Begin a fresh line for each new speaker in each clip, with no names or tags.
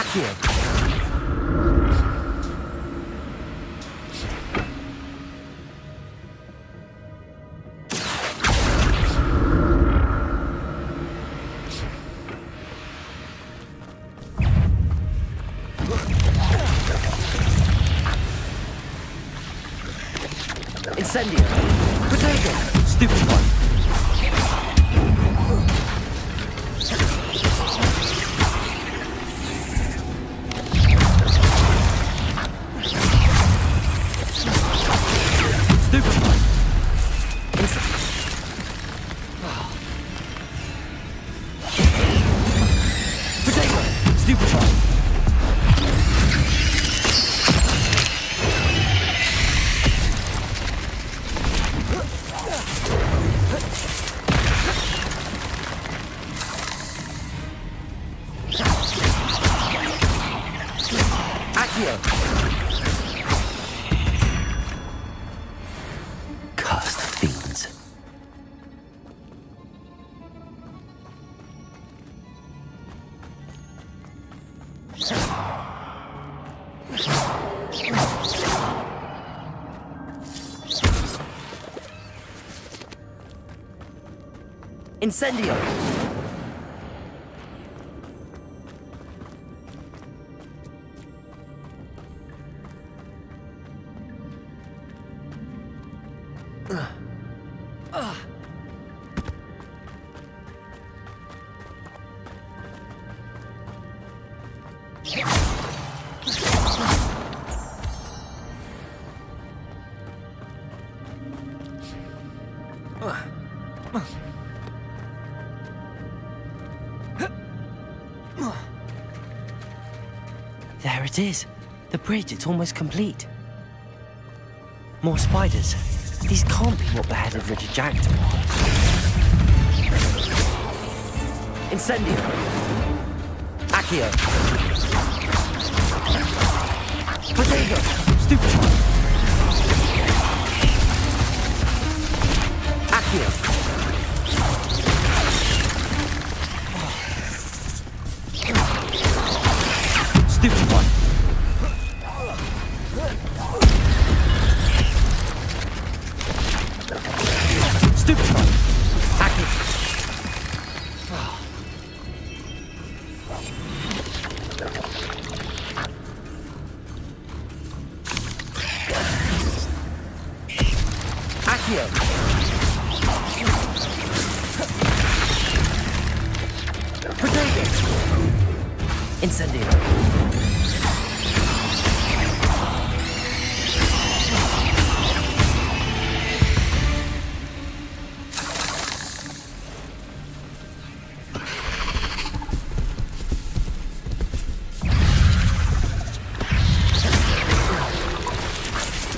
Accio. Incendio. Potato. Stupid one. Stupid one. Potato. Stupid one. Cursed fiends. Incendio. There it is. The bridge, it's almost complete. More spiders. These can't be what beheaded Richard Jackson. Incendio. Accio. Potato. Stupid one. Accio. Stupid one. Stupid one. Accio. Accio. Potato. Incendio.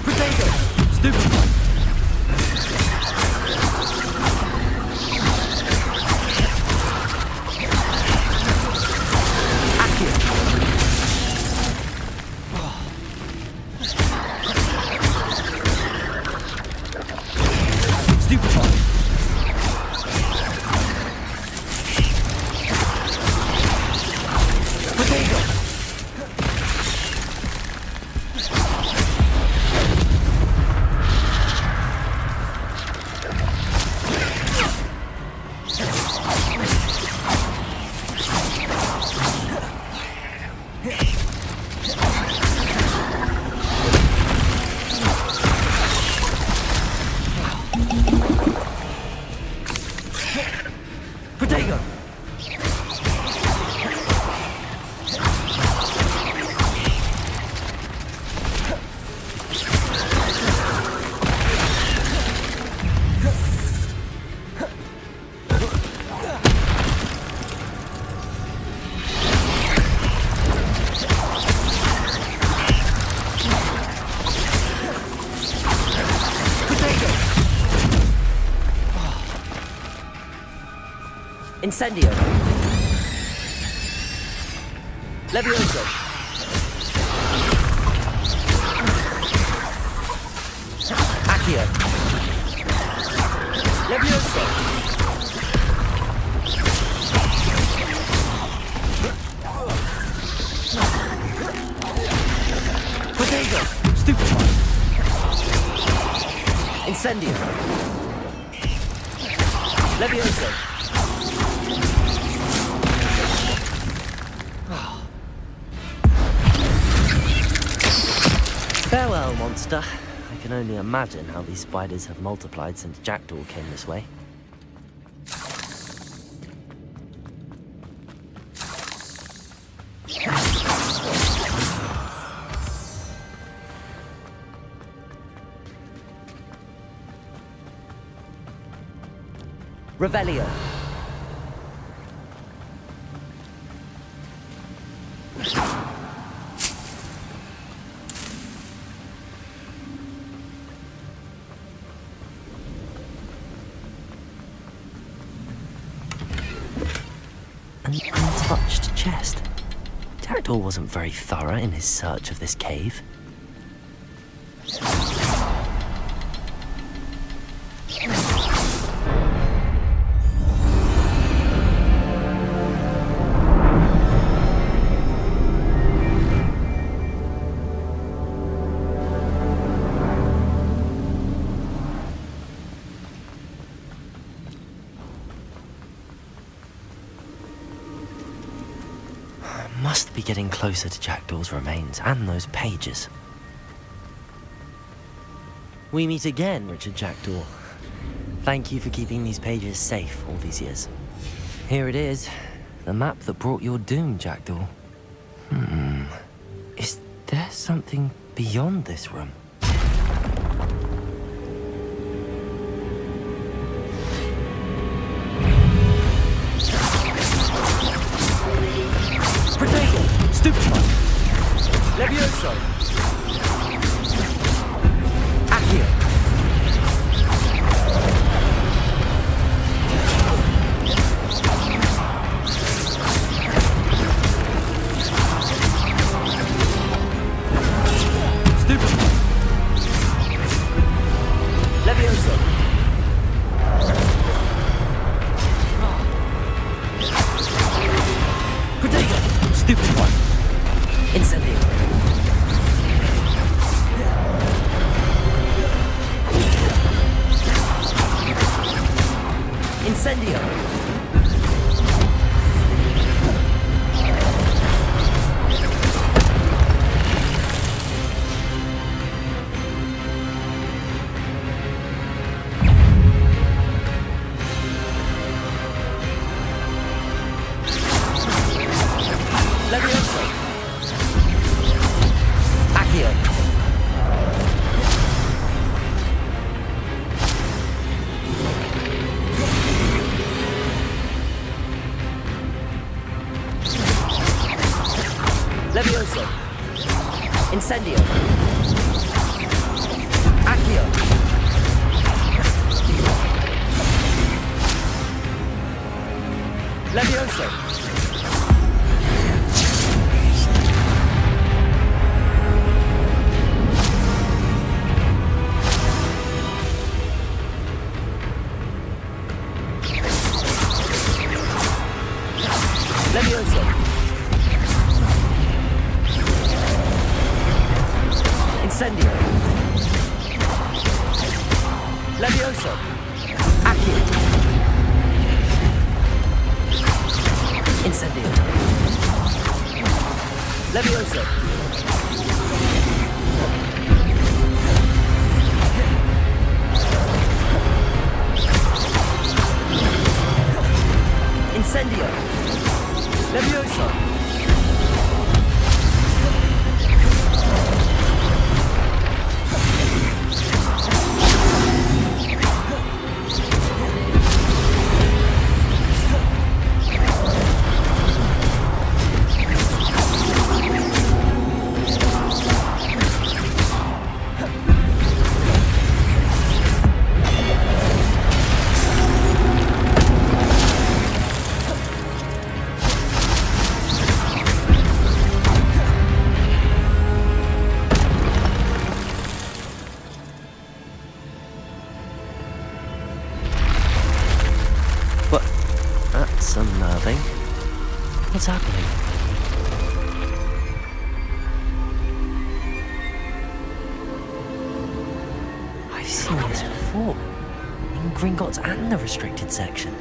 Potato. Stupid one. Stupid one. Potato. Potato. Incendio. Levioso. Accio. Levioso. Incendio. Levioso. Farewell, monster. I can only imagine how these spiders have multiplied since Jackdaw came this way. Revelio. An untouched chest. Jackdaw wasn't very thorough in his search of this cave. Must be getting closer to Jackdaw's remains and those pages. We meet again, Richard Jackdaw. Thank you for keeping these pages safe all these years. Here it is, the map that brought your doom, Jackdaw. Is there something beyond this room? Stupefy! Levioso! Accio! Stupefy! Levioso! Protego! Stupefy! Incendio. Incendio. Levioso. Accio. Levioso. Incendio. Accio. Levioso. Levioso. Incendio. Levioso. Accio. Incendio. Levioso. Incendio. Levioso. That's unnerving. What's happening? I've seen this before. before. In Gringotts and the restricted section.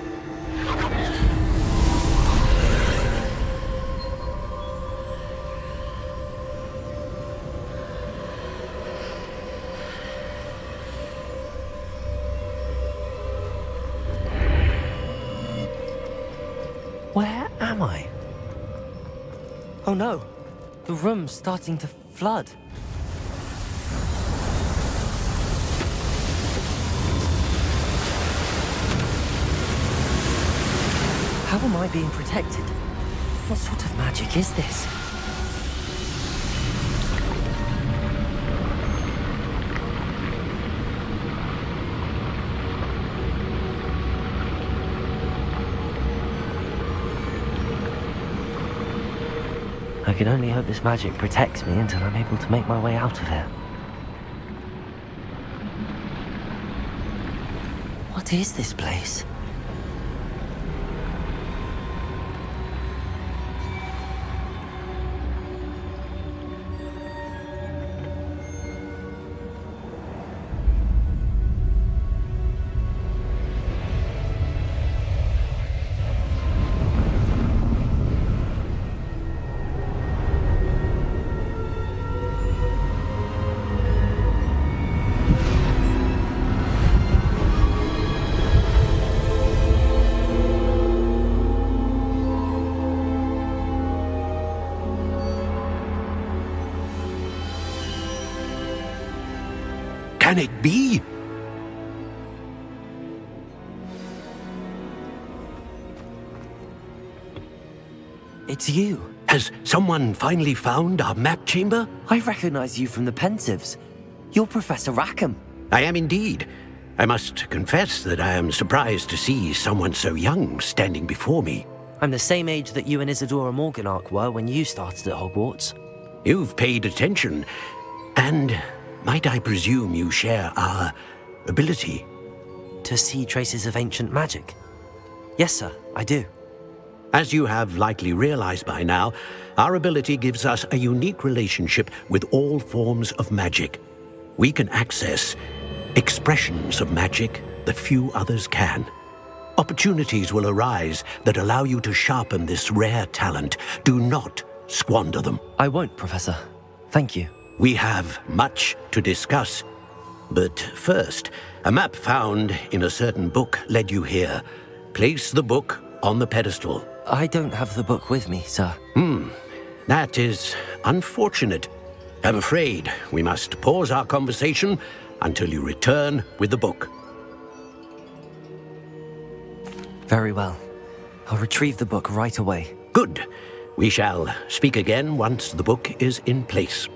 Where am I? Oh no, the room's starting to flood. How am I being protected? What sort of magic is this? I can only hope this magic protects me until I'm able to make my way out of here. What is this place?
Can it be?
It's you.
Has someone finally found our map chamber?
I recognize you from the Pensives. You're Professor Rackham.
I am indeed. I must confess that I am surprised to see someone so young standing before me.
I'm the same age that you and Isadora Morganach were when you started at Hogwarts.
You've paid attention, and might I presume you share our ability?
To see traces of ancient magic? Yes, sir, I do.
As you have likely realized by now, our ability gives us a unique relationship with all forms of magic. We can access expressions of magic that few others can. Opportunities will arise that allow you to sharpen this rare talent. Do not squander them.
I won't, Professor. Thank you.
We have much to discuss. But first, a map found in a certain book led you here. Place the book on the pedestal.
I don't have the book with me, sir.
That is unfortunate. I'm afraid we must pause our conversation until you return with the book.
Very well. I'll retrieve the book right away.
Good. We shall speak again once the book is in place.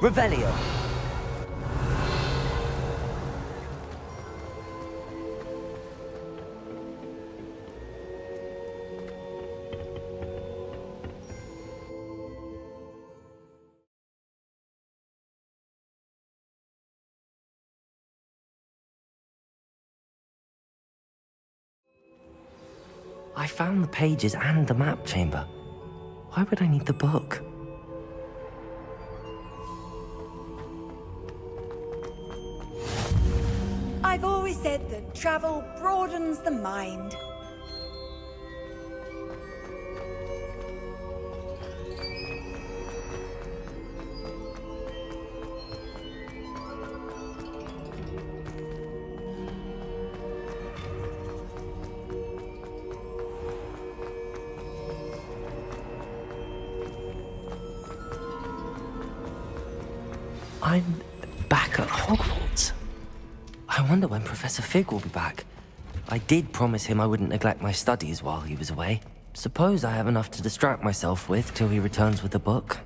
Revelio. I found the pages and the map chamber. Why would I need the book?
I've always said that travel broadens the mind.
I'm back at Hogwarts. I wonder when Professor Fig will be back. I did promise him I wouldn't neglect my studies while he was away. Suppose I have enough to distract myself with till he returns with the book.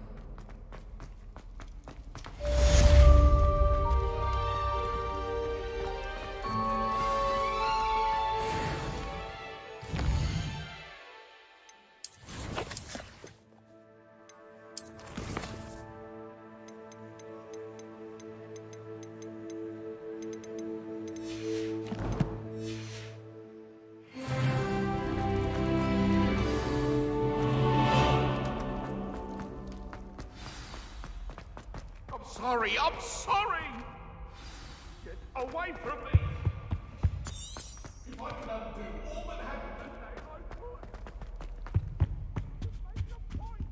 I'm sorry! Get away from me! If I could undo all that happened that day, I would! Just make a point!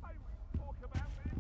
I will talk about this!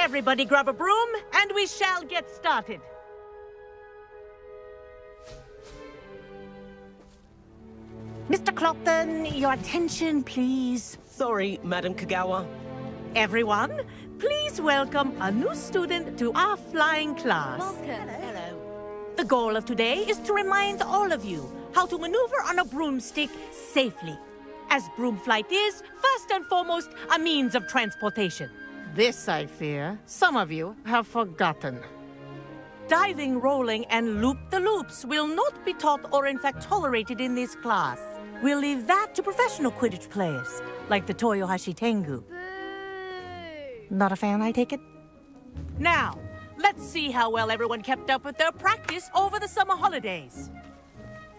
Everybody grab a broom, and we shall get started. Mr. Clopton, your attention, please.
Sorry, Madam Kagawa.
Everyone, please welcome a new student to our flying class.
Hello.
The goal of today is to remind all of you how to maneuver on a broomstick safely, as broom flight is, first and foremost, a means of transportation.
This, I fear, some of you have forgotten.
Diving, rolling, and loop-the-loops will not be taught or in fact tolerated in this class. We'll leave that to professional Quidditch players, like the Toyohashi Tengu. Not a fan, I take it? Now, let's see how well everyone kept up with their practice over the summer holidays.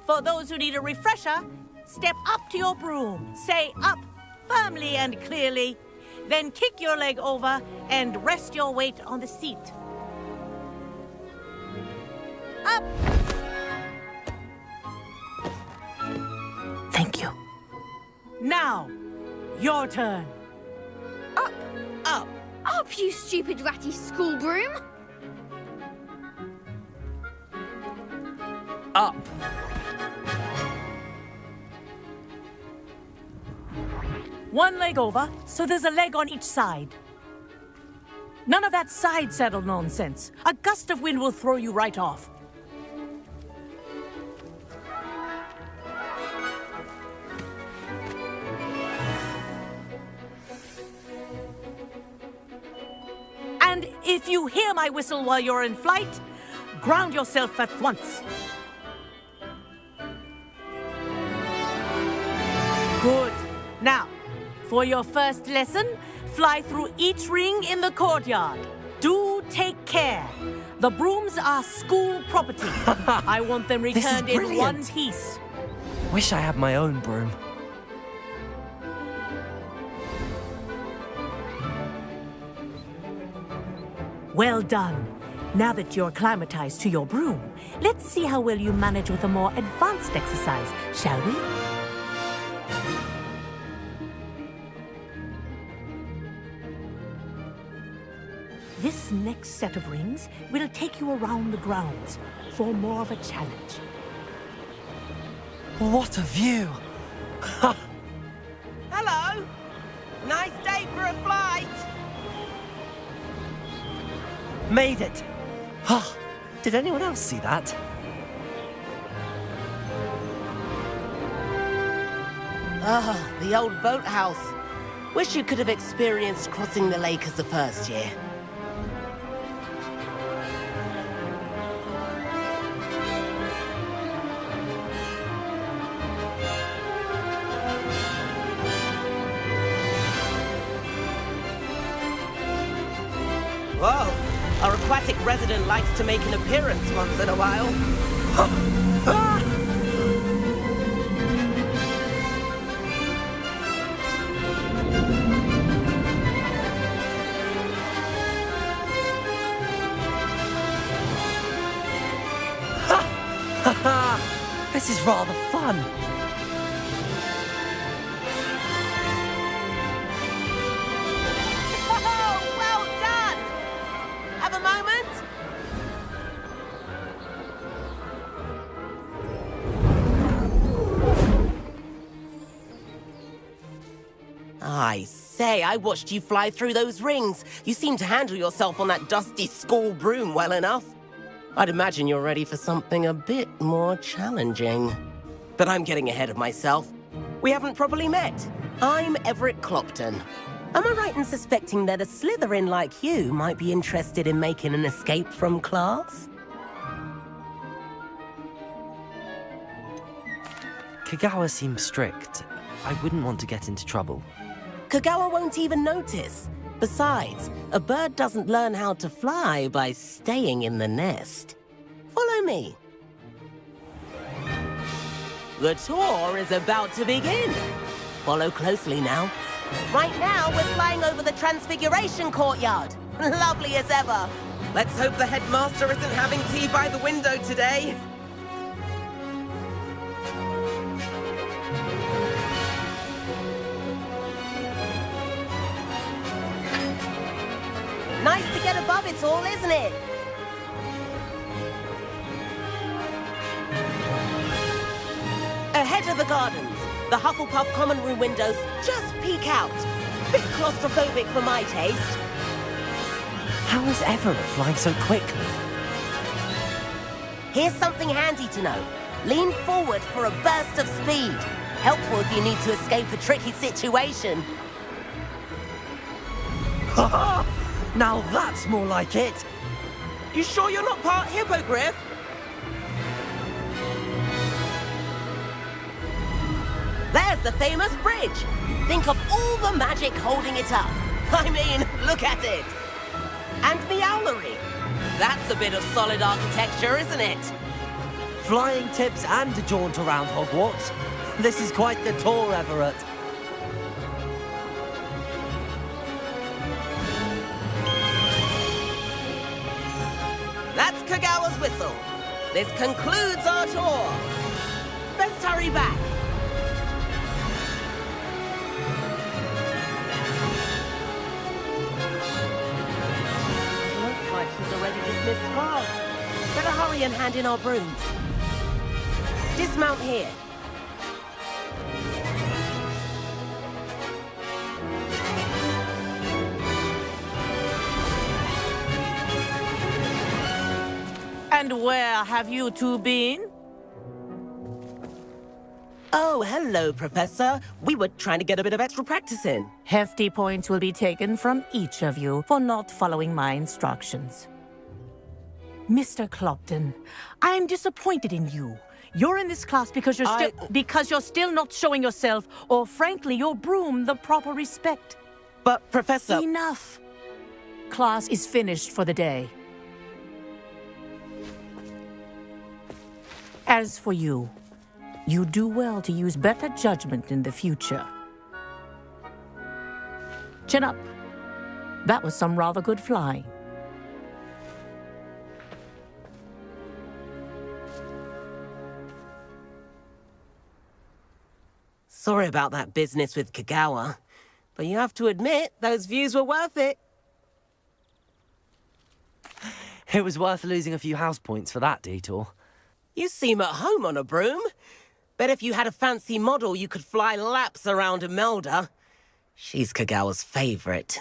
For those who need a refresher, step up to your broom, say up firmly and clearly, then kick your leg over and rest your weight on the seat. Up! Thank you. Now, your turn.
Up!
Up!
Up, you stupid ratty school broom!
Up.
One leg over, so there's a leg on each side. None of that side saddle nonsense. A gust of wind will throw you right off. And if you hear my whistle while you're in flight, ground yourself at once. Good. Now, for your first lesson, fly through each ring in the courtyard. Do take care. The brooms are school property. I want them
This is
returned in one
brilliant.
piece.
Wish I had my own broom.
Well done. Now that you're acclimatized to your broom, let's see how well you manage with a more advanced exercise, shall we? This next set of rings will take you around the grounds for more of a challenge.
What a view!
Hello! Nice day for a flight!
Made it! Ah, did anyone else see that?
Ah, the old boathouse. Wish you could have experienced crossing the lake as the first year. Whoa! Our aquatic resident likes to make an appearance once in a while.
This is rather fun.
Oh, well done! Have a moment? I say, I watched you fly through those rings. You seem to handle yourself on that dusty school broom well enough. I'd imagine you're ready for something a bit more challenging. But I'm getting ahead of myself. We haven't properly met. I'm Everett Clopton. Am I right in suspecting that a Slytherin like you might be interested in making an escape from class?
Kagawa seems strict. I wouldn't want to get into trouble.
Kagawa won't even notice. Besides, a bird doesn't learn how to fly by staying in the nest. Follow me. The tour is about to begin. Follow closely now. Right now, we're flying over the Transfiguration Courtyard. Lovely as ever. Let's hope the headmaster isn't having tea by the window today. Nice to get above it all, isn't it? Ahead of the gardens, the Hufflepuff common room windows just peek out. Bit claustrophobic for my taste.
How is Everett flying so quickly?
Here's something handy to know. Lean forward for a burst of speed. Helpful if you need to escape a tricky situation.
Now that's more like it.
You sure you're not part hippogriff? There's the famous bridge. Think of all the magic holding it up. I mean, look at it. And Meowlery. That's a bit of solid architecture, isn't it?
Flying tips and a jaunt around Hogwarts. This is quite the tour, Everett.
That's Kagawa's whistle. This concludes our tour. Best hurry back. Looks like she's already dismissed class. Better hurry and hand in our brooms. Dismount here.
And where have you two been?
Oh, hello, Professor. We were trying to get a bit of extra practice in.
Hefty points will be taken from each of you for not following my instructions. Mr. Clopton, I'm disappointed in you. You're in this class because you're still not showing yourself, or frankly, your broom, the proper respect.
But, Professor...
Enough. Class is finished for the day. As for you, you do well to use better judgment in the future. Chin up. That was some rather good flying.
Sorry about that business with Kagawa, but you have to admit, those views were worth it.
It was worth losing a few house points for that detour.
You seem at home on a broom. Bet if you had a fancy model, you could fly laps around Imelda. She's Kagawa's favorite.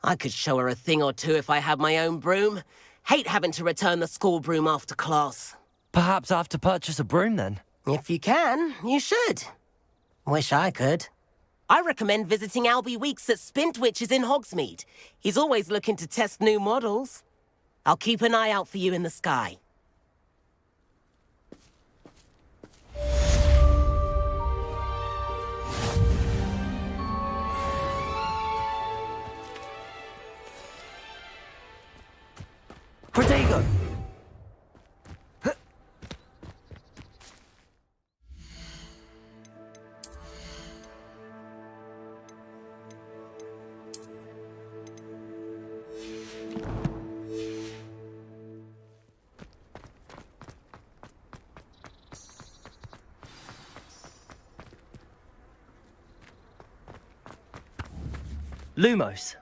I could show her a thing or two if I had my own broom. Hate having to return the school broom after class.
Perhaps I have to purchase a broom then.
If you can, you should. Wish I could. I recommend visiting Albie Weeks at Spintwitches in Hogsmeade. He's always looking to test new models. I'll keep an eye out for you in the sky.
Protego! Lumos.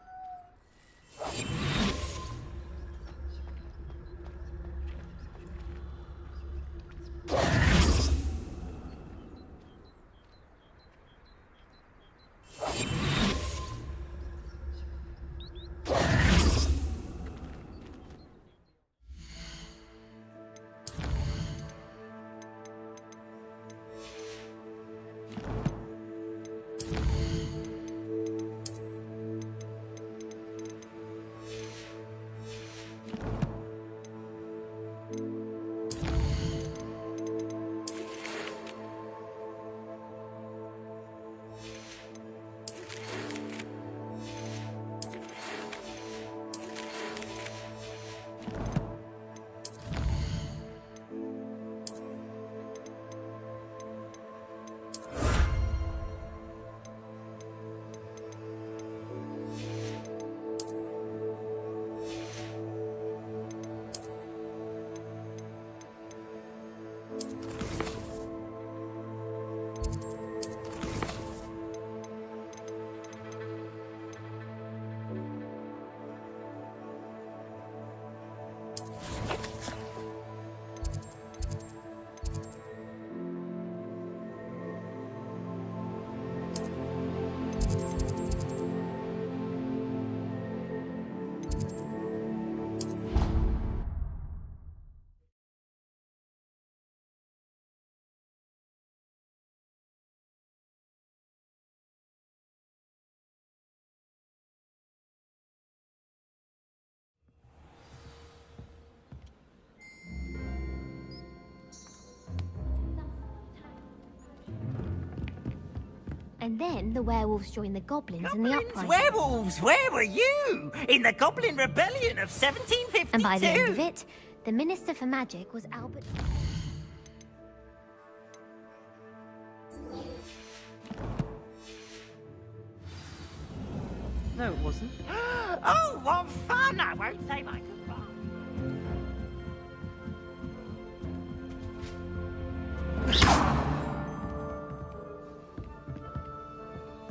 And then the werewolves joined the goblins in the uprising.
Werewolves! Where were you? In the Goblin Rebellion of 1752!
And by the end of it, the Minister for Magic was Albert...
No, it wasn't.
Oh, what fun! I won't say my goodbye.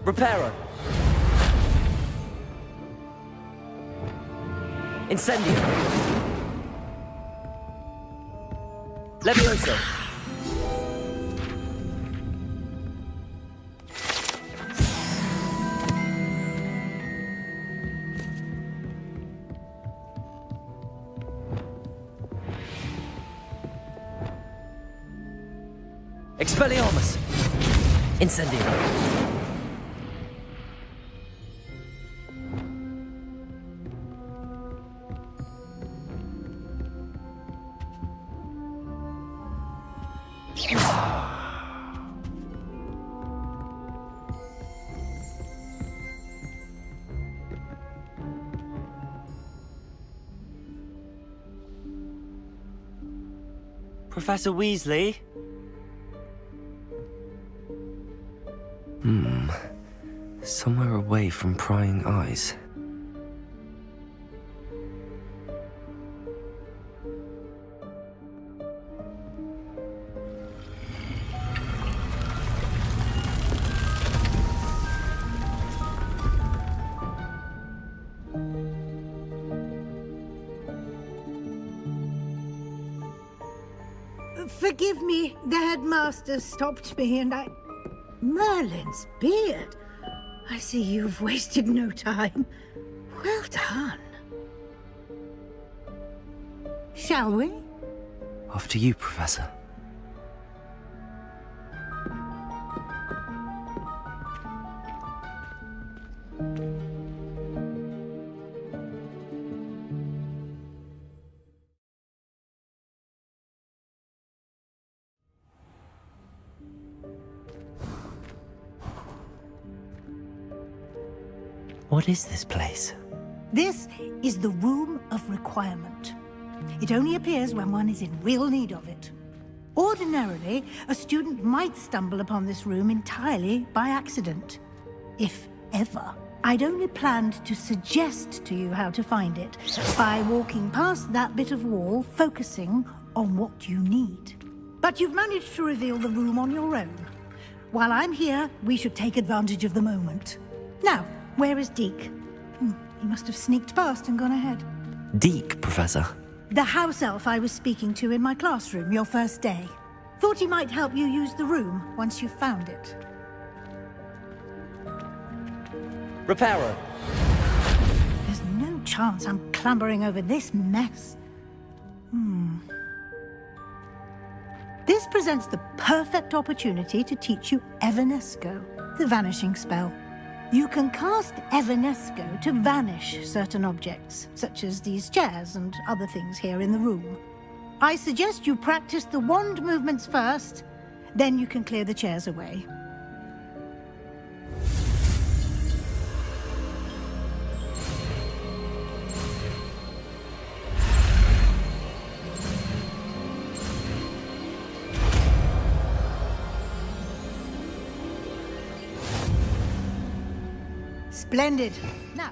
Reparo. Incendio. Levioso. Expelliarmus. Incendio. Professor Weasley? Somewhere away from prying eyes.
Forgive me, the headmaster stopped me and I... Merlin's beard. I see you've wasted no time. Well done. Shall we?
After you, Professor. What is this place?
This is the Room of Requirement. It only appears when one is in real need of it. Ordinarily, a student might stumble upon this room entirely by accident. If ever. I'd only planned to suggest to you how to find it by walking past that bit of wall, focusing on what you need. But you've managed to reveal the room on your own. While I'm here, we should take advantage of the moment. Now, where is Deke? He must have sneaked past and gone ahead.
Deke, Professor.
The house elf I was speaking to in my classroom your first day. Thought he might help you use the room once you've found it.
Reparo.
There's no chance I'm clambering over this mess. This presents the perfect opportunity to teach you Evanesco, the vanishing spell. You can cast Evanesco to vanish certain objects, such as these chairs and other things here in the room. I suggest you practice the wand movements first, then you can clear the chairs away. Splendid. Now.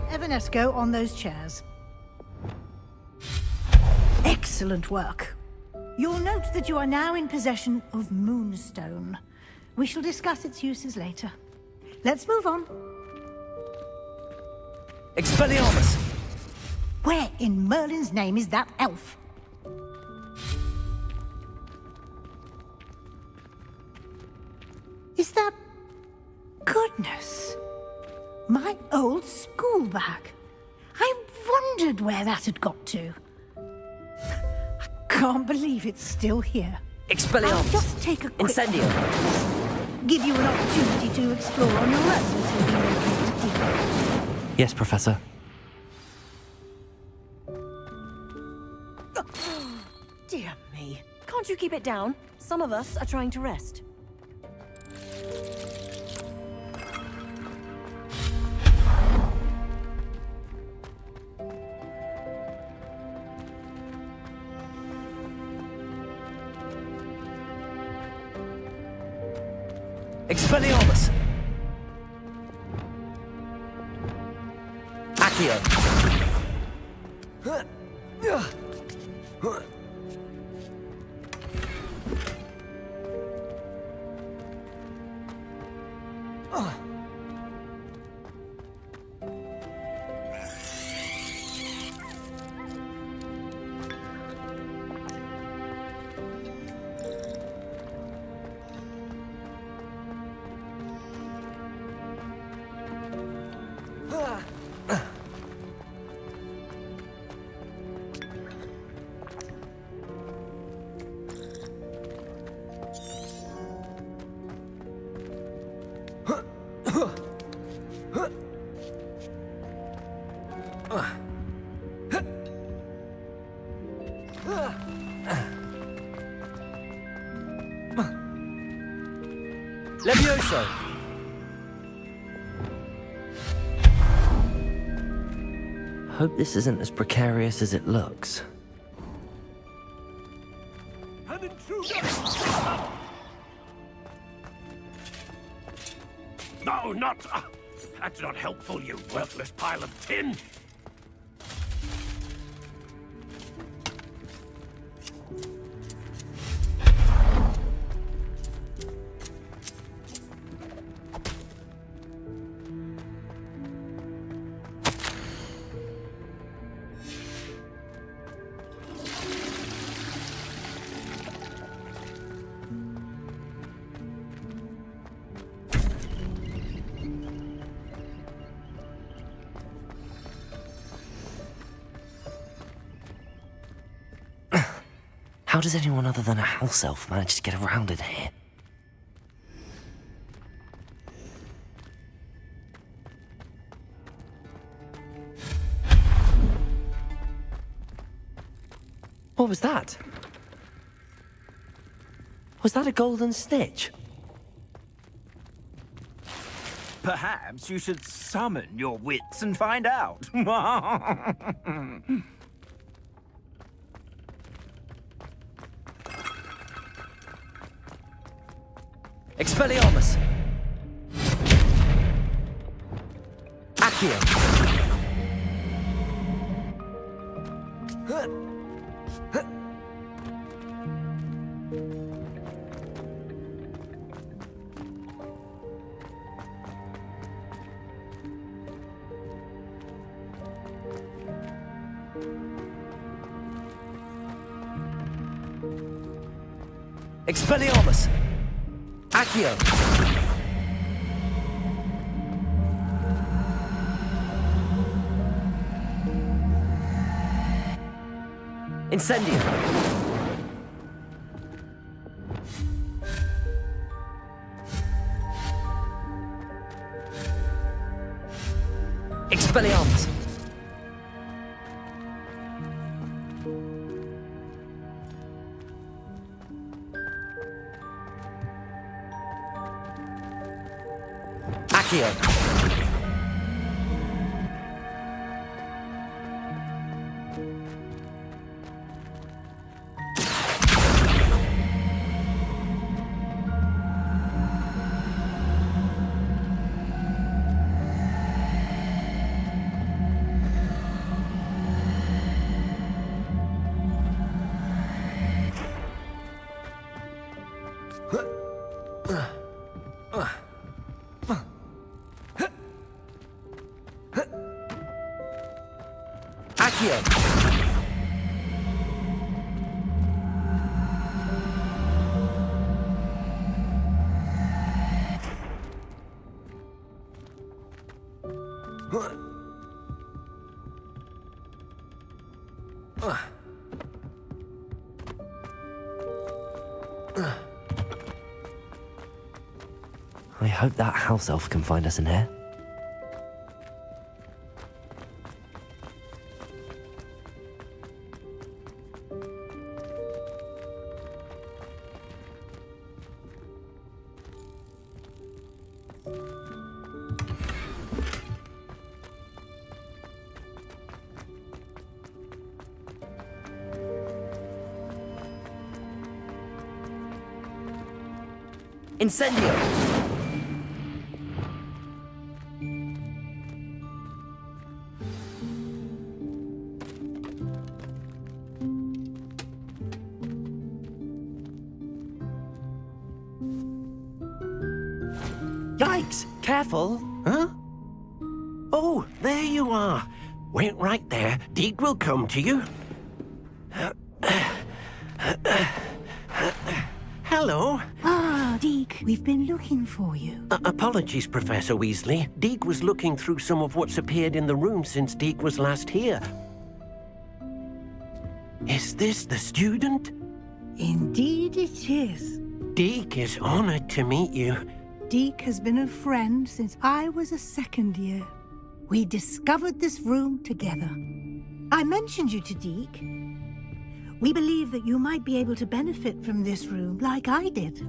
Evanesco on those chairs. Excellent work. You'll note that you are now in possession of Moonstone. We shall discuss its uses later. Let's move on.
Expelliarmus!
Where in Merlin's name is that elf? Is that... Goodness! My old school bag. I wondered where that had got to. I can't believe it's still here.
Expelliarmus!
I'll just take a quick...
Incendio!
Give you an opportunity to explore on your own until you locate Deke.
Yes, Professor.
Dear
keep it down. Some of us are trying to rest.
Expelliarmus! Accio! Levioso! Hope this isn't as precarious as it looks.
An intruder! No, not... that's not helpful, you worthless pile of tin!
How does anyone other than a house elf manage to get around in here? What was that? Was that a golden snitch?
Perhaps you should summon your wits and find out.
Expelliarmus! Accio! Expelliarmus! Accio! Incendio! Expelliarmus! Accio! Accio! I hope that house elf can find us in here. Incendio! Yikes! Careful!
Huh? Oh, there you are. Wait right there. Deke will come to you. Hello.
Ah, Deke, we've been looking for you.
Apologies, Professor Weasley. Deke was looking through some of what's appeared in the room since Deke was last here. Is this the student?
Indeed it is.
Deke is honored to meet you.
Deke has been a friend since I was a second year. We discovered this room together. I mentioned you to Deke. We believe that you might be able to benefit from this room like I did.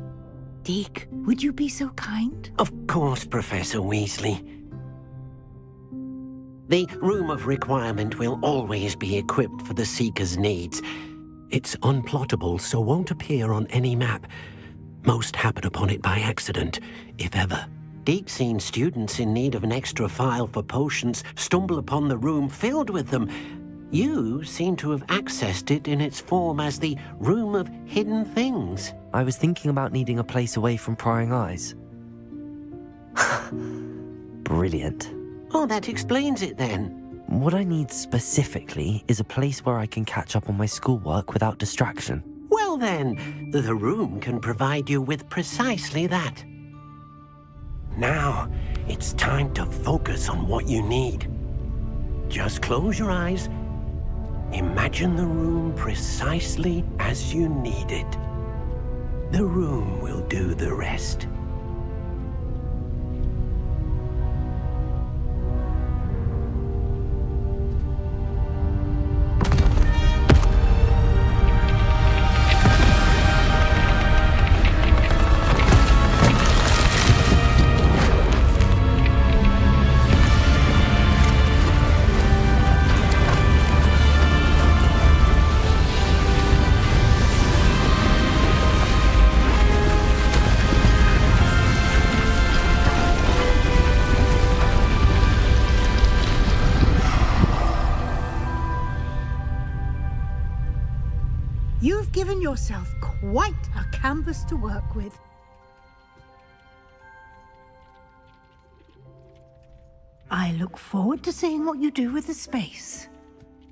Deke, would you be so kind?
Of course, Professor Weasley. The Room of Requirement will always be equipped for the Seeker's needs. It's unplottable, so won't appear on any map. Most happen upon it by accident, if ever. Deke's seen students in need of an extra file for potions stumble upon the room filled with them. You seem to have accessed it in its form as the Room of Hidden Things.
I was thinking about needing a place away from prying eyes. Brilliant.
Oh, that explains it then.
What I need specifically is a place where I can catch up on my schoolwork without distraction.
Well then, the room can provide you with precisely that. Now, it's time to focus on what you need. Just close your eyes. Imagine the room precisely as you need it. The room will do the rest.
You've given yourself quite a canvas to work with. I look forward to seeing what you do with the space.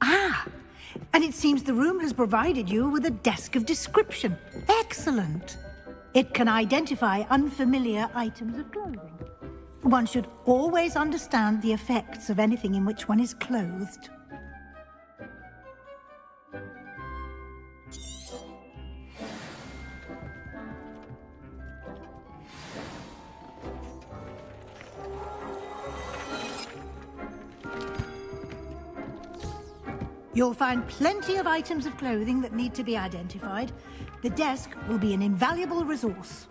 Ah, and it seems the room has provided you with a desk of description. Excellent. It can identify unfamiliar items of clothing. One should always understand the effects of anything in which one is clothed. You'll find plenty of items of clothing that need to be identified. The desk will be an invaluable resource.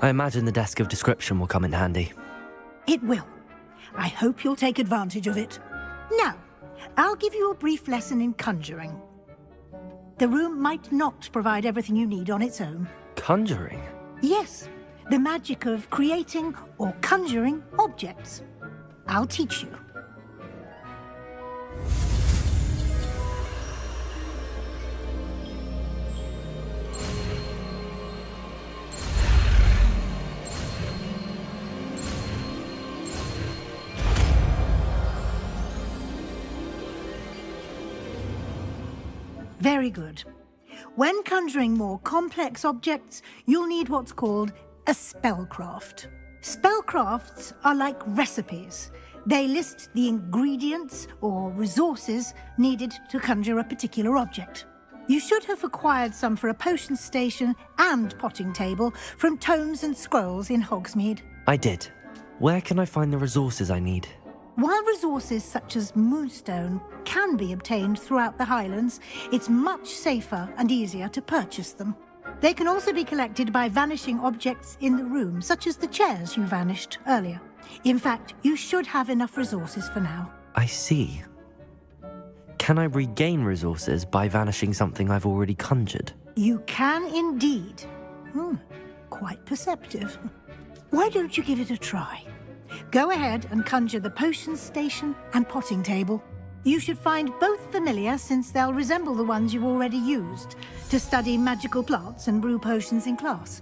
I imagine the desk of description will come in handy.
It will. I hope you'll take advantage of it. Now, I'll give you a brief lesson in conjuring. The room might not provide everything you need on its own.
Conjuring?
Yes, the magic of creating or conjuring objects. I'll teach you. Very good. When conjuring more complex objects, you'll need what's called a spellcraft. Spellcrafts are like recipes. They list the ingredients or resources needed to conjure a particular object. You should have acquired some for a potion station and potting table from tomes and scrolls in Hogsmeade.
I did. Where can I find the resources I need?
While resources such as moonstone can be obtained throughout the Highlands, it's much safer and easier to purchase them. They can also be collected by vanishing objects in the room, such as the chairs you vanished earlier. In fact, you should have enough resources for now.
I see. Can I regain resources by vanishing something I've already conjured?
You can indeed. Quite perceptive. Why don't you give it a try? Go ahead and conjure the potion station and potting table. You should find both familiar, since they'll resemble the ones you've already used to study magical plants and brew potions in class.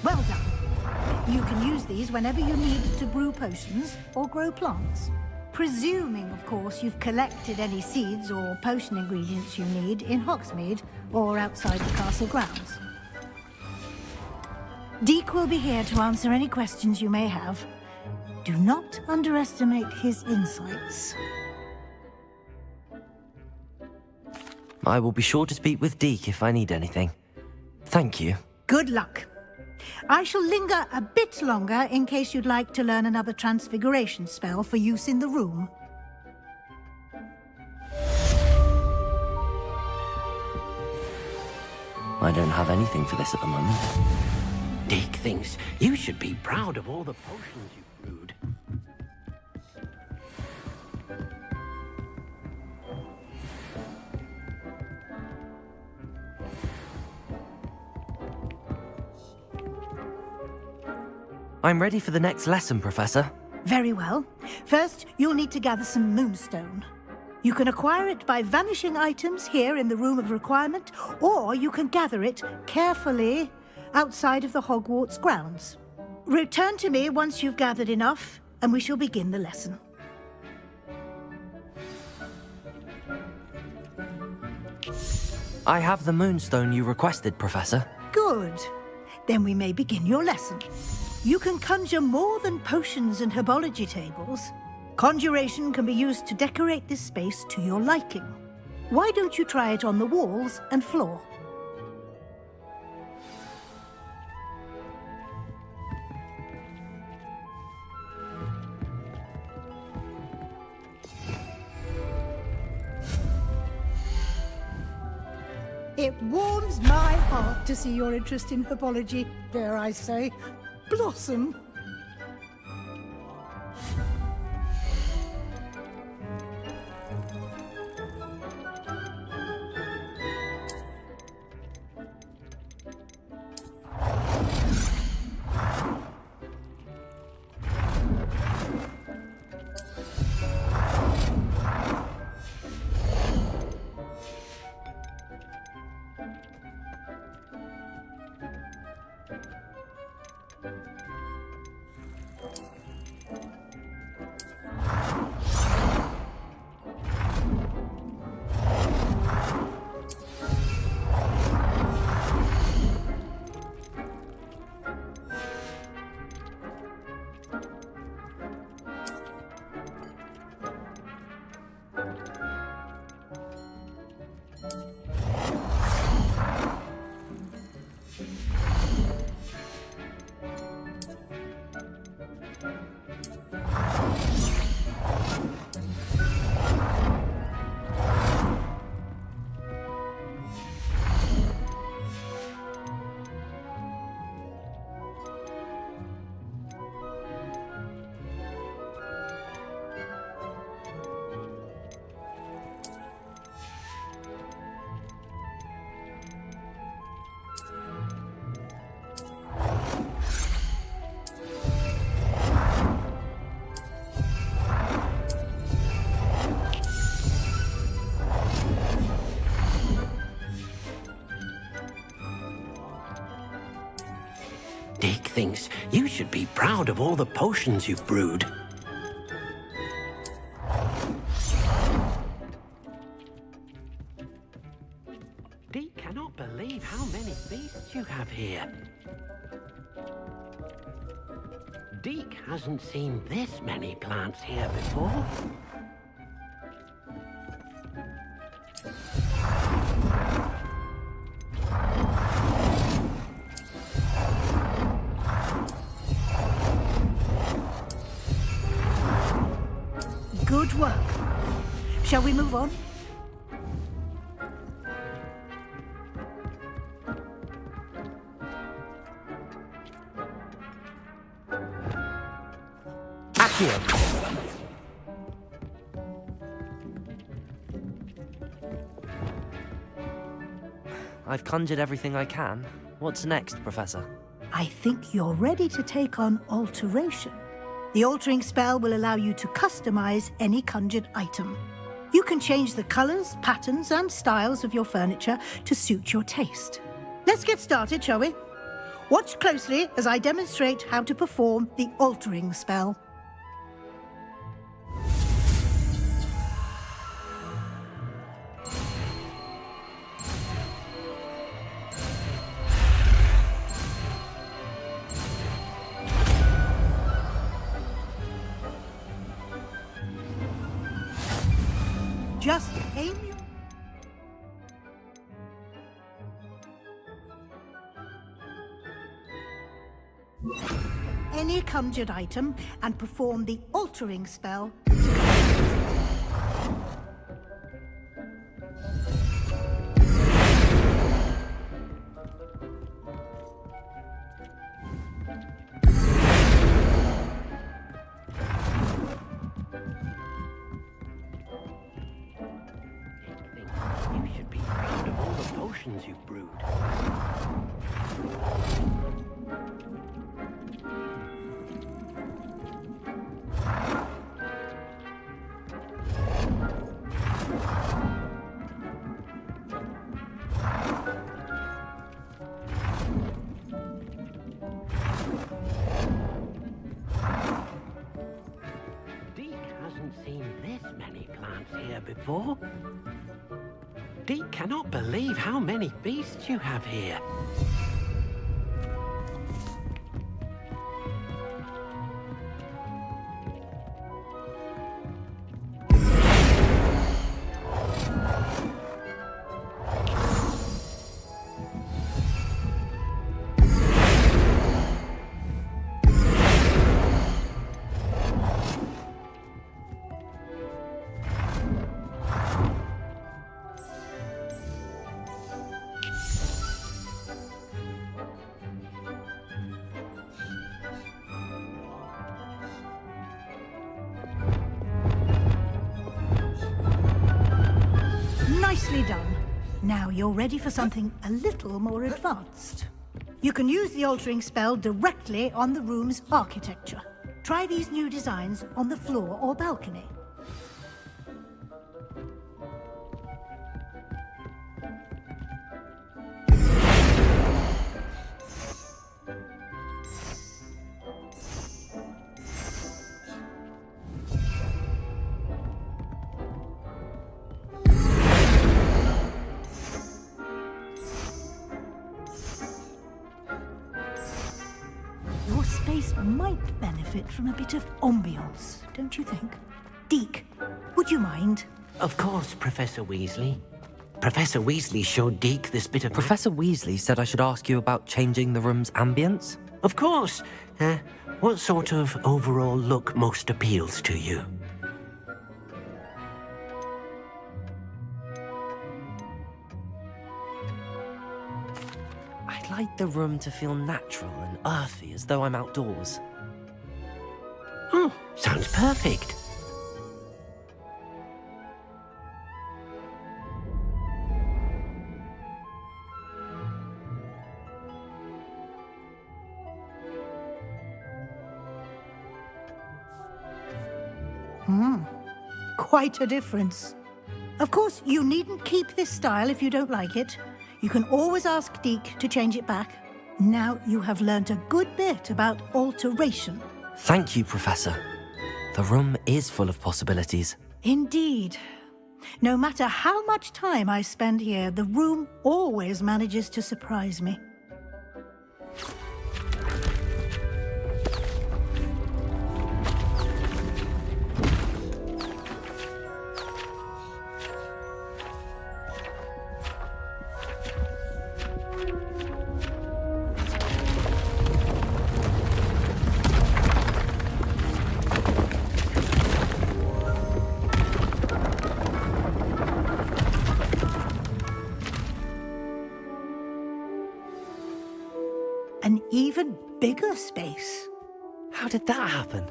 Well done. You can use these whenever you need to brew potions or grow plants. Presuming, of course, you've collected any seeds or potion ingredients you need in Hogsmeade or outside the castle grounds. Deek will be here to answer any questions you may have. Do not underestimate his insights.
I will be sure to speak with Deek if I need anything. Thank you.
Good luck. I shall linger a bit longer in case you'd like to learn another transfiguration spell for use in the room.
I don't have anything for this at the moment.
Deek thinks you should be proud of all the potions you've brewed.
I'm ready for the next lesson, Professor.
Very well. First, you'll need to gather some moonstone. You can acquire it by vanishing items here in the Room of Requirement, or you can gather it carefully outside of the Hogwarts grounds. Return to me once you've gathered enough, and we shall begin the lesson.
I have the moonstone you requested, Professor.
Good. Then we may begin your lesson. You can conjure more than potions and herbology tables. Conjuration can be used to decorate this space to your liking. Why don't you try it on the walls and floor? It warms my heart to see your interest in herbology, dare I say, blossom.
Dick thinks you should be proud of all the potions you've brewed. Dick cannot believe how many beasts you have here. Deke hasn't seen this many plants here before.
Good work. Shall we move on?
I've conjured everything I can. What's next, Professor?
I think you're ready to take on alteration. The altering spell will allow you to customize any conjured item. You can change the colors, patterns, and styles of your furniture to suit your taste. Let's get started, shall we? Watch closely as I demonstrate how to perform the altering spell. Just aim your... any conjured item and perform the altering spell.
You should be proud of all the potions you've brewed. Deke hasn't seen this many plants here before. Deke cannot believe how many beasts you have here.
Nicely done. Now you're ready for something a little more advanced. You can use the altering spell directly on the room's architecture. Try these new designs on the floor or balcony. Your space might benefit from a bit of ambiance, don't you think? Deke, would you mind?
Of course, Professor Weasley. Professor Weasley showed Deke this bit of...
Professor Weasley said I should ask you about changing the room's ambience.
Of course. What sort of overall look most appeals to you?
I'd like the room to feel natural and earthy, as though I'm outdoors.
Oh, sounds perfect.
Quite a difference. Of course, you needn't keep this style if you don't like it. You can always ask Deke to change it back. Now you have learnt a good bit about alteration.
Thank you, Professor. The room is full of possibilities.
Indeed. No matter how much time I spend here, the room always manages to surprise me. An even bigger space.
How did that happen?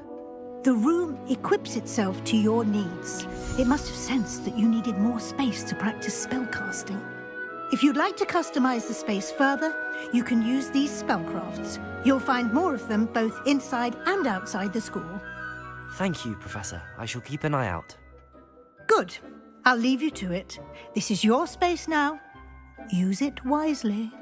The room equips itself to your needs. It must have sensed that you needed more space to practice spellcasting. If you'd like to customize the space further, you can use these spellcrafts. You'll find more of them both inside and outside the school.
Thank you, Professor. I shall keep an eye out.
Good. I'll leave you to it. This is your space now. Use it wisely.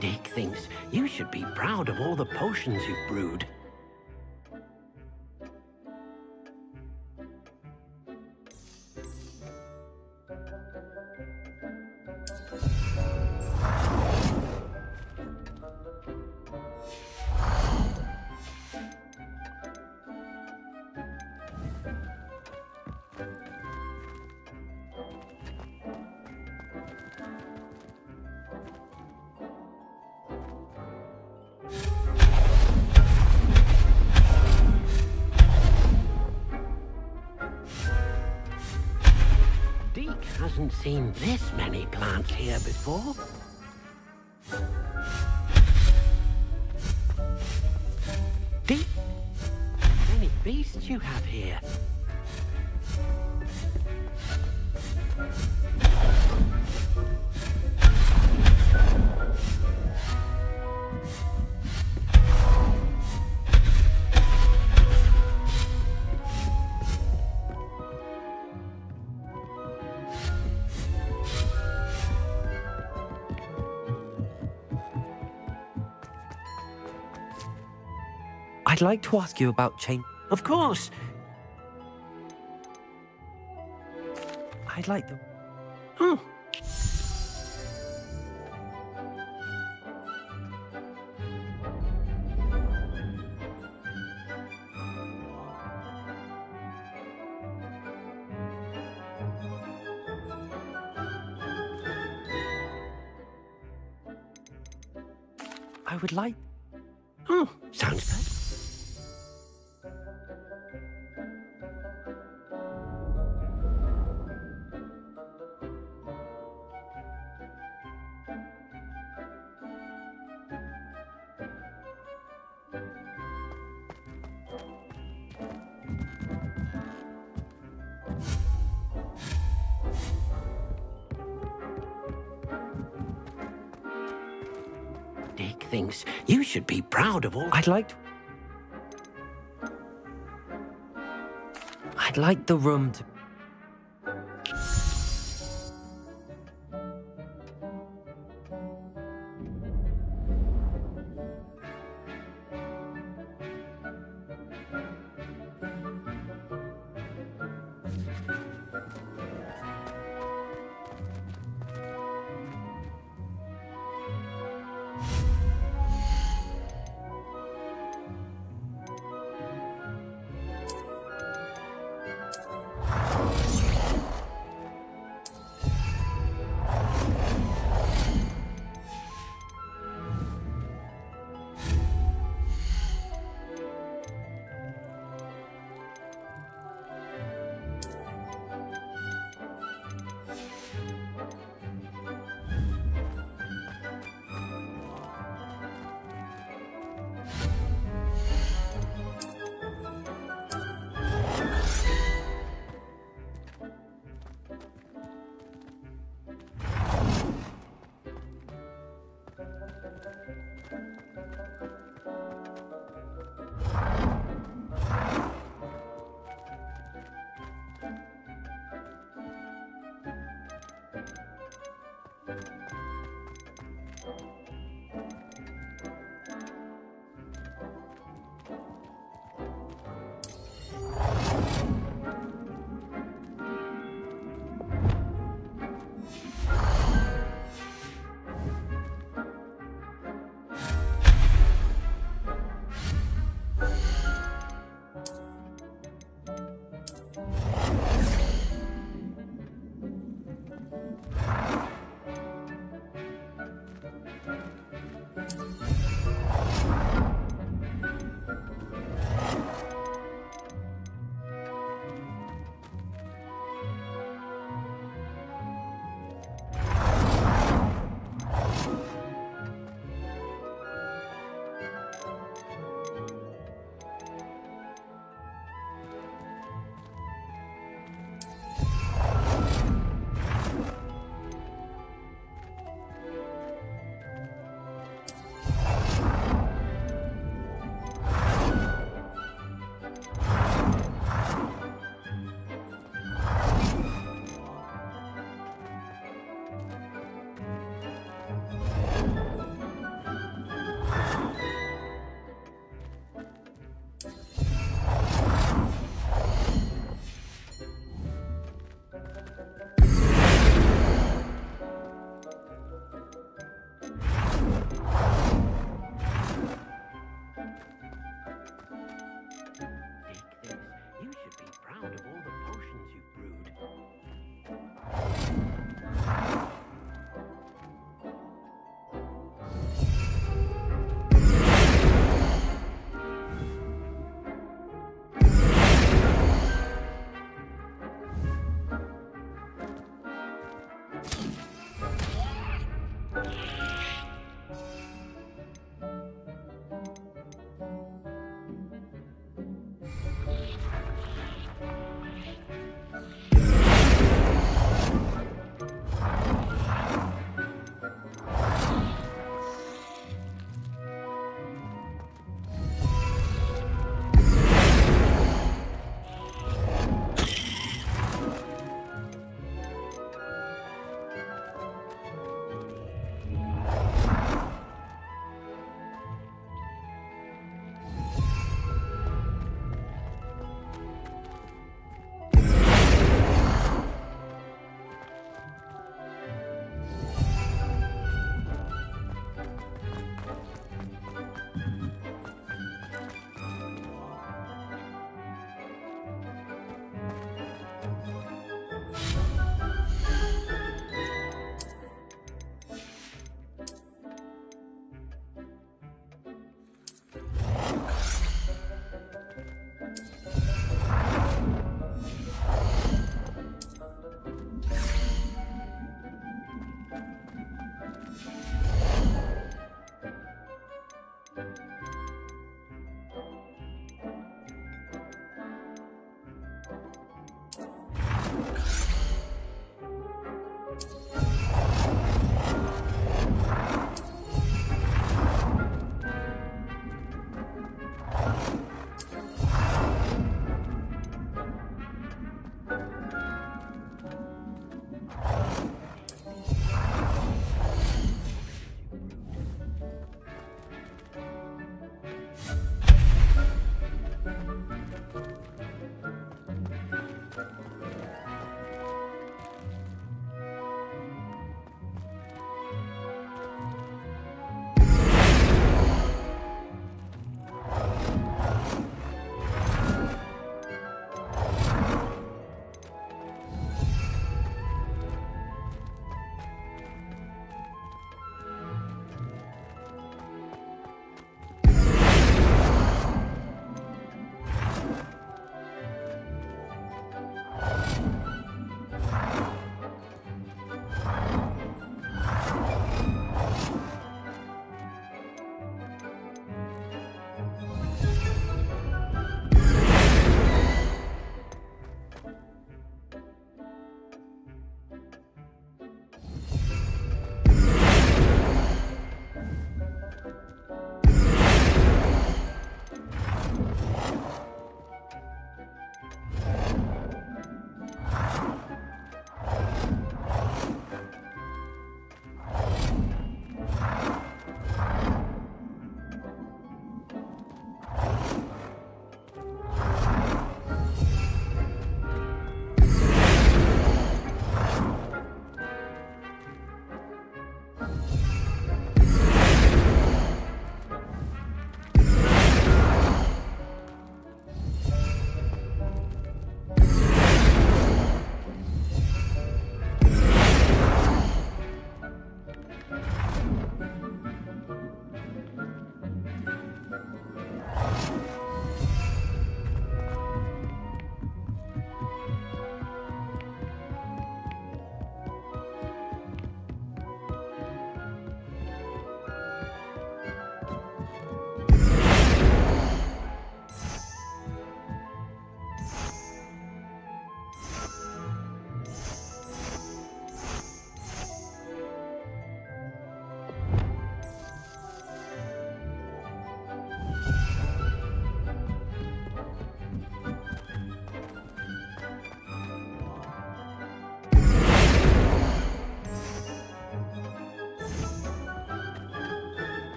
Dick thinks you should be proud of all the potions you've brewed. Deke hasn't seen this many plants here before. Deke, how many beasts you have here.
I'd like to ask you about chain.
Of course.
I'd like the.
Oh.
I would like.
Oh, sounds good. Dick thinks you should be proud of all.
I'd like the room to.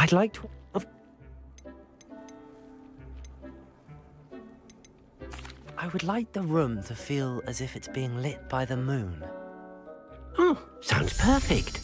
I'd like to... I would like the room to feel as if it's being lit by the moon.
Oh, sounds perfect.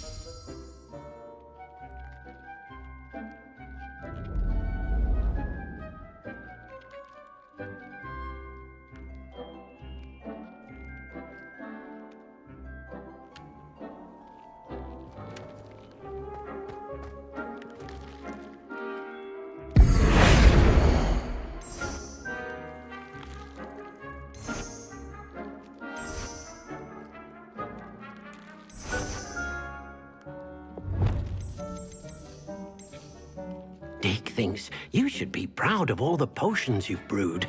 Dick thinks you should be proud of all the potions you've brewed.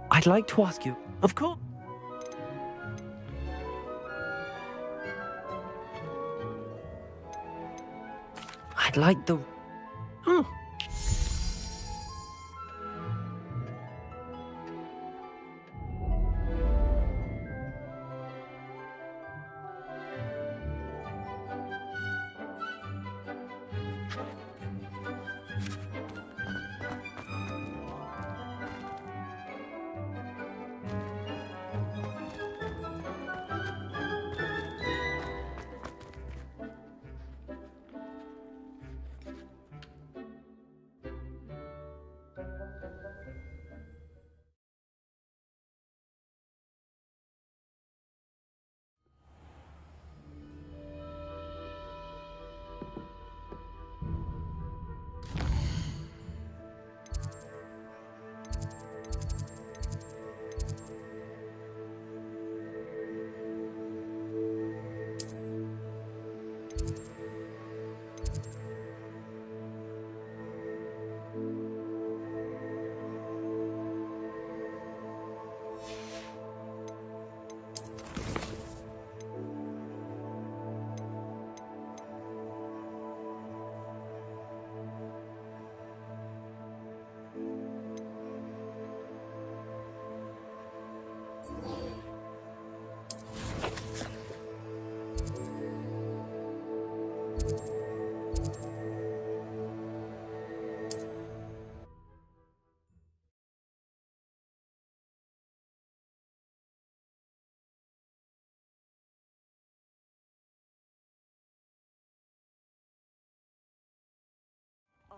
I'd like to ask you... Of course. I'd like the...
Oh,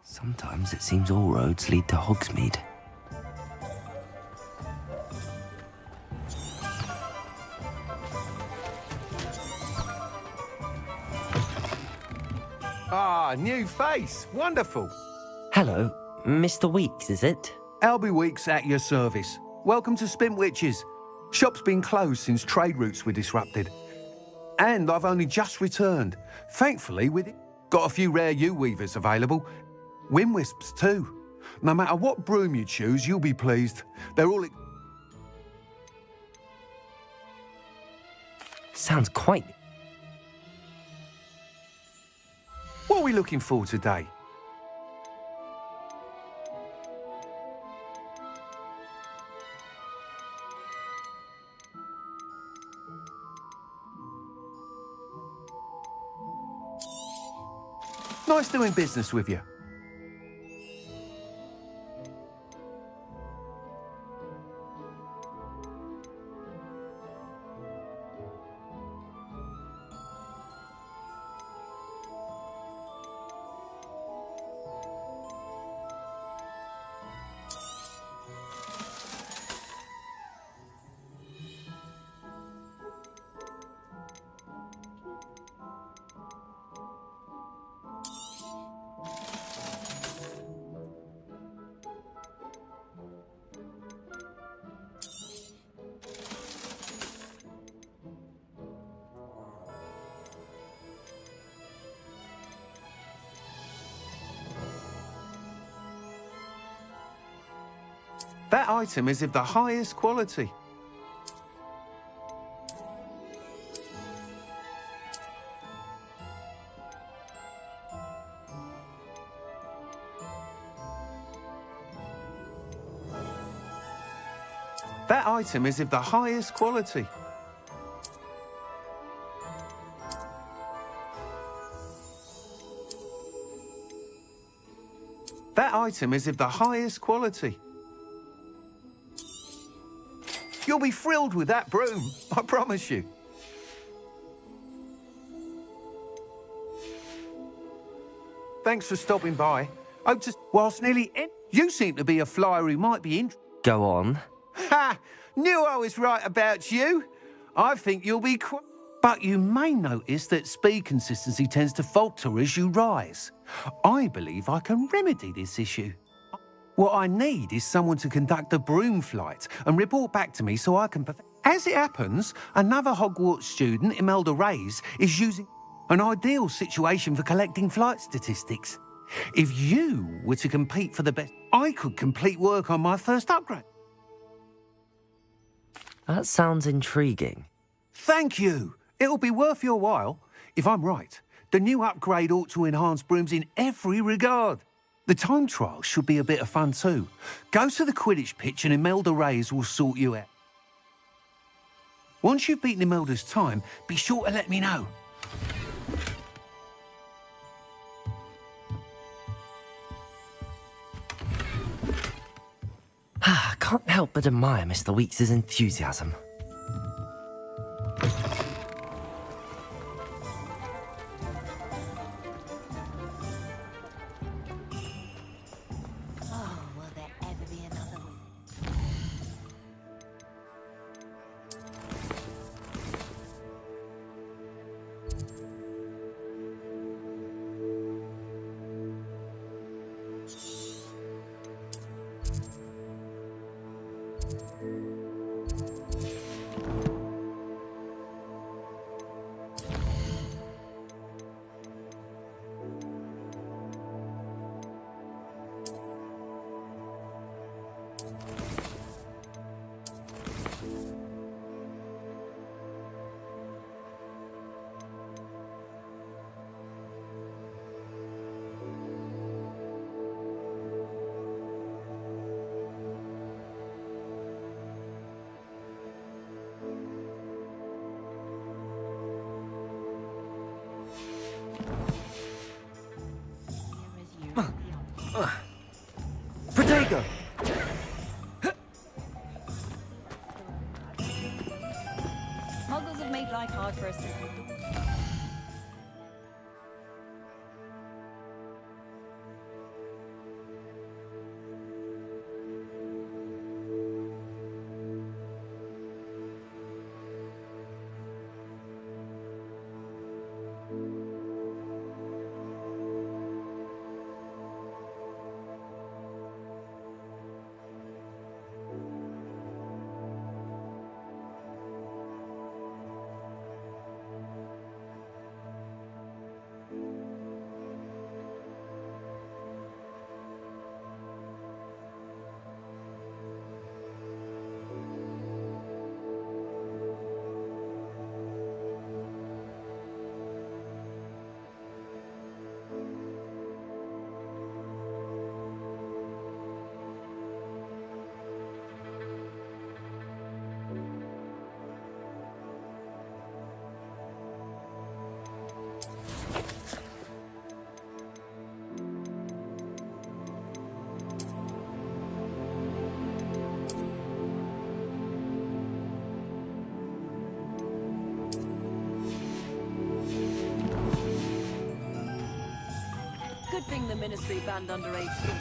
Sometimes it seems all roads lead to Hogsmeade.
Ah, new face. Wonderful.
Hello, Mr. Weeks, is it?
Albie Weeks at your service. Welcome to Spintwitches. Shop's been closed since trade routes were disrupted. And I've only just returned. Thankfully, with it. Got a few rare yew-weavers available. Wind-wisps, too. No matter what broom you choose, you'll be pleased. They're all...
Sounds quite...
What are we looking for today? Nice doing business with you. That item is of the highest quality. That item is of the highest quality. That item is of the highest quality. You'll be thrilled with that broom, I promise you. Thanks for stopping by. Hope to... Whilst nearly... You seem to be a flyer who might be interested.
Go on.
Ha! Knew I was right about you. I think you'll be But you may notice that speed consistency tends to falter as you rise. I believe I can remedy this issue. What I need is someone to conduct a broom flight and report back to me so I can... As it happens, another Hogwarts student, Imelda Reyes, is using an ideal situation for collecting flight statistics. If you were to compete for the best, I could complete work on my first upgrade.
That sounds intriguing.
Thank you. It'll be worth your while. If I'm right, the new upgrade ought to enhance brooms in every regard. The time trial should be a bit of fun too. Go to the Quidditch pitch and Imelda Reyes will sort you out. Once you've beaten Imelda's time, be sure to let me know.
I can't help but admire Mr. Weeks' enthusiasm. Protego!
Muggles have made life hard for us. Good thing the Ministry banned underage schools.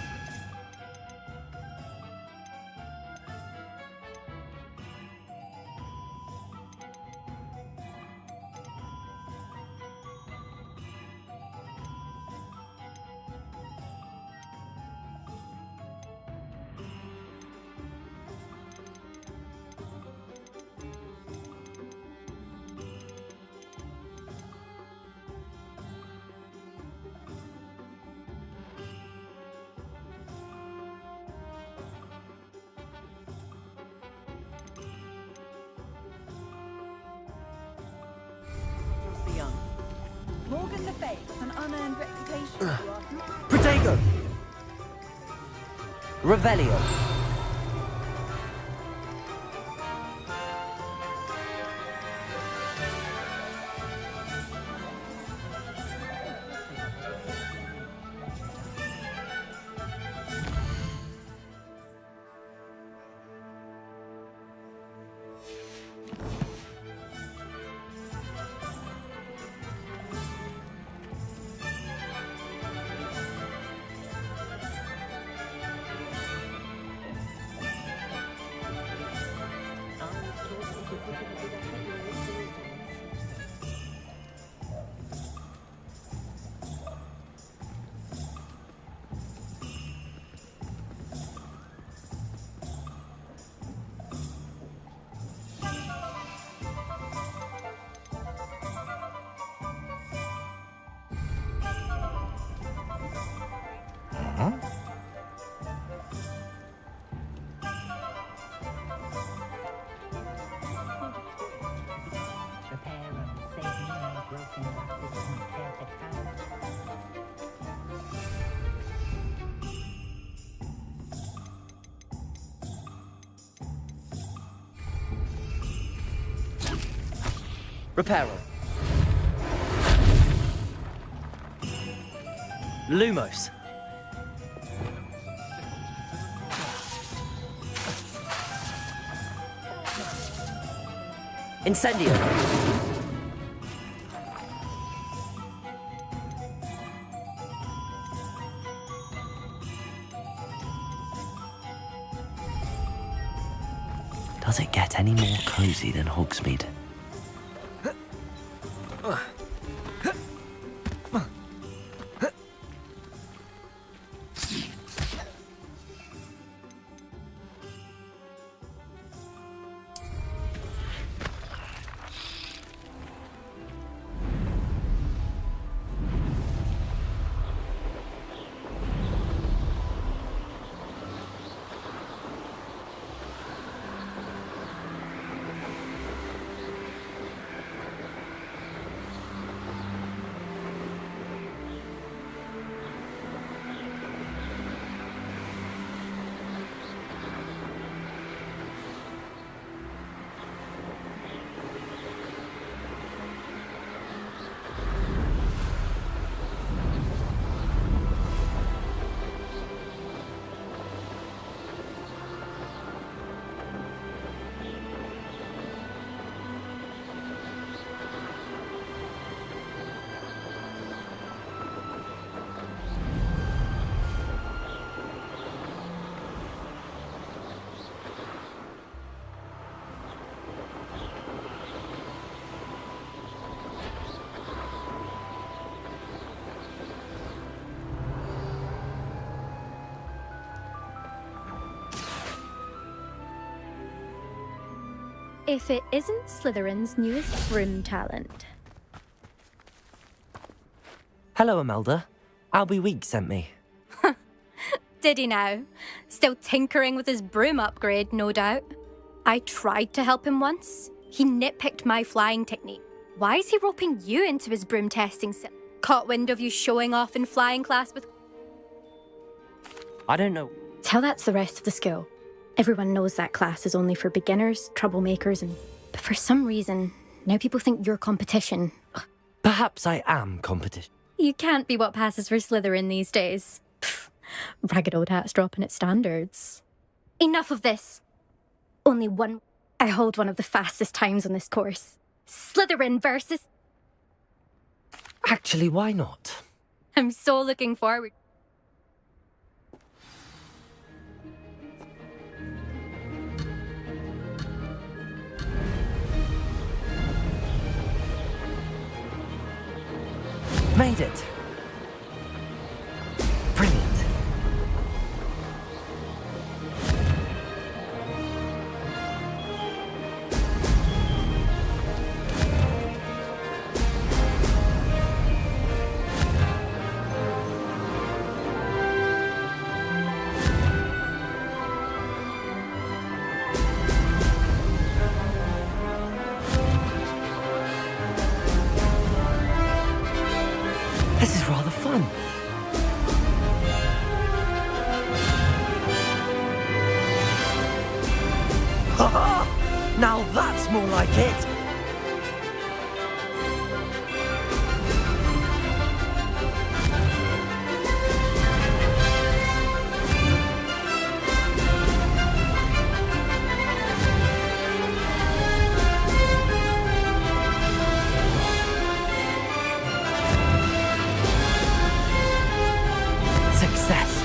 Morgan Le Fay has an unearned reputation.
Protego! Revelio. Reparo. Lumos. Incendio. Does it get any more cozy than Hogsmeade?
If it isn't Slytherin's newest broom talent.
Hello, Imelda. Albie Weeks sent me.
Did he now? Still tinkering with his broom upgrade, no doubt. I tried to help him once. He nitpicked my flying technique. Why is he roping you into his broom testing set? Caught wind of you showing off in flying class with...
I don't know.
Tell that to the rest of the school. Everyone knows that class is only for beginners, troublemakers, and... But for some reason, now people think you're competition.
Perhaps I am competition.
You can't be what passes for Slytherin these days. Pfft, ragged old hat's dropping its standards. Enough of this. Only one... I hold one of the fastest times on this course. Slytherin versus...
Actually, why not?
I'm so looking forward...
Made it! Brilliant. This is rather fun. Ha-ha! Now that's more like it! Success.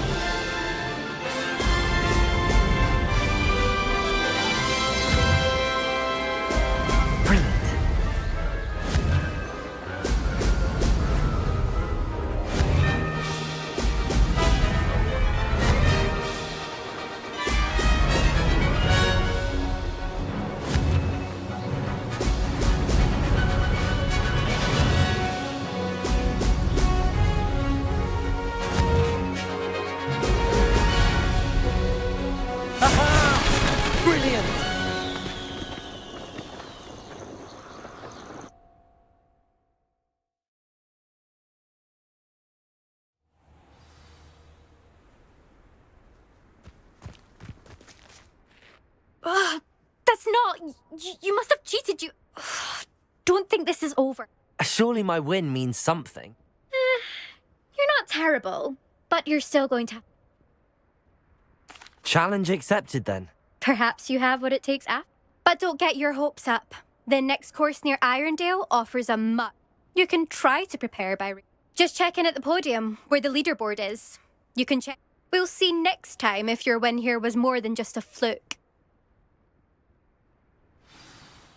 it's not. You must have cheated. You. Don't think this is over.
Surely my win means something.
You're not terrible, but you're still going to.
Challenge accepted then.
Perhaps you have what it takes after. But don't get your hopes up. The next course near Irondale offers a much. You can try to prepare by. Just check in at the podium, where the leaderboard is. You can check. We'll see next time if your win here was more than just a fluke.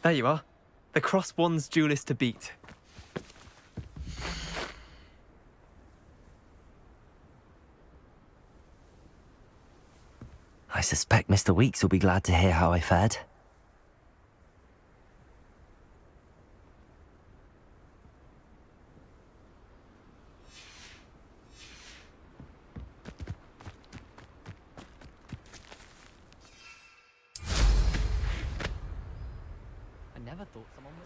There you are. The Cross Wands duelist to beat.
I suspect Mr. Weeks will be glad to hear how I fared.
I never thought someone would.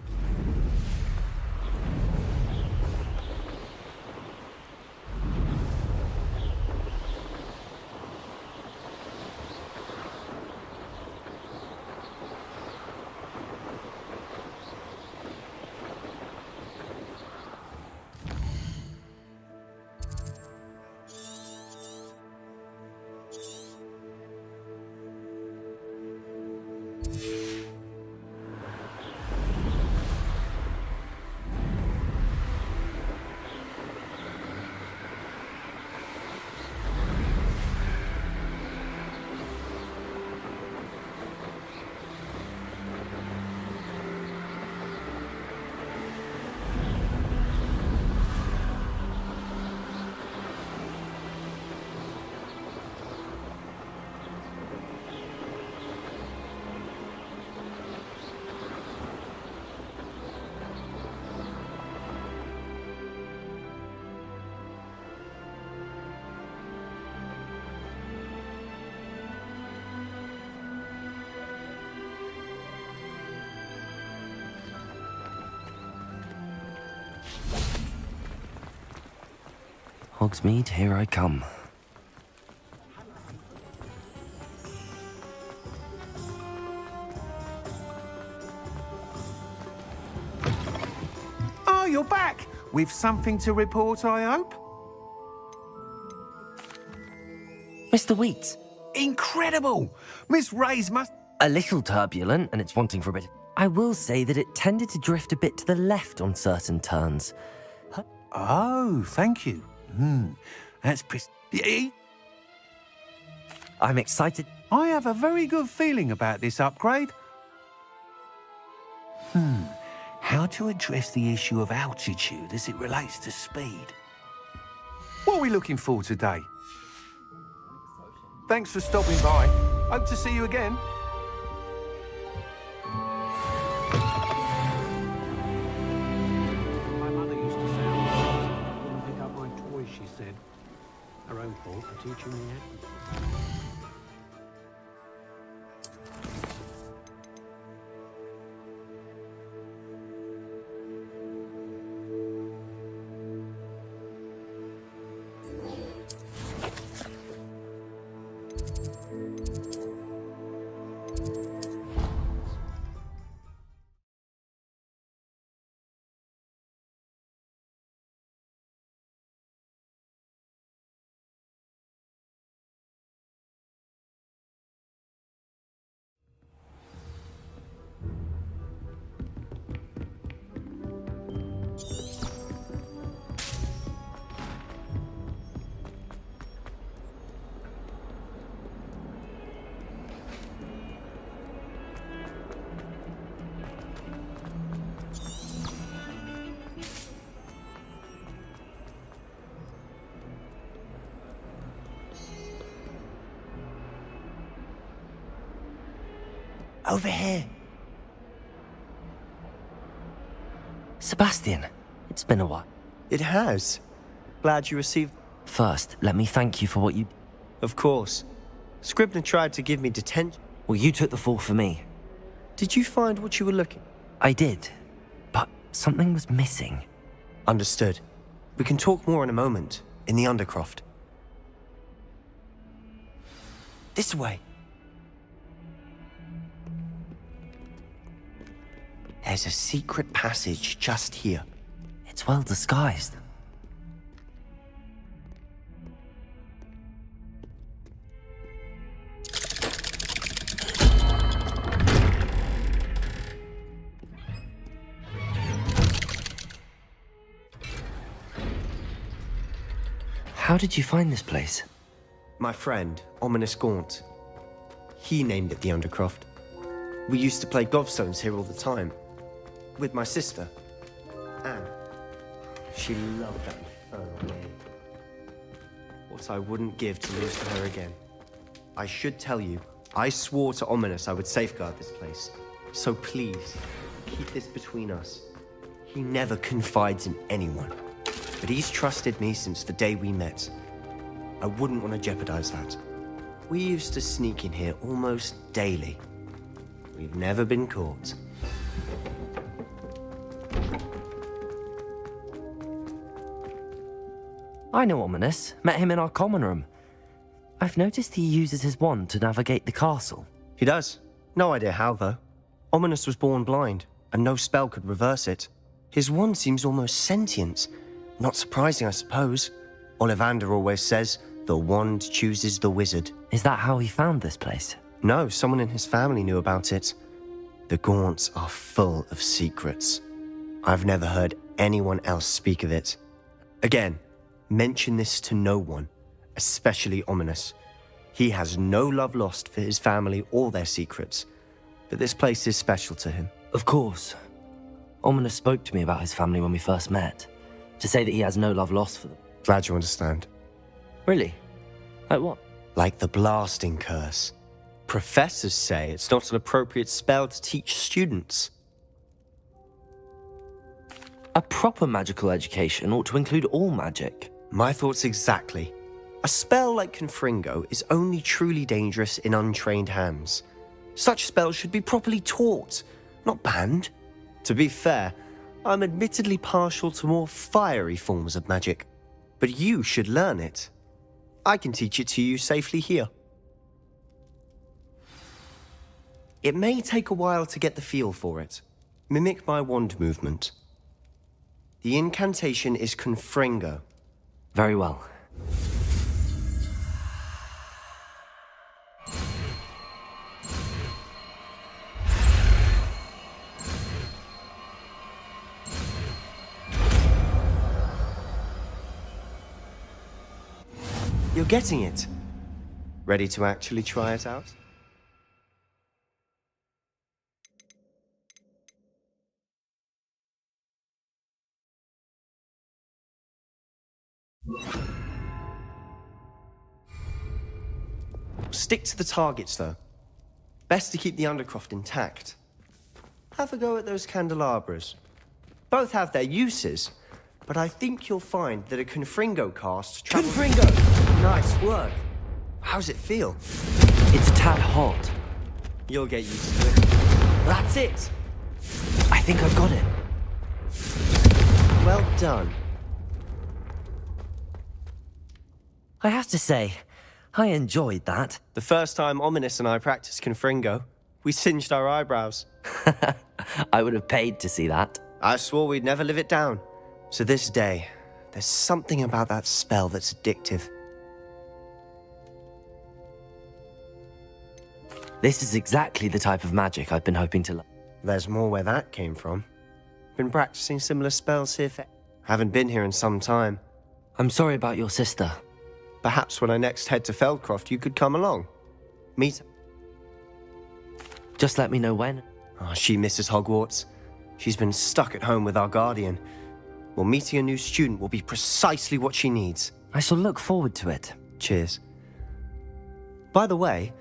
Hogsmeade, here I come.
Oh, you're back! With something to report, I hope?
Mr. Weeks.
Incredible! Miss Ray's must...
A little turbulent, and it's wanting for a bit. I will say that it tended to drift a bit to the left on certain turns.
Oh, thank you. That's
I'm excited.
I have a very good feeling about this upgrade. How to address the issue of altitude as it relates to speed. What are we looking for today? Thanks for stopping by. Hope to see you again.
My mother used to say I wouldn't pick up my toys, she said. Her own fault for teaching me that.
Over here. Sebastian, it's been a while.
It has. Glad you received...
First, let me thank you for what you...
Of course. Scribner tried to give me detention.
Well, you took the fall for me.
Did you find what you were looking?
I did, but something was missing.
Understood. We can talk more in a moment, in the Undercroft. This way. There's a secret passage just here.
It's well disguised. How did you find this place?
My friend, Ominous Gaunt. He named it the Undercroft. We used to play gobstones here all the time. With my sister, Anne. She loved that infernal name. What I wouldn't give to lose to her again. I should tell you, I swore to Ominous I would safeguard this place. So please, keep this between us. He never confides in anyone. But he's trusted me since the day we met. I wouldn't want to jeopardize that. We used to sneak in here almost daily. We've never been caught.
I know Ominous. Met him in our common room. I've noticed he uses his wand to navigate the castle.
He does. No idea how, though. Ominous was born blind, and no spell could reverse it. His wand seems almost sentient. Not surprising, I suppose. Ollivander always says, the wand chooses the wizard.
Is that how he found this place?
No, someone in his family knew about it. The Gaunts are full of secrets. I've never heard anyone else speak of it. Again, mention this to no one, especially Ominous. He has no love lost for his family or their secrets, but this place is special to him.
Of course. Ominous spoke to me about his family when we first met, to say that he has no love lost for them.
Glad you understand.
Really? Like what?
Like the blasting curse. Professors say it's not an appropriate spell to teach students.
A proper magical education ought to include all magic.
My thoughts exactly. A spell like Confringo is only truly dangerous in untrained hands. Such spells should be properly taught, not banned. To be fair, I'm admittedly partial to more fiery forms of magic. But you should learn it. I can teach it to you safely here. It may take a while to get the feel for it. Mimic my wand movement. The incantation is Confringo.
Very well.
You're getting it. Ready to actually try it out? Stick to the targets, though. Best to keep the Undercroft intact. Have a go at those candelabras. Both have their uses, but I think you'll find that a Confringo cast travels... Confringo! Nice work. How's it feel?
It's a tad hot.
You'll get used to it. That's it!
I think I've got it.
Well done.
I have to say, I enjoyed that.
The first time Ominous and I practiced Confringo, we singed our eyebrows.
I would have paid to see that.
I swore we'd never live it down. To this day, there's something about that spell that's addictive.
This is exactly the type of magic I've been hoping to learn.
There's more where that came from. Been practicing similar spells here for... Haven't been here in some time.
I'm sorry about your sister.
Perhaps when I next head to Feldcroft, you could come along. Meet her.
Just let me know when.
Oh, she misses Hogwarts. She's been stuck at home with our guardian. Well, meeting a new student will be precisely what she needs.
I shall look forward to it.
Cheers. By the way,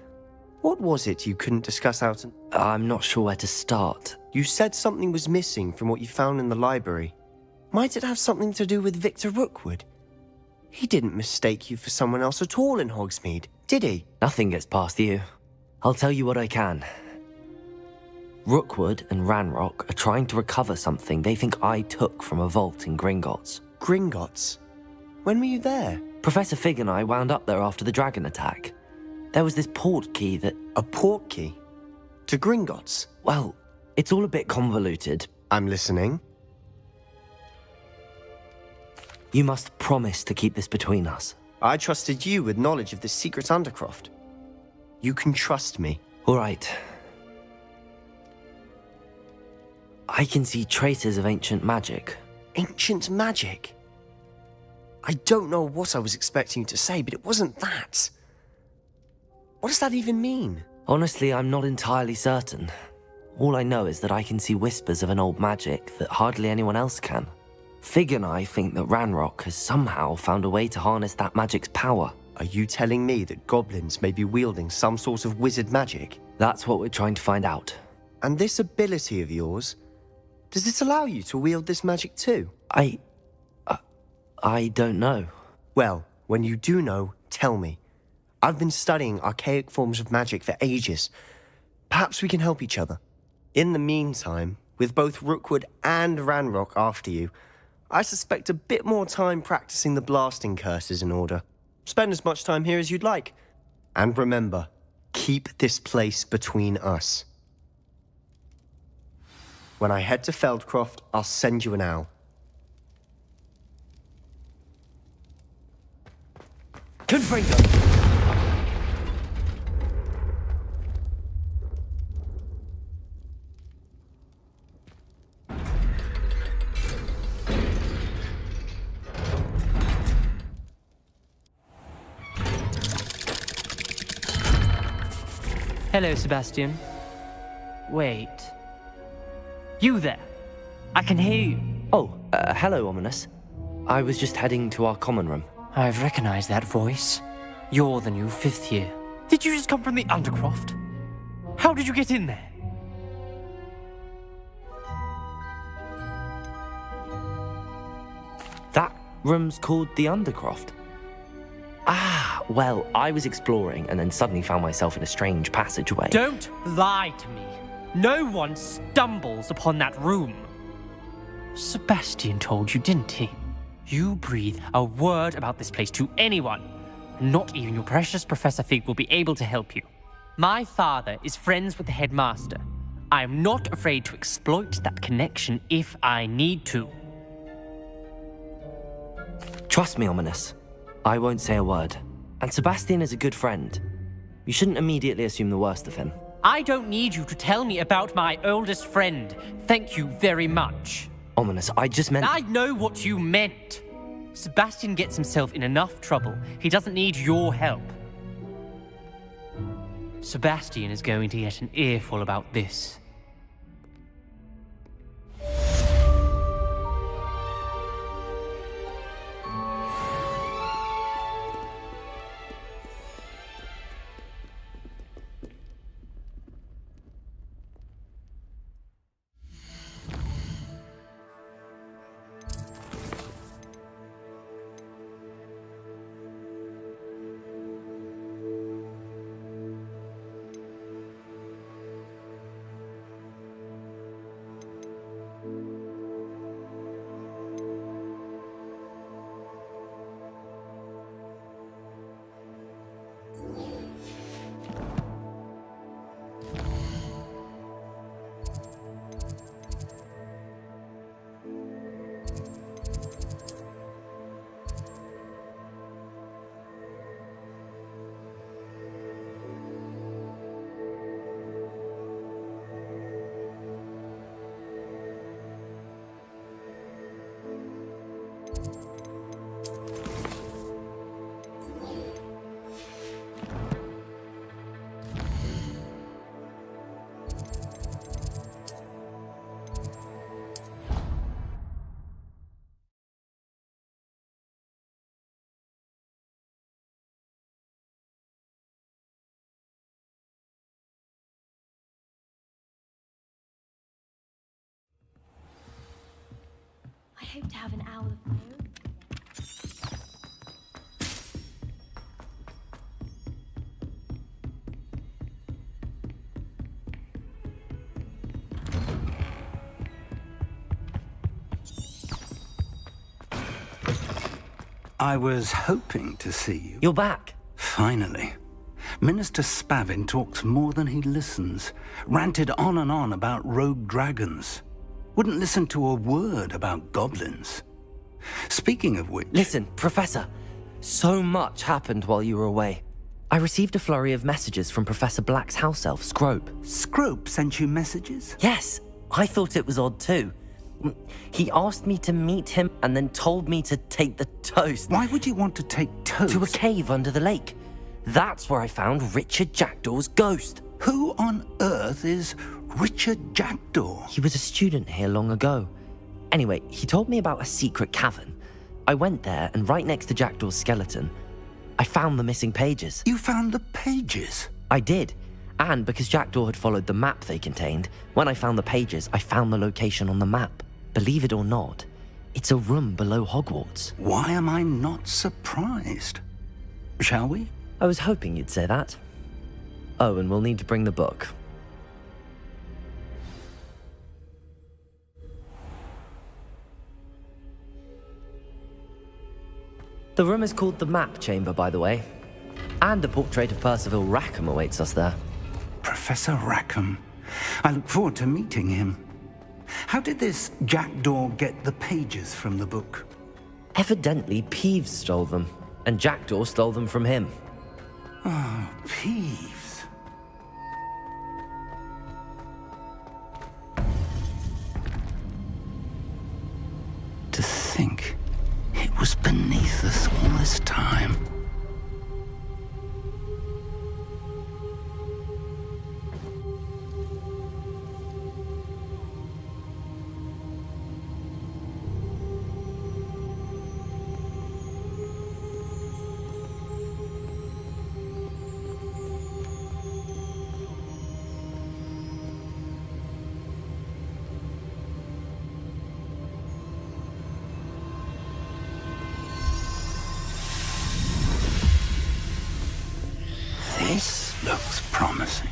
what was it you couldn't discuss out?
I'm not sure where to start.
You said something was missing from what you found in the library. Might it have something to do with Victor Rookwood? He didn't mistake you for someone else at all in Hogsmeade, did he?
Nothing gets past you. I'll tell you what I can. Rookwood and Ranrock are trying to recover something they think I took from a vault in Gringotts.
Gringotts? When were you there?
Professor Fig and I wound up there after the dragon attack. There was this port key that...
A port key? To Gringotts?
Well, It's all a bit convoluted.
I'm listening.
You must promise to keep this between us.
I trusted you with knowledge of the secret Undercroft. You can trust me.
All right. I can see traces of ancient magic.
Ancient magic? I don't know what I was expecting you to say, but it wasn't that. What does that even mean?
Honestly, I'm not entirely certain. All I know is that I can see whispers of an old magic that hardly anyone else can. Fig and I think that Ranrock has somehow found a way to harness that magic's power.
Are you telling me that goblins may be wielding some sort of wizard magic?
That's what we're trying to find out.
And this ability of yours, does it allow you to wield this magic too?
I don't know.
Well, when you do know, tell me. I've been studying archaic forms of magic for ages. Perhaps we can help each other. In the meantime, with both Rookwood and Ranrock after you, I suspect a bit more time practicing the blasting curse is in order. Spend as much time here as you'd like. And remember, keep this place between us. When I head to Feldcroft, I'll send you an owl.
Confringo!
Hello, Sebastian. Wait. You there? I can hear you.
Oh, hello, Ominous. I was just heading to our common room.
I've recognized that voice. You're the new 5th year. Did you just come from the Undercroft? How did you get in there?
That room's called the Undercroft. Ah, well, I was exploring and then suddenly found myself in a strange passageway.
Don't lie to me. No one stumbles upon that room. Sebastian told you, didn't he? You breathe a word about this place to anyone, and not even your precious Professor Fig will be able to help you. My father is friends with the headmaster. I am not afraid to exploit that connection if I need to.
Trust me, Ominous. I won't say a word. And Sebastian is a good friend. You shouldn't immediately assume the worst of him.
I don't need you to tell me about my oldest friend. Thank you very much.
Ominous, I just meant...
I know what you meant. Sebastian gets himself in enough trouble. He doesn't need your help. Sebastian is going to get an earful about this.
I hope to have an owl of my own.
I was hoping to see you.
You're back.
Finally. Minister Spavin talks more than he listens. Ranted on and on about rogue dragons. Wouldn't listen to a word about goblins. Speaking of which...
Listen, Professor. So much happened while you were away. I received a flurry of messages from Professor Black's house elf, Scrope.
Scrope sent you messages?
Yes. I thought it was odd too. He asked me to meet him and then told me to take the toast.
Why would you want to take toast?
To a cave under the lake. That's where I found Richard Jackdaw's ghost.
Who on earth is Richard Jackdaw?
He was a student here long ago. Anyway, he told me about a secret cavern. I went there, and right next to Jackdaw's skeleton, I found the missing pages.
You found the pages?
I did. And because Jackdaw had followed the map they contained, when I found the pages, I found the location on the map. Believe it or not, it's a room below Hogwarts.
Why am I not surprised? Shall we?
I was hoping you'd say that. Oh, and we'll need to bring the book. The room is called the Map Chamber, by the way. And a portrait of Percival Rackham awaits us there.
Professor Rackham. I look forward to meeting him. How did this Jackdaw get the pages from the book?
Evidently, Peeves stole them, and Jackdaw stole them from him.
Oh, Peeves. To think it was beneath us all this time. This looks promising.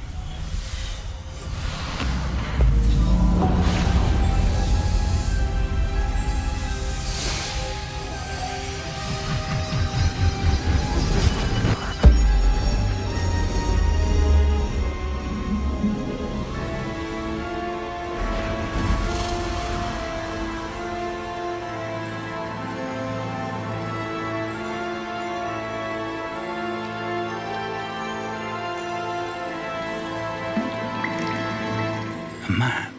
A map.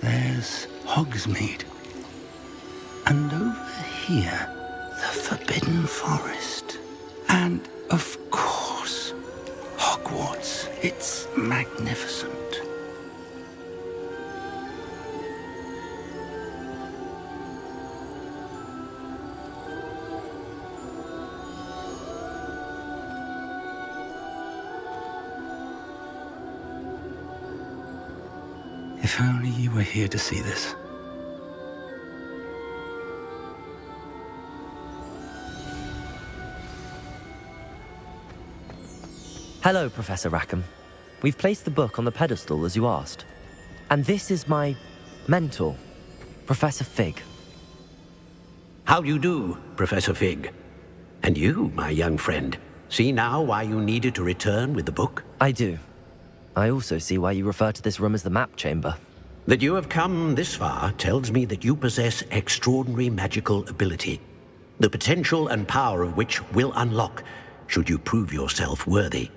There's Hogsmeade. And over here, the Forbidden Forest. And, of course, Hogwarts. It's magnificent. If only you were here to see this.
Hello, Professor Rackham. We've placed the book on the pedestal as you asked. And this is my mentor, Professor Fig.
How do you do, Professor Fig? And you, my young friend, see now why you needed to return with the book?
I do. I also see why you refer to this room as the Map Chamber.
That you have come this far tells me that you possess extraordinary magical ability, the potential and power of which will unlock should you prove yourself worthy.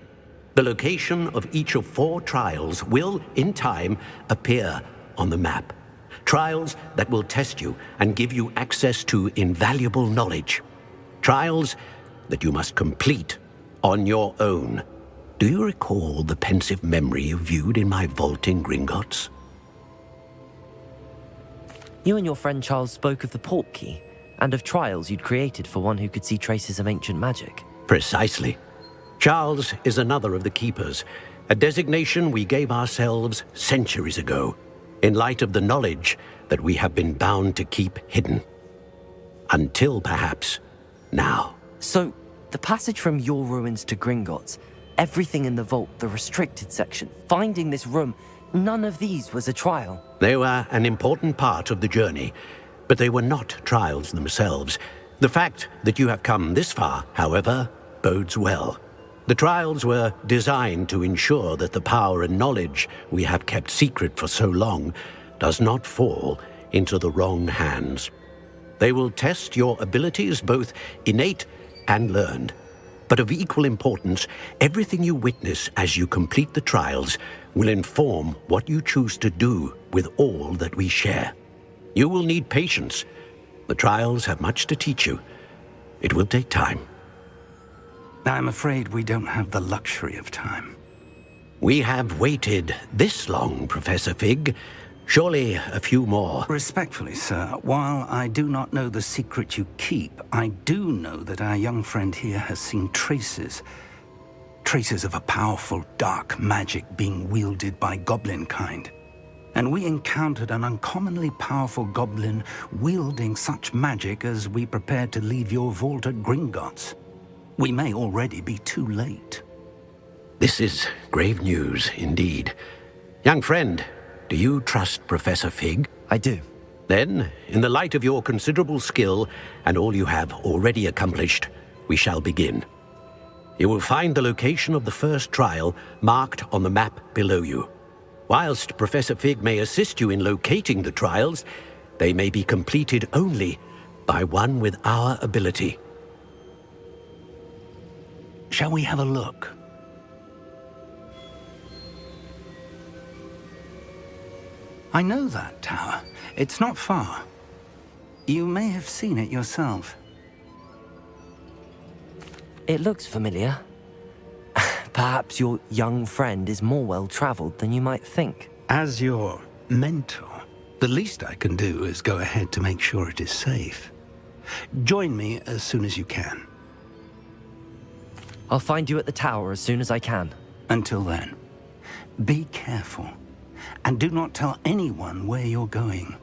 The location of each of 4 trials will, in time, appear on the map. Trials that will test you and give you access to invaluable knowledge. Trials that you must complete on your own. Do you recall the pensive memory you viewed in my vault in Gringotts?
You and your friend Charles spoke of the port key, and of trials you'd created for one who could see traces of ancient magic.
Precisely. Charles is another of the Keepers, a designation we gave ourselves centuries ago, in light of the knowledge that we have been bound to keep hidden. Until, perhaps, now.
So, the passage from your ruins to Gringotts, everything in the vault, the restricted section, finding this room, none of these was a trial.
They were an important part of the journey, but they were not trials themselves. The fact that you have come this far, however, bodes well. The trials were designed to ensure that the power and knowledge we have kept secret for so long does not fall into the wrong hands. They will test your abilities, both innate and learned. But of equal importance, everything you witness as you complete the trials will inform what you choose to do with all that we share. You will need patience. The trials have much to teach you. It will take time.
I'm afraid we don't have the luxury of time.
We have waited this long, Professor Fig. Surely a few more.
Respectfully, sir, while I do not know the secret you keep, I do know that our young friend here has seen traces of a powerful dark magic being wielded by goblin kind. And we encountered an uncommonly powerful goblin wielding such magic as we prepared to leave your vault at Gringotts. We may already be too late.
This is grave news indeed. Young friend, do you trust Professor Fig?
I do.
Then, in the light of your considerable skill and all you have already accomplished, we shall begin. You will find the location of the first trial marked on the map below you. Whilst Professor Fig may assist you in locating the trials, they may be completed only by one with our ability.
Shall we have a look? I know that tower. It's not far. You may have seen it yourself.
It looks familiar. Perhaps your young friend is more well-traveled than you might think.
As your mentor, the least I can do is go ahead to make sure it is safe. Join me as soon as you can.
I'll find you at the tower as soon as I can.
Until then, be careful. And do not tell anyone where you're going.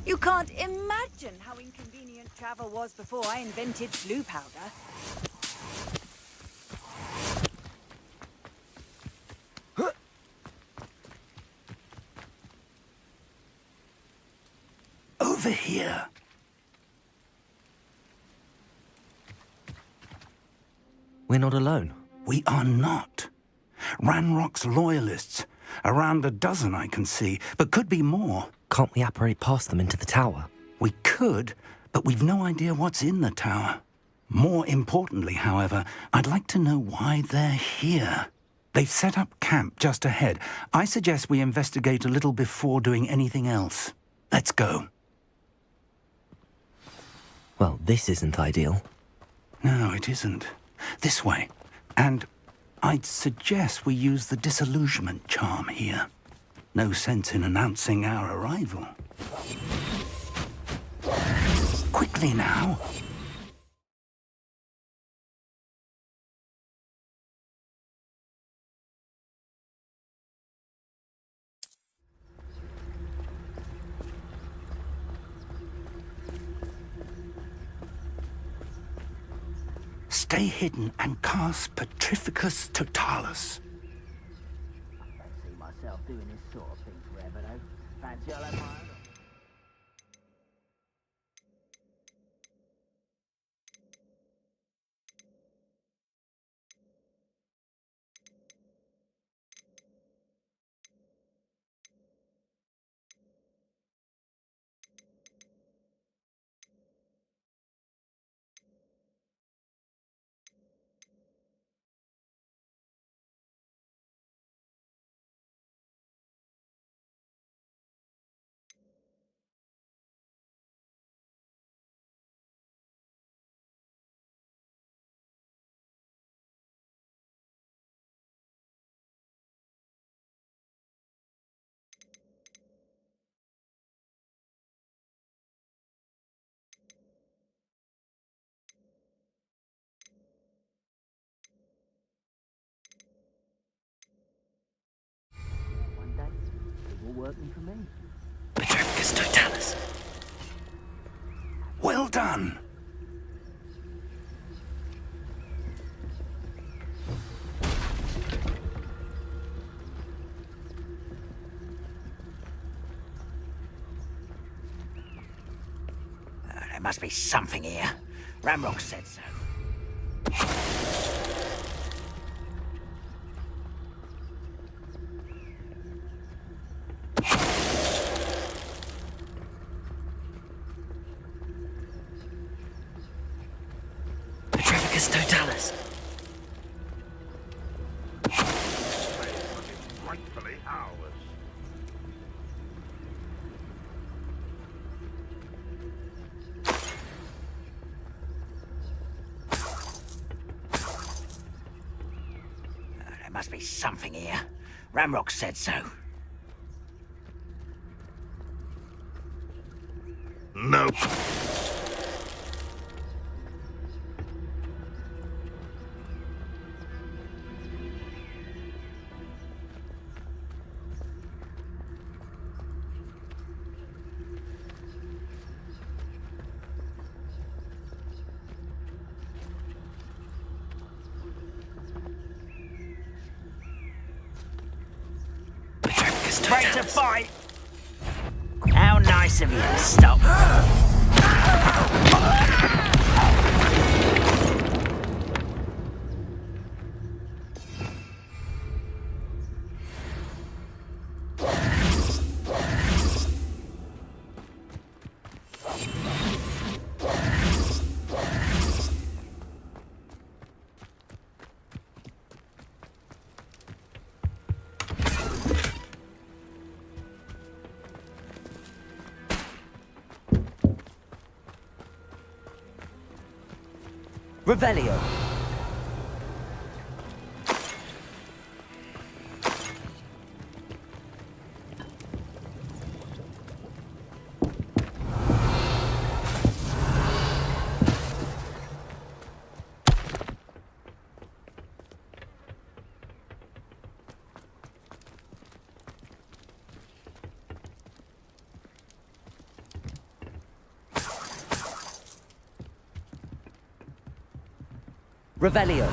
You can't imagine how inconvenient travel was before I invented blue powder.
Over here.
We're not alone.
We are not. Ranrock's loyalists. Around a dozen I can see, but could be more.
Can't we apparate past them into the tower?
We could, but we've no idea what's in the tower. More importantly, however, I'd like to know why they're here. They've set up camp just ahead. I suggest we investigate a little before doing anything else. Let's go.
Well, this isn't ideal.
No, it isn't. This way. And I'd suggest we use the disillusionment charm here. No sense in announcing our arrival. Quickly now. Stay hidden and cast Petrificus Totalis.
I don't see myself doing this sort of thing forever, though. Fancy I'll have my own. One day, it will working for me.
Petrificus Totalis.
Well done.
There must be something here. Ramrock said so.
Petrificus Totalis.
Rightfully ours.
There must be something here. Ramrock said so.
Nope.
Break to fight! How nice of you to stop.
Revelio. Revelio.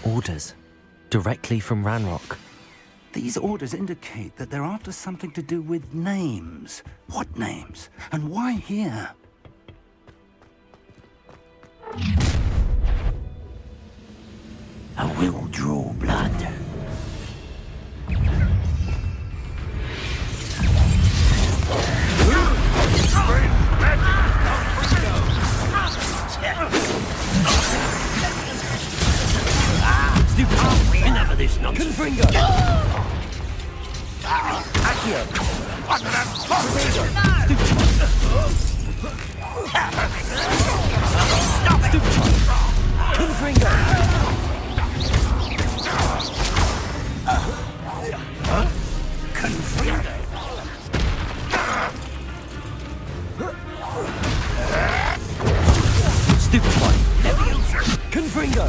Orders. Directly from Ranrock.
These orders indicate that they're after something to do with names. What names? And why here?
I will draw blood. Enough of this nonsense.
Confringo!
Accio!
Stop it! Confringo!
Confringo!
Stupid one! Confringo!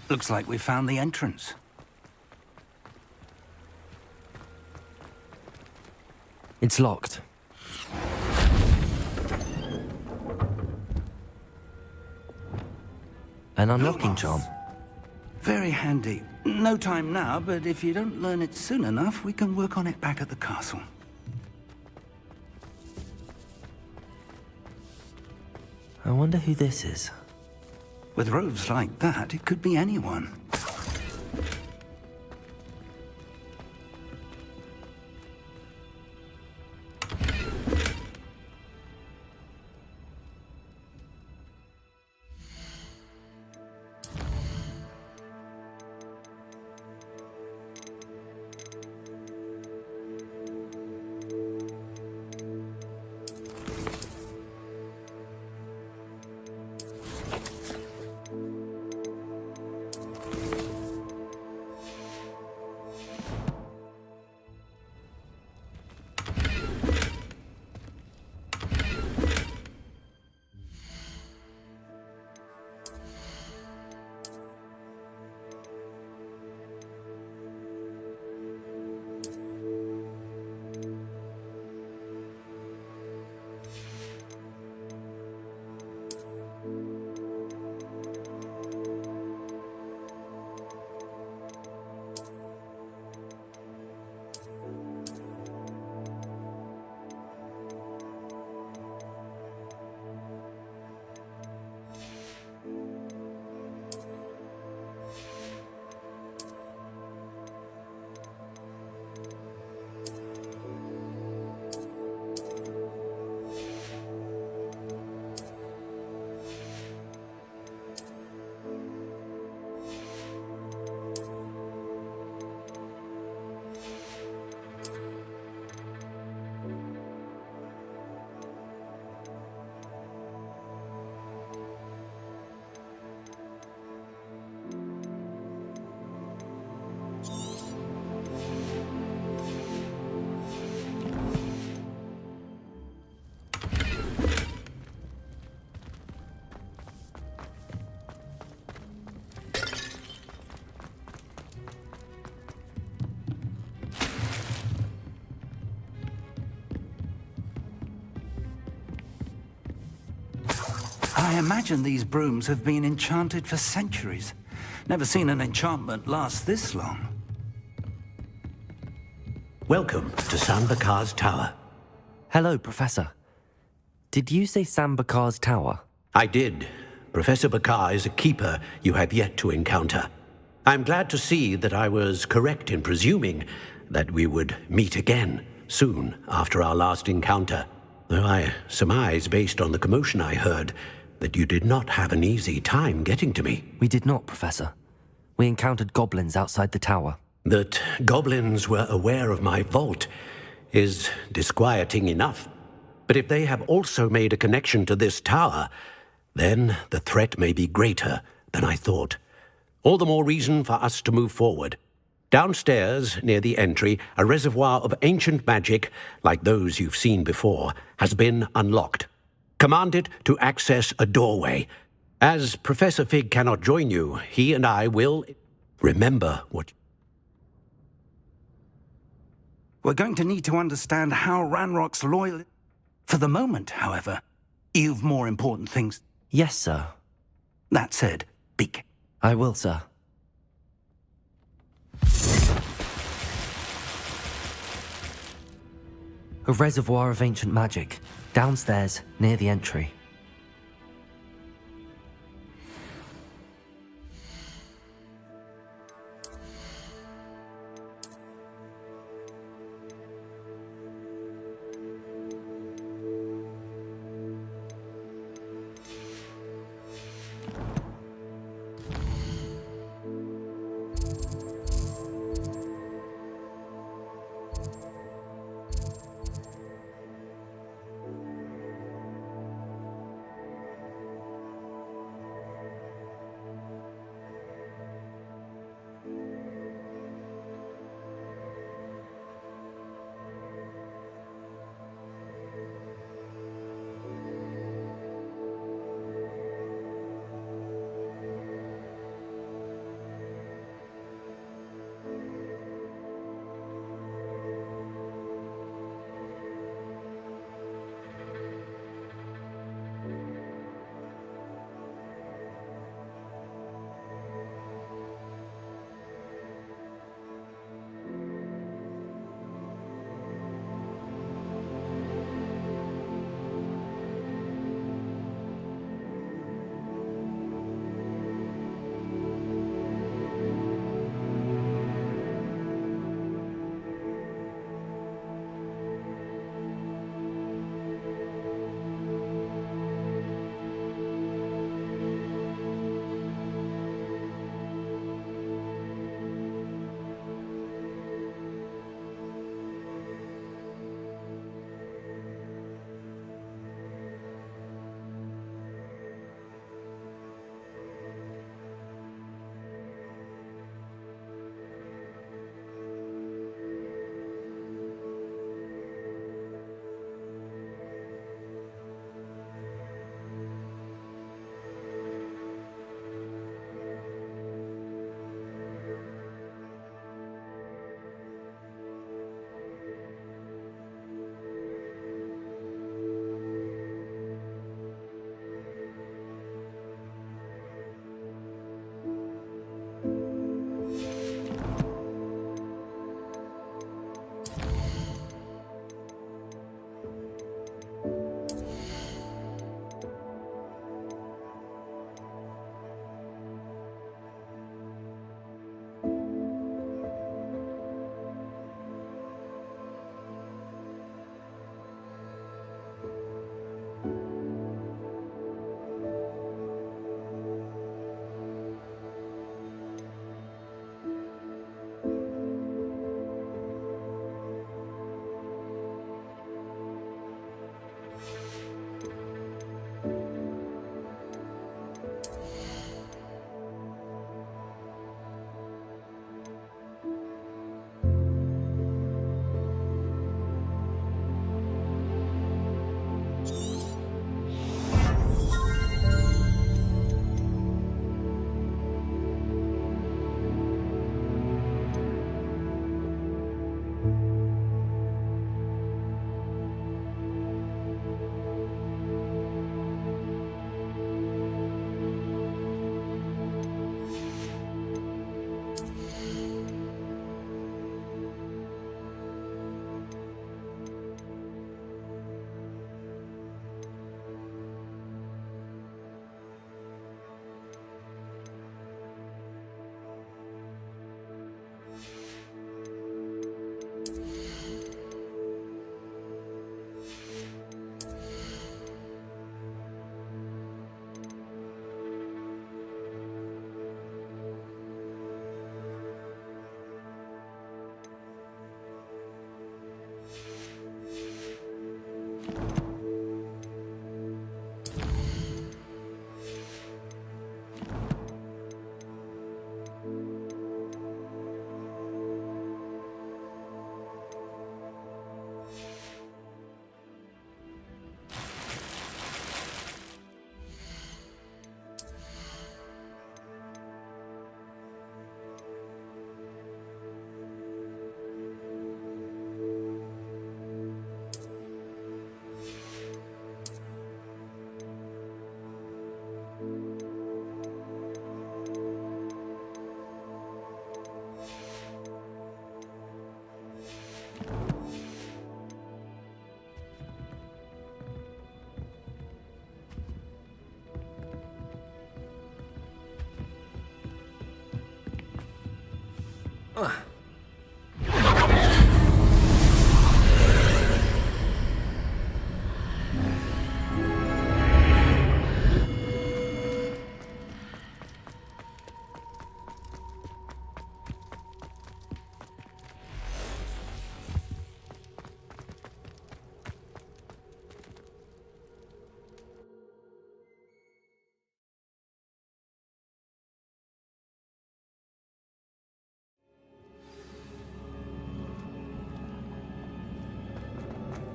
Looks like we found the entrance.
It's locked. An unlocking charm.
Very handy. No time now, but if you don't learn it soon enough, we can work on it back at the castle.
I wonder who this is.
With robes like that, it could be anyone. I imagine these brooms have been enchanted for centuries. Never seen an enchantment last this long.
Welcome to Sambakar's Tower.
Hello, Professor. Did you say Sambakar's Tower?
I did. Professor Bakar is a keeper you have yet to encounter. I'm glad to see that I was correct in presuming that we would meet again soon after our last encounter. Though I surmise, based on the commotion I heard, that you did not have an easy time getting to me.
We did not, Professor. We encountered goblins outside the tower.
That goblins were aware of my vault is disquieting enough. But if they have also made a connection to this tower, then the threat may be greater than I thought. All the more reason for us to move forward. Downstairs, near the entry, a reservoir of ancient magic, like those you've seen before, has been unlocked. Command it to access a doorway. As Professor Fig cannot join you, he and I will remember what...
We're going to need to understand how Ranrock's loyal... For the moment, however, you've more important things.
Yes, sir.
That said, be careful.
I will, sir. A reservoir of ancient magic, downstairs, near the entry.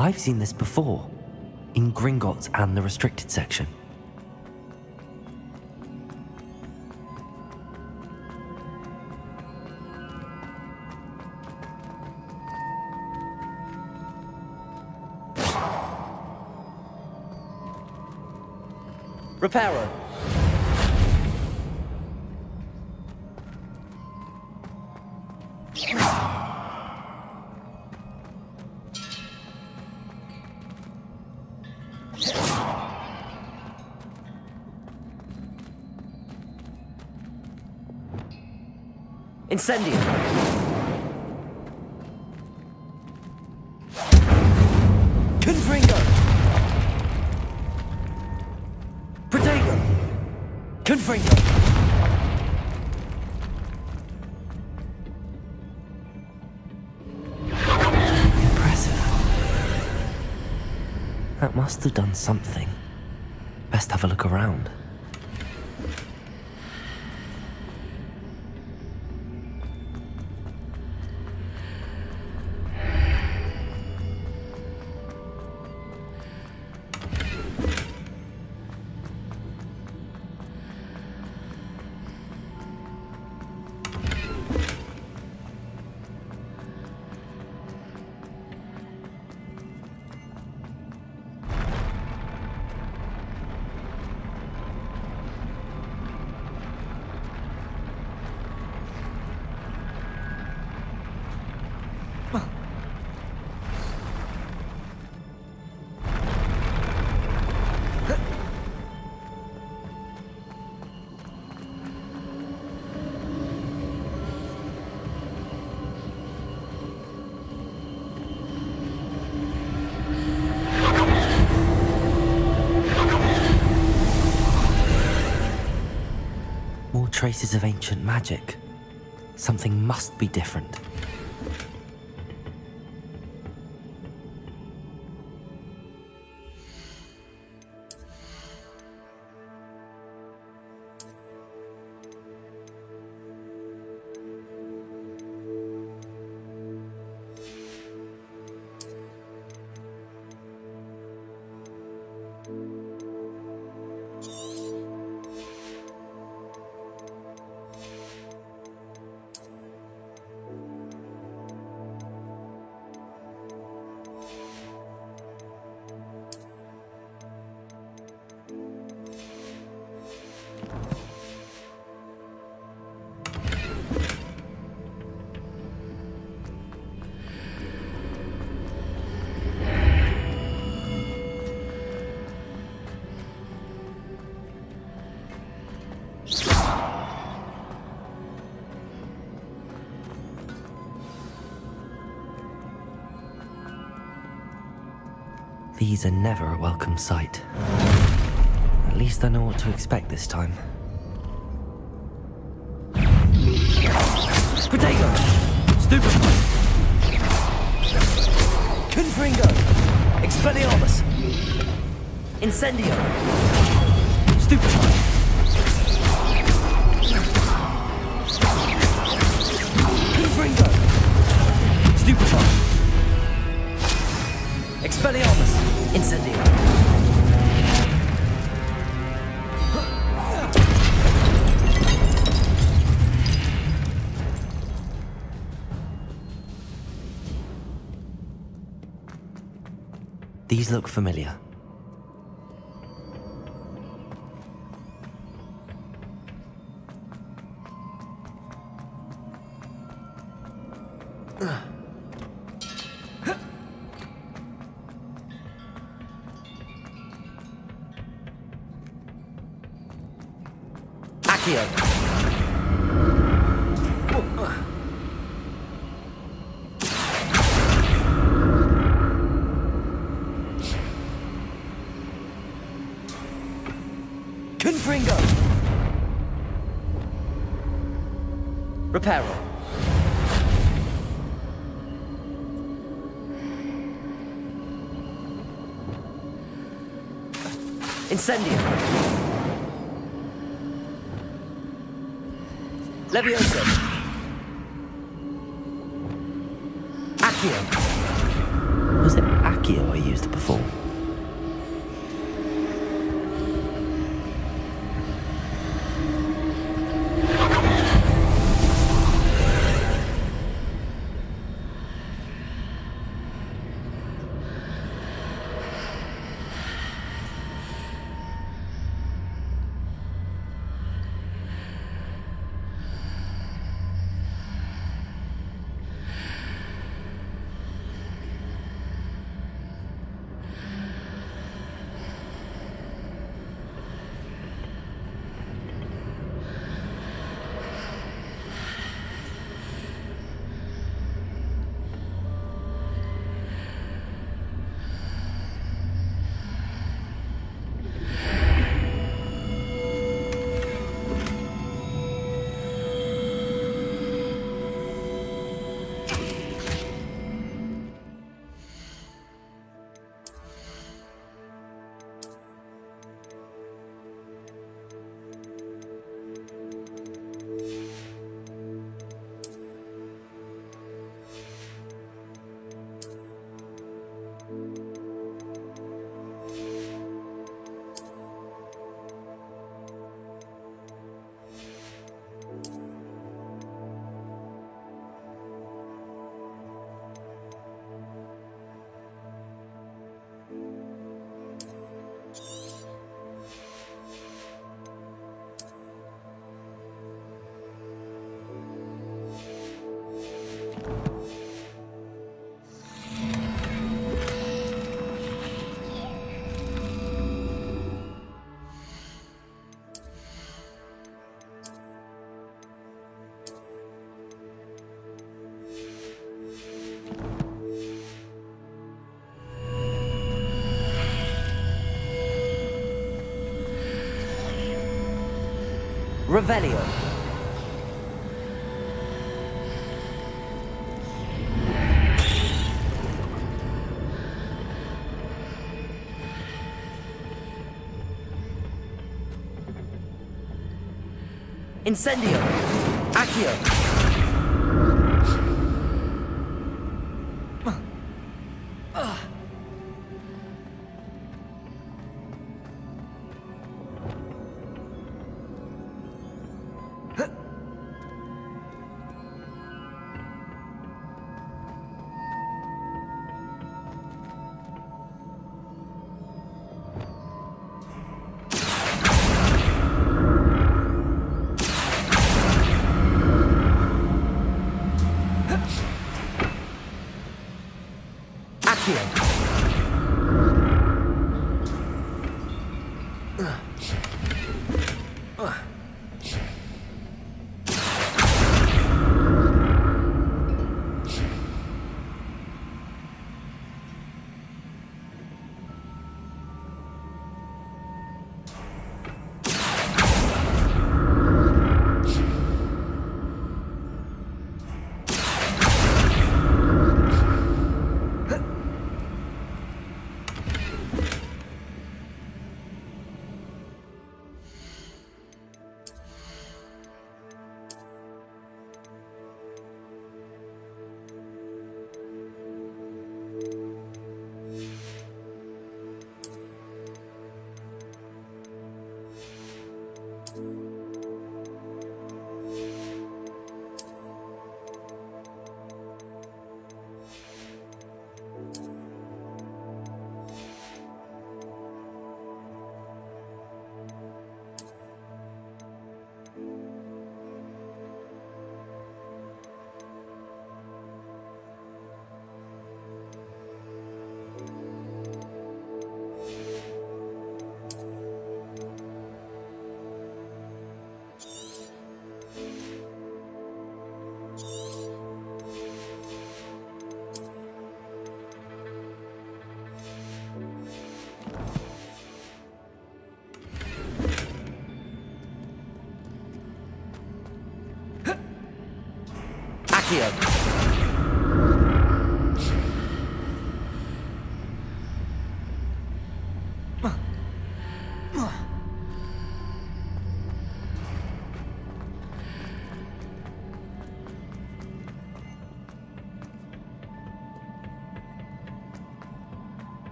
I've seen this before, in Gringotts and the restricted section.
Reparo.
Incendio! Confringo! Protego! Confringo! Impressive. That must have done something. Best have a look around. More traces of ancient magic. Something must be different. These are never a welcome sight. At least I know what to expect this time. Protego! Stupefy! Confringo! Expelliarmus! Incendio! Stupefy! Confringo! Stupefy! Expelliarmus! Incendio! These look familiar. peril. Incendio. Leviosa. Accio. Was it Accio I used before? Revelio. Incendio. Accio.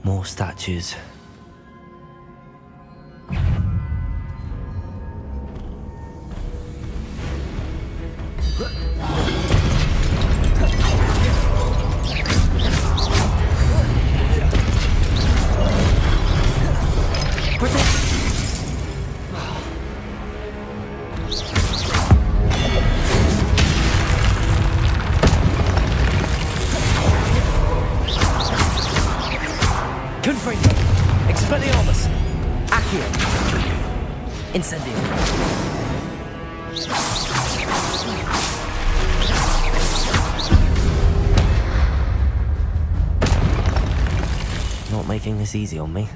More statues. Confringo! Expelliarmus! Accio! Incendio! Not making this easy on me.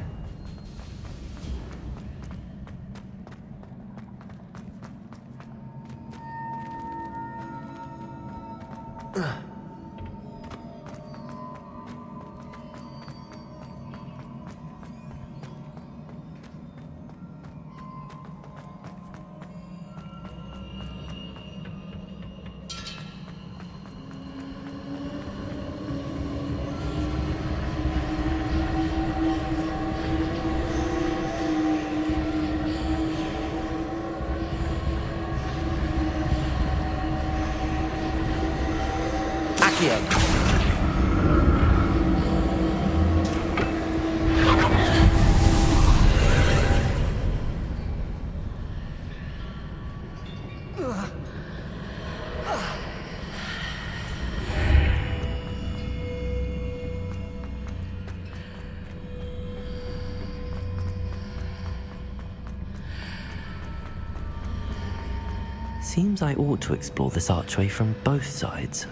Seems I ought to explore this archway from both sides.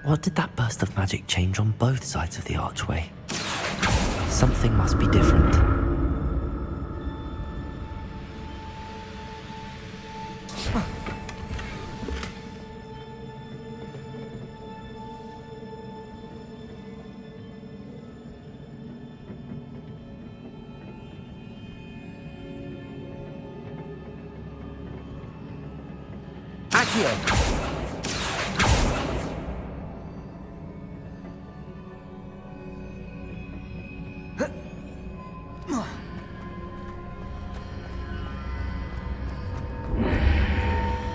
What did that burst of magic change on both sides of the archway? Something must be different. Accio!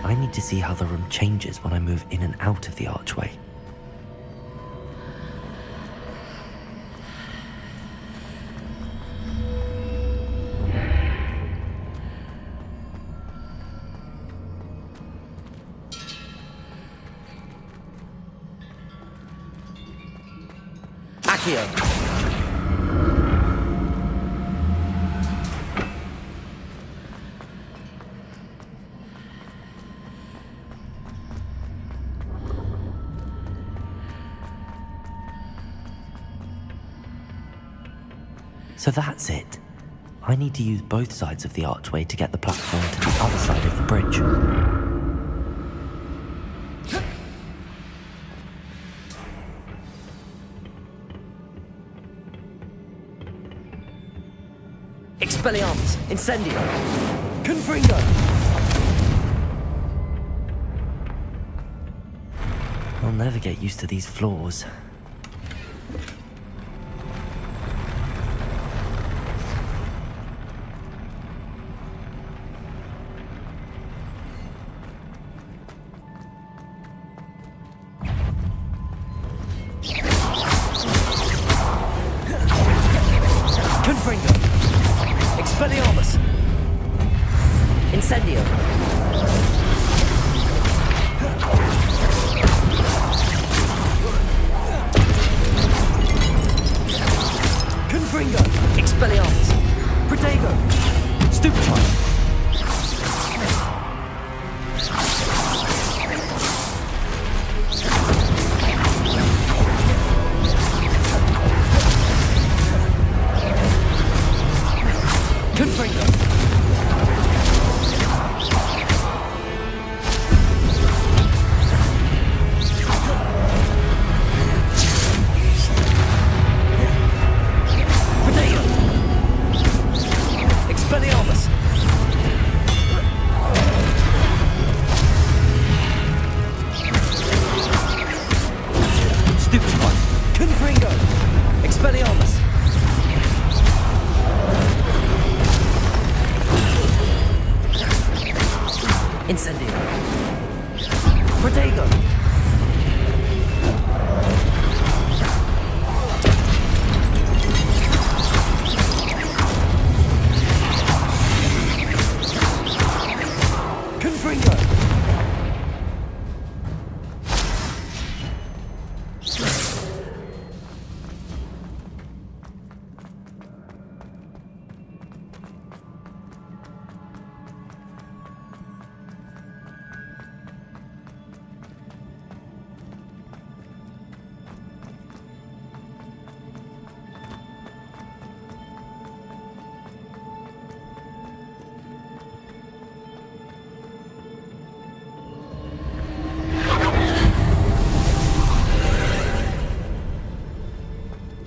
I need to see how the room changes when I move in and out of the archway. Accio! So that's it. I need to use both sides of the archway to get the platform to the other side of the bridge.
Expelliarmus! Incendio! Confringo!
I'll never get used to these floors.
Confringo! Expelliarmus! Incendio! Confringo! Expelliarmus! Protego! Stupefy! Confringo! Protego! Expelliarmus! Stupefy! Confringo! Expelliarmus! Incendio! Protego! Confringo!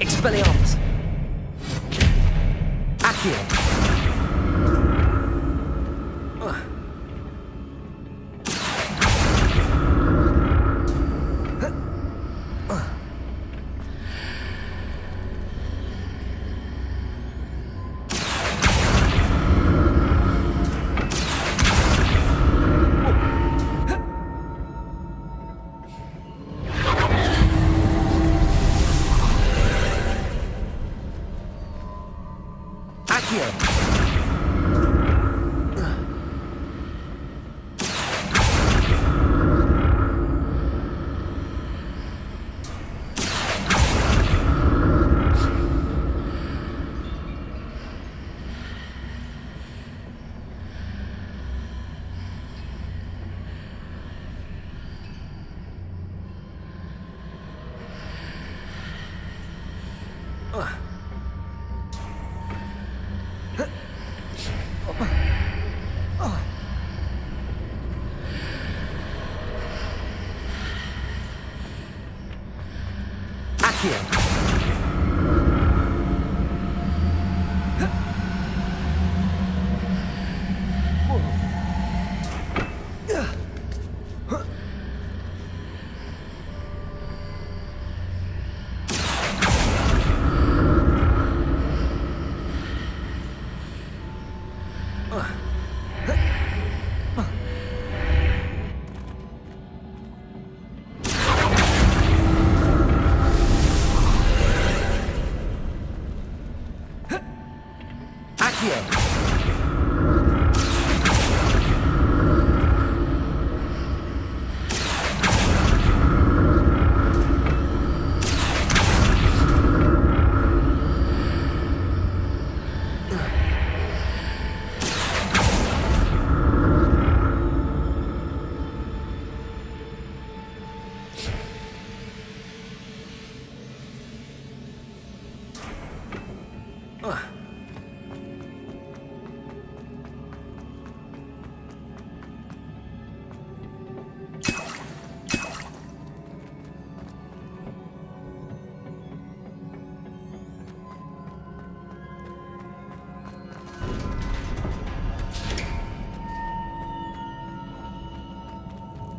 Expelliarmus! Accio!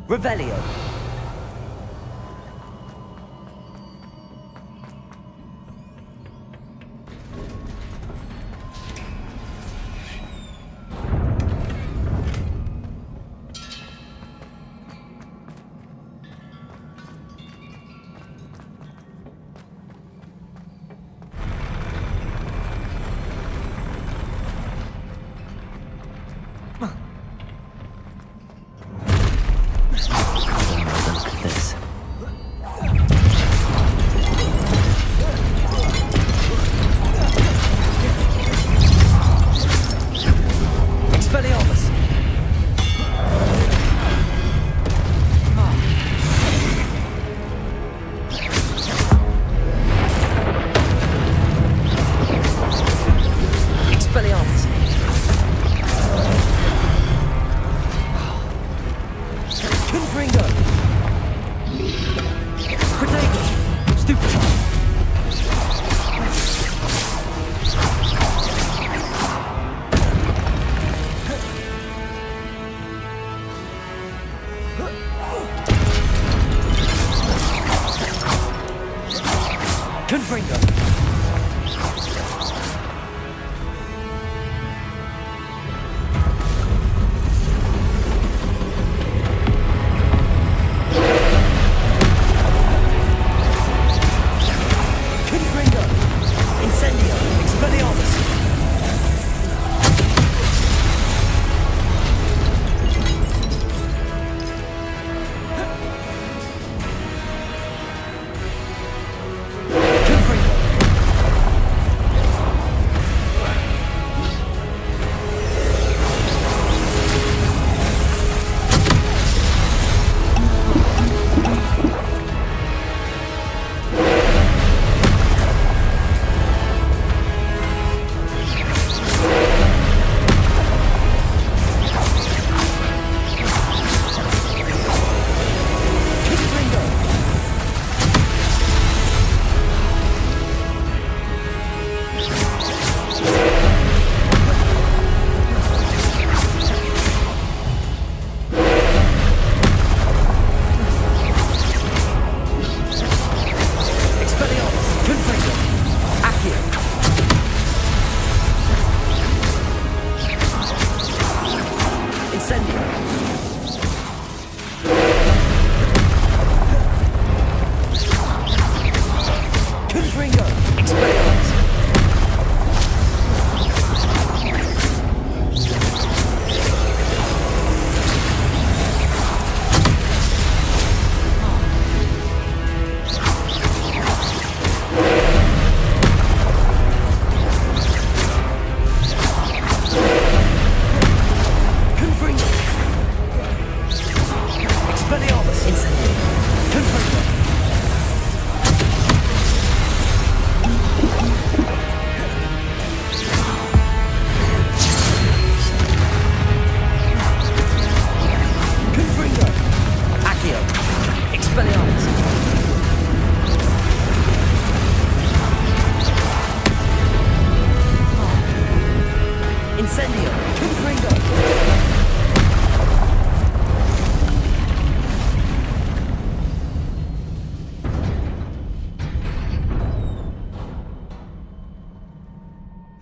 Revelio.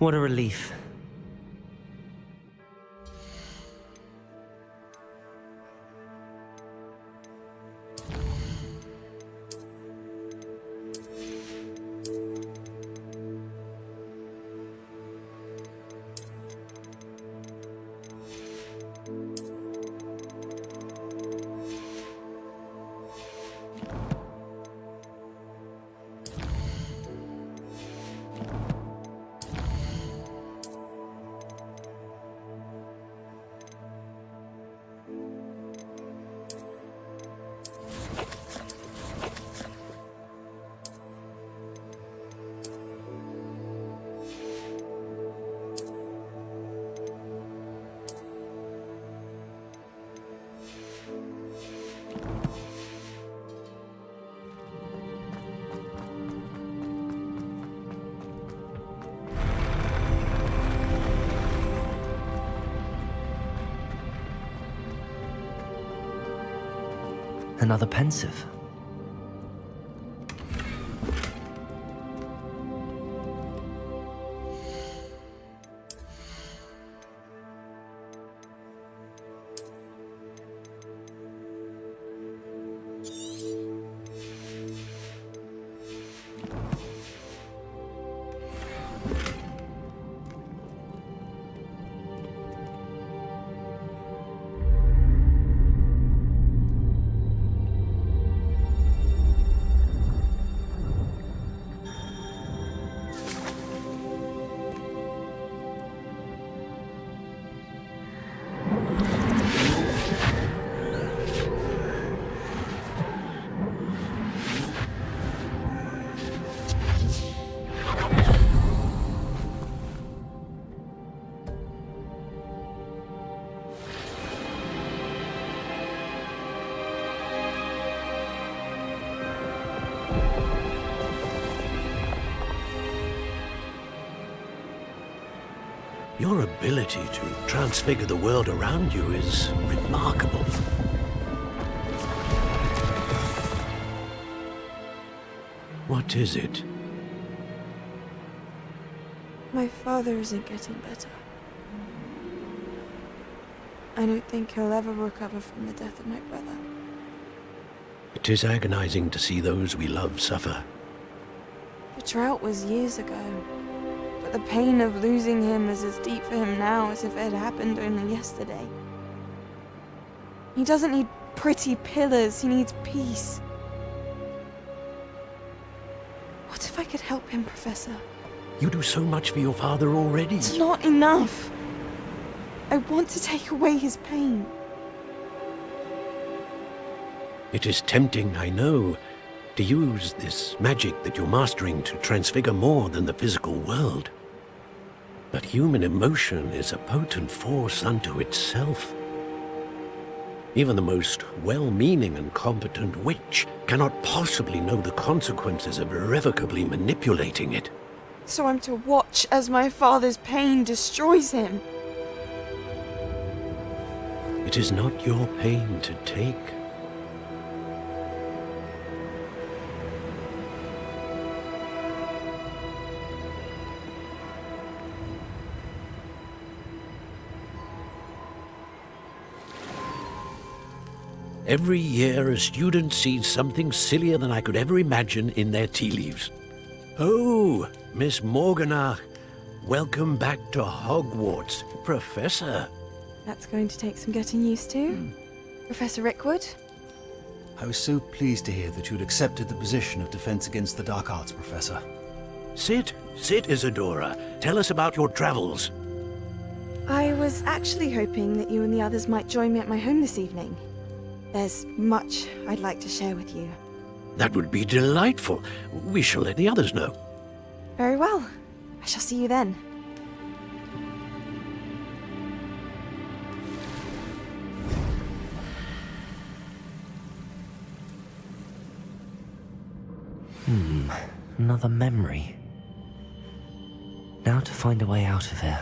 What a relief. Another pensive.
Your ability to transfigure the world around you is remarkable. What is it?
My father isn't getting better. I don't think he'll ever recover from the death of my brother.
It is agonizing to see those we love suffer.
The drought was years ago, but the pain of losing him is as deep for him now as if it had happened only yesterday. He doesn't need pretty pillars, he needs peace. What if I could help him, Professor?
You do so much for your father already.
It's not enough. I want to take away his pain.
It is tempting, I know, to use this magic that you're mastering to transfigure more than the physical world. But human emotion is a potent force unto itself. Even the most well-meaning and competent witch cannot possibly know the consequences of irrevocably manipulating it.
So I'm to watch as my father's pain destroys him.
It is not your pain to take. Every year, a student sees something sillier than I could ever imagine in their tea leaves. Oh, Miss Morganach, welcome back to Hogwarts, Professor.
That's going to take some getting used to. Professor Rickwood?
I was so pleased to hear that you'd accepted the position of Defense Against the Dark Arts, Professor.
Sit, Isadora. Tell us about your travels.
I was actually hoping that you and the others might join me at my home this evening. There's much I'd like to share with you.
That would be delightful. We shall let the others know.
Very well. I shall see you then.
Another memory. Now to find a way out of here.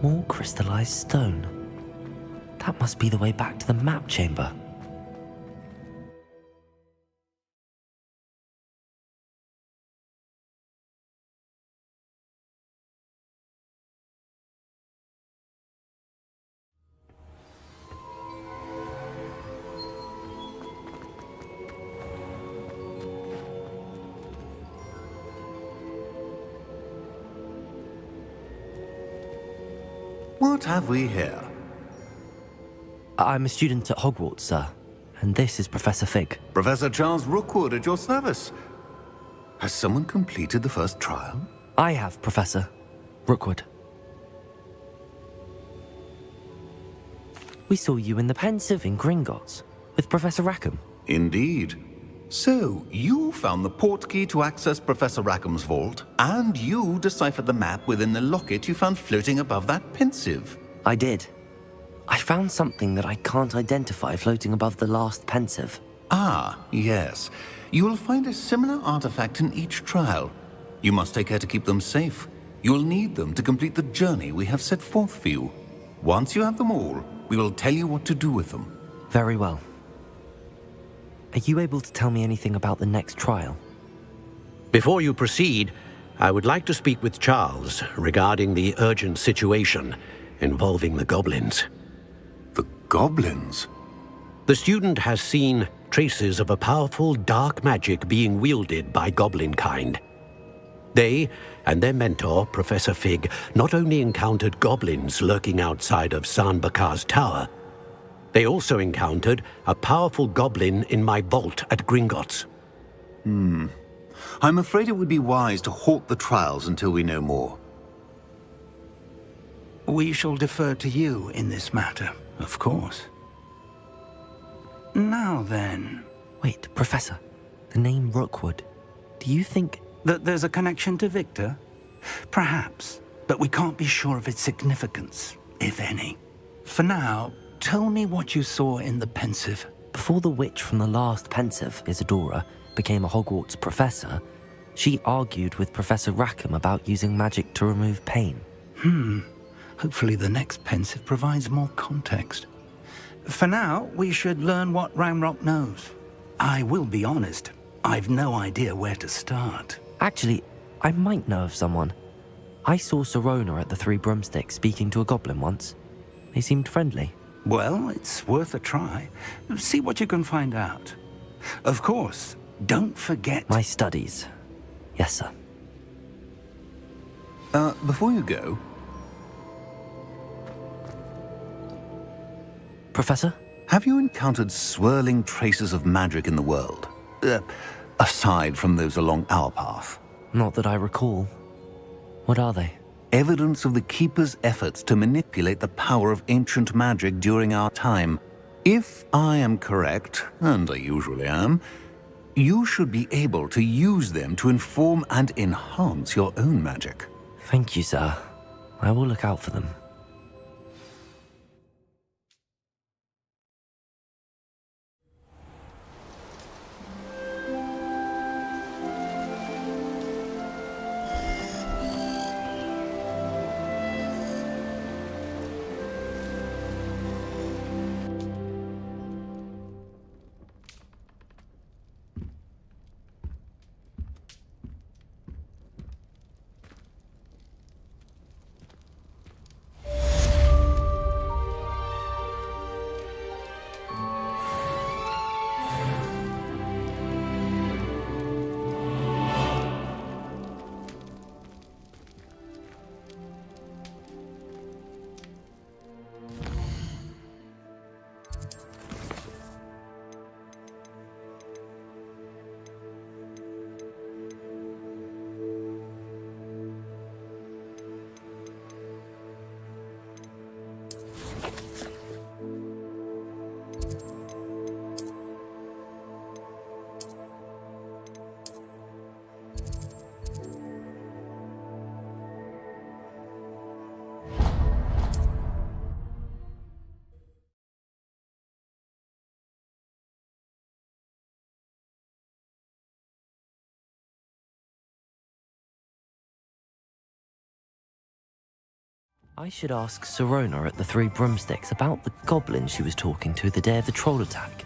More crystallized stone. That must be the way back to the map chamber.
What have we here?
I'm a student at Hogwarts, sir. And this is Professor Fig.
Professor Charles Rookwood at your service. Has someone completed the first trial?
I have, Professor Rookwood. We saw you in the Pensive in Gringotts with Professor Rackham.
Indeed. So, you found the port key to access Professor Rackham's vault, and you deciphered the map within the locket you found floating above that Pensive.
I did. I found something that I can't identify floating above the last Pensive.
Ah, yes. You will find a similar artifact in each trial. You must take care to keep them safe. You will need them to complete the journey we have set forth for you. Once you have them all, We will tell you what to do with them.
Very well. Are you able to tell me anything about the next trial?
Before you proceed, I would like to speak with Charles regarding the urgent situation involving the goblins.
The goblins?
The student has seen traces of a powerful dark magic being wielded by goblin kind. They and their mentor, Professor Fig, not only encountered goblins lurking outside of San Bakar's tower, they also encountered a powerful goblin in my vault at Gringotts.
I'm afraid it would be wise to halt the trials until we know more.
We shall defer to you in this matter, of course. Now then...
Wait, Professor. The name Rookwood. Do you think...
that there's a connection to Victor? Perhaps, but we can't be sure of its significance, if any. For now, tell me what you saw in the pensive.
Before the witch from the last pensive, Isadora, became a Hogwarts professor, she argued with Professor Rackham about using magic to remove pain.
Hopefully the next pensive provides more context. For now, we should learn what Ramrock knows. I will be honest, I've no idea where to start.
Actually, I might know of someone. I saw Sirona at the Three Broomsticks speaking to a goblin once. They seemed friendly.
Well, it's worth a try. See what you can find out. Of course, don't forget...
My studies. Yes, sir.
Before you go...
Professor?
Have you encountered swirling traces of magic in the world? Aside from those along our path?
Not that I recall. What are they?
Evidence of the Keeper's efforts to manipulate the power of ancient magic during our time. If I am correct, and I usually am, you should be able to use them to inform and enhance your own magic.
Thank you, sir. I will look out for them. I should ask Sirona at the Three Broomsticks about the goblin she was talking to the day of the troll attack.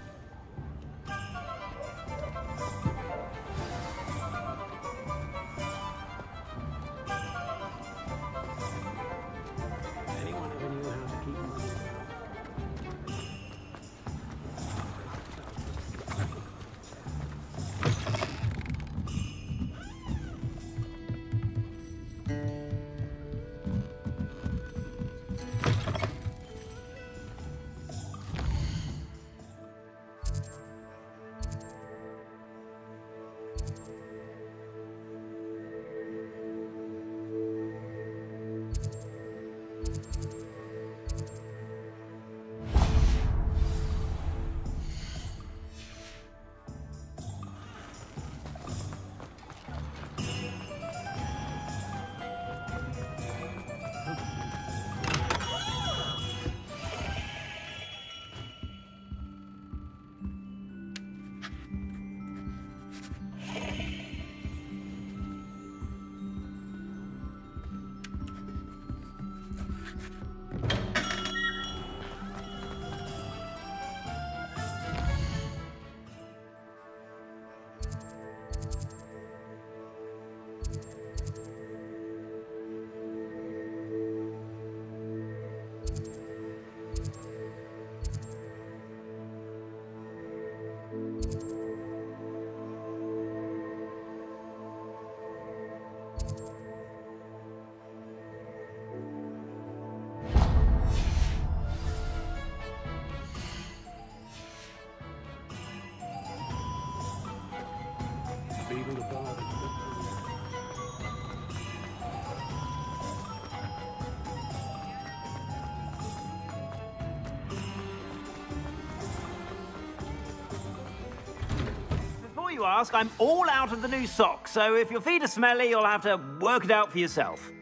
you ask, I'm all out of the new socks, so if your feet are smelly, you'll have to work it out for yourself.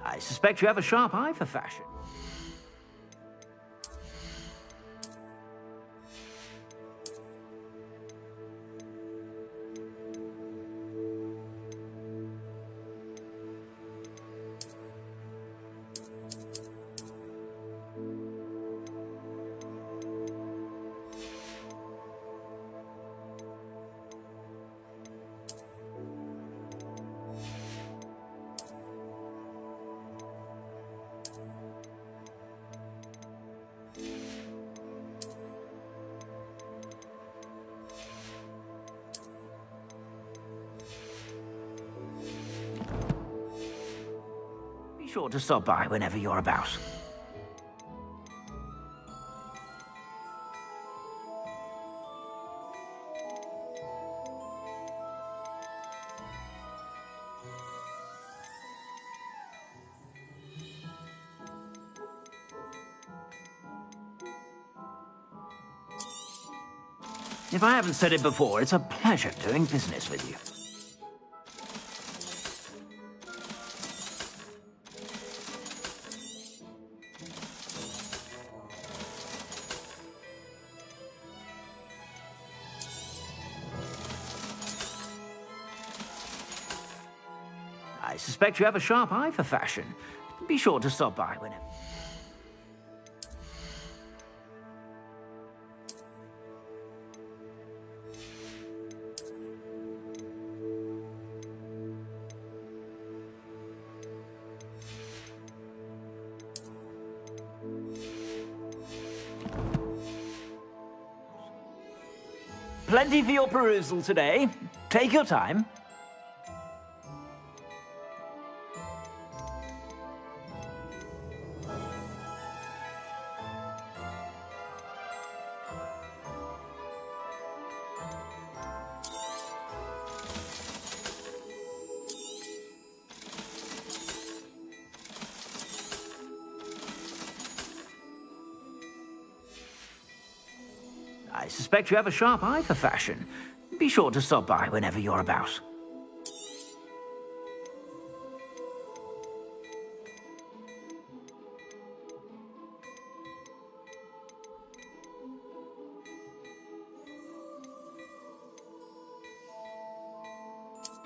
I suspect you have a sharp eye for fashion. Be sure to stop by whenever you're about. If I haven't said it before, it's a pleasure doing business with you. I suspect you have a sharp eye for fashion. Be sure to stop by whenever. Plenty for your perusal today. Take your time. I suspect you have a sharp eye for fashion. Be sure to stop by whenever you're about.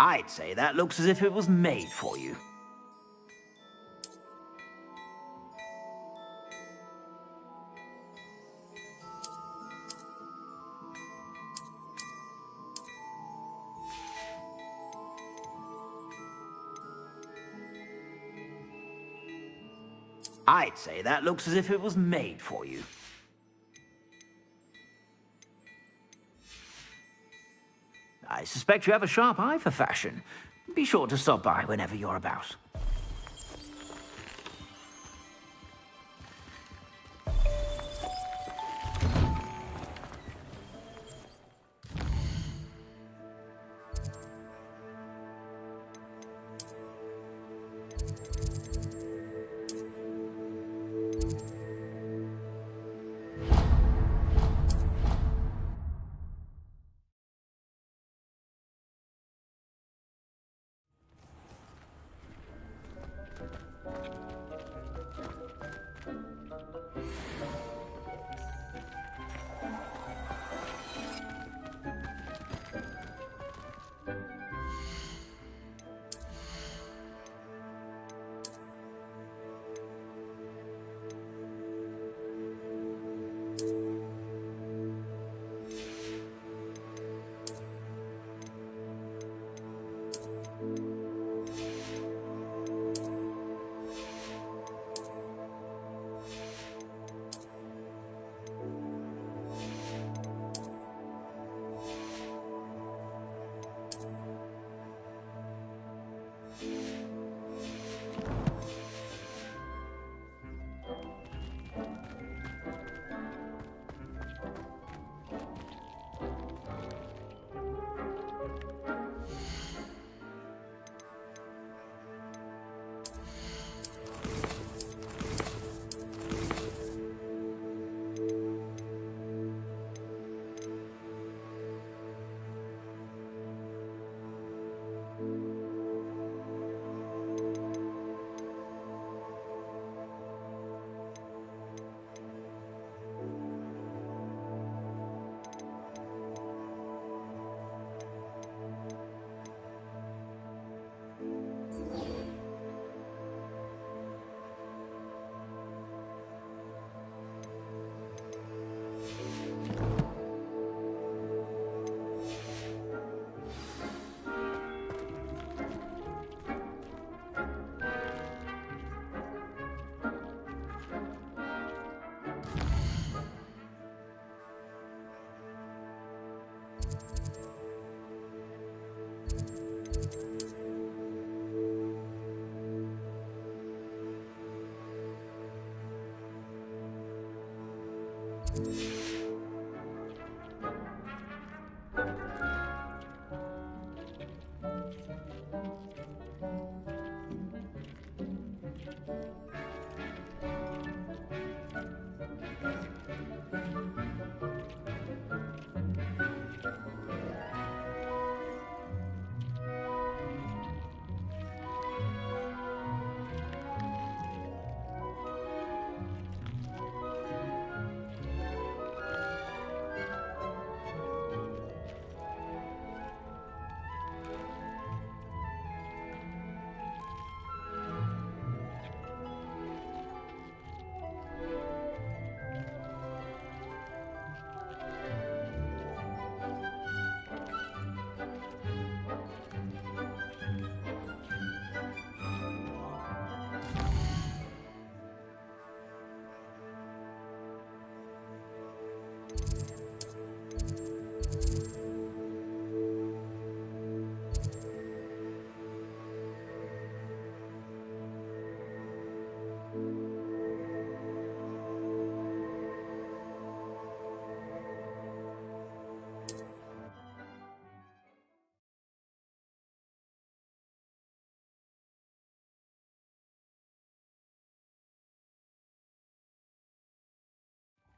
I'd say that looks as if it was made for you. I'd say that looks as if it was made for you. I suspect you have a sharp eye for fashion. Be sure to stop by whenever you're about.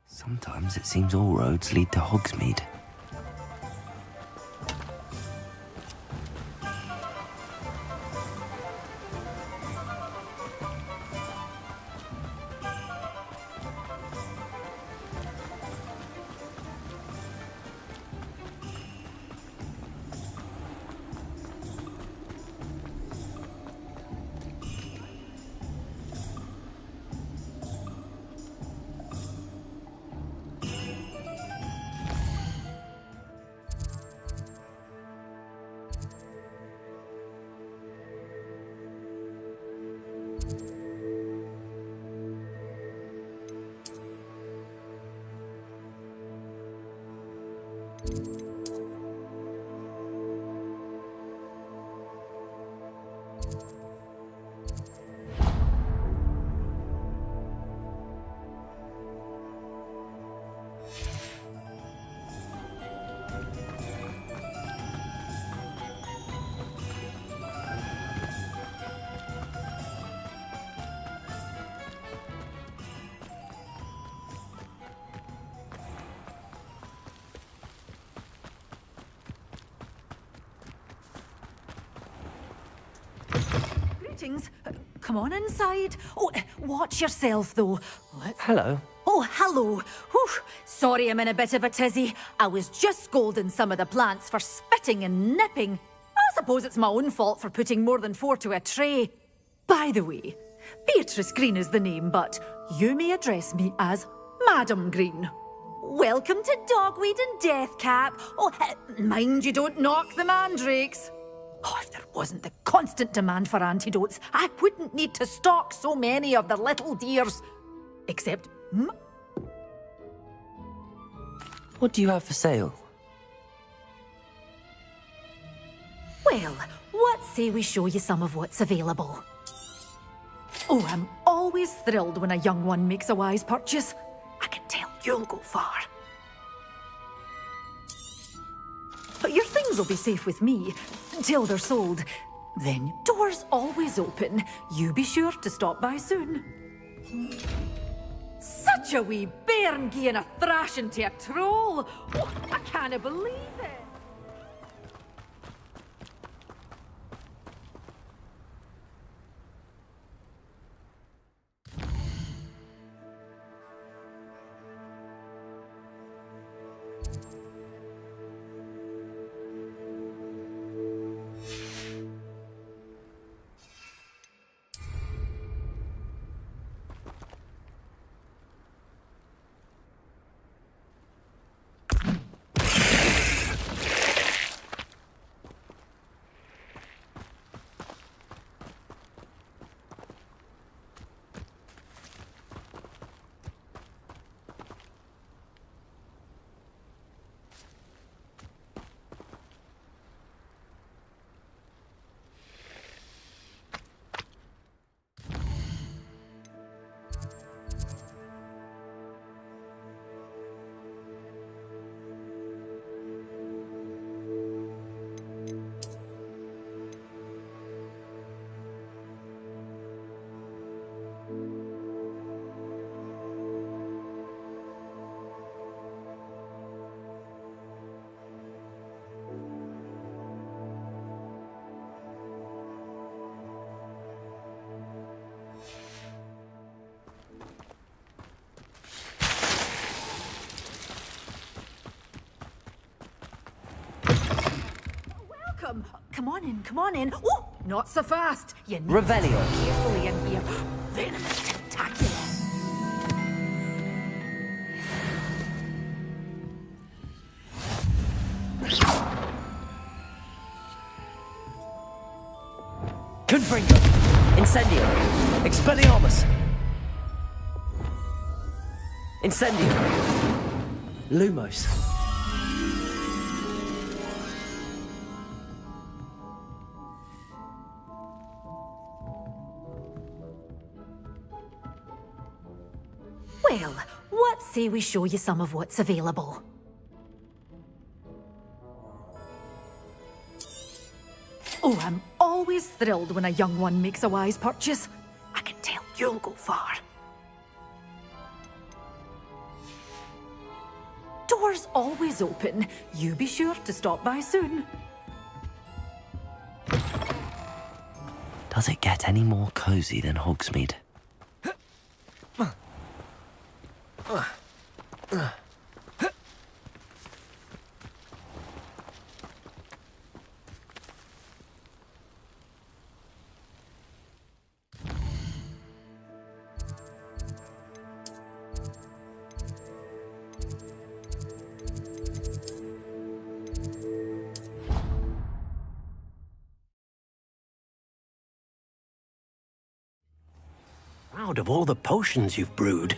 Sometimes it seems all roads lead to Hogsmeade.
Greetings. Come on inside. Oh, watch yourself, though.
Hello.
Oh, hello. Whew. Sorry I'm in a bit of a tizzy. I was just scolding some of the plants for spitting and nipping. I suppose it's my own fault for putting more than 4 to a tray. By the way, Beatrice Green is the name, but you may address me as Madam Green. Welcome to Dogweed and Deathcap. Oh, mind you don't knock the mandrakes. Oh, if there wasn't the constant demand for antidotes, I wouldn't need to stock so many of the little dears. Except,
What do you have for sale?
well, what say we show you some of what's available? Oh, I'm always thrilled when a young one makes a wise purchase. I can tell you'll go far. But your things will be safe with me until they're sold. Then doors always open. You be sure to stop by soon. Such a wee bairn gieing a thrashing to a troll. Oh, I can't believe it. Come on in, come on in. Oh, not so fast. You need
Revelio.
to step carefully in here. Venomous tentacular.
Confringo. Incendio. Expelliarmus. Incendio. Lumos.
Well, what say we show you some of what's available? Oh, I'm always thrilled when a young one makes a wise purchase. I can tell you'll go far. door's always open. You be sure to stop by soon.
Does it get any more cozy than Hogsmeade?
Proud of all the potions you've brewed.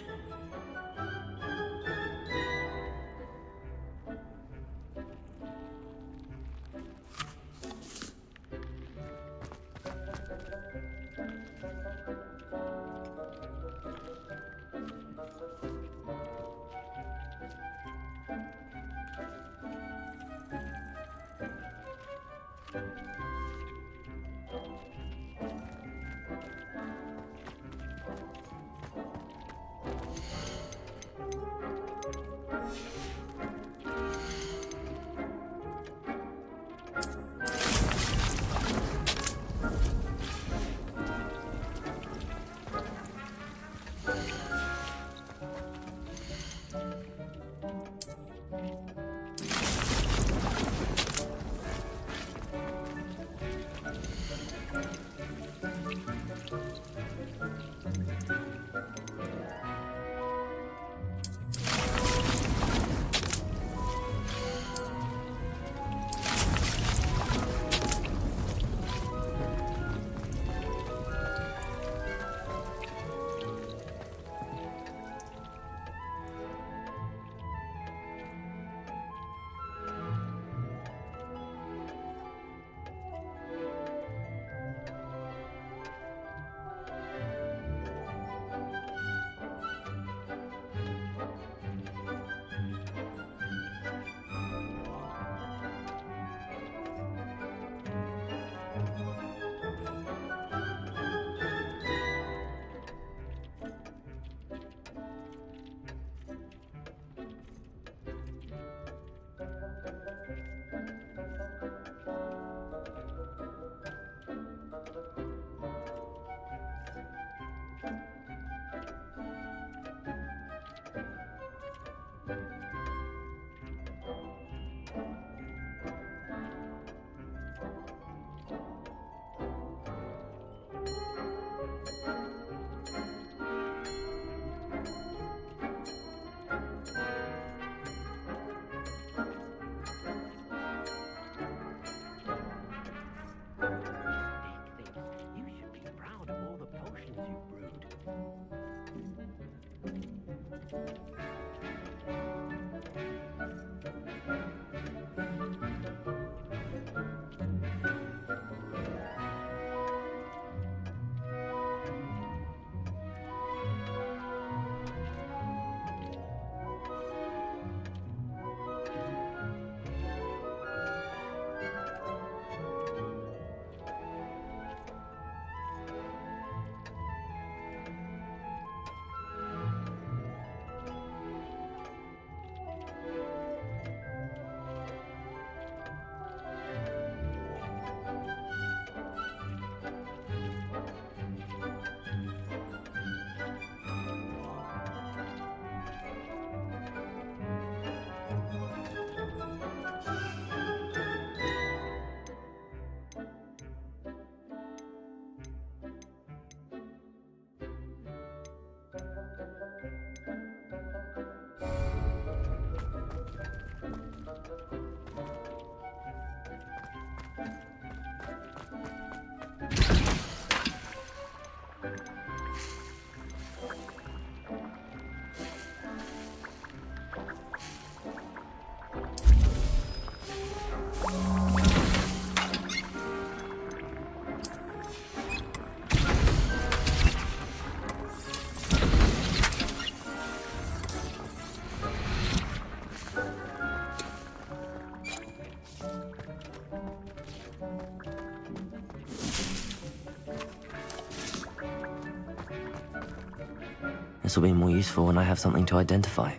This will be more useful when I have something to identify.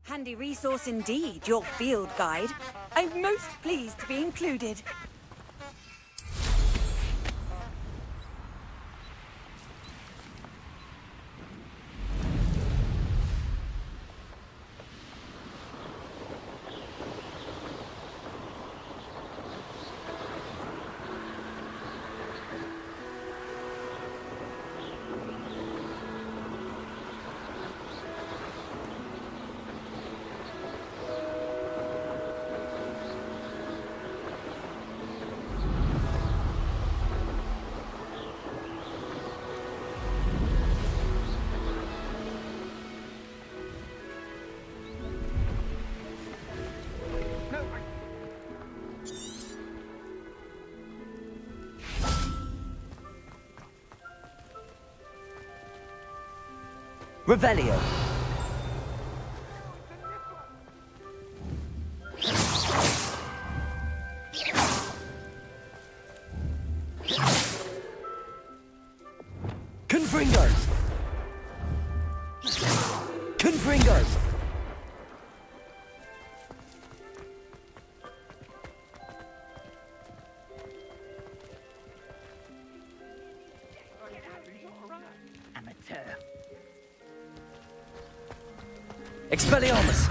Handy resource indeed, your field guide. I'm most pleased to be included.
Revelio. Confringos. Confringos.
Amateur.
Expelliarmus!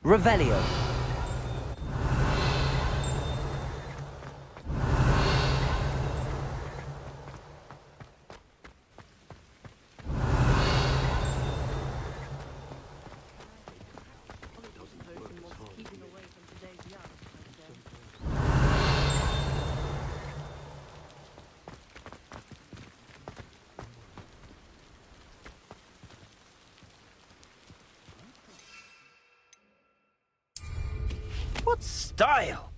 Revelio.
What style!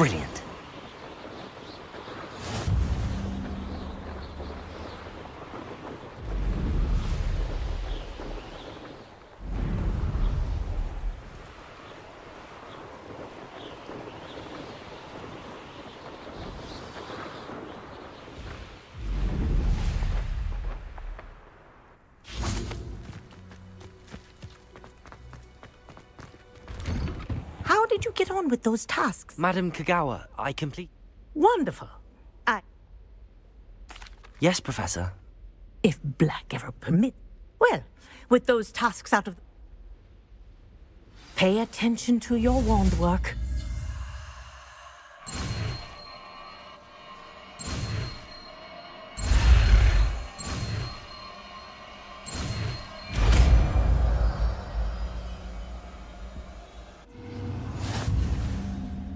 Brilliant.
How did you get on with those tasks?
Madam Kagawa, I complete...
Wonderful.
Yes, Professor.
If Black ever permit... Well, with those tasks out of... Pay attention to your wand work.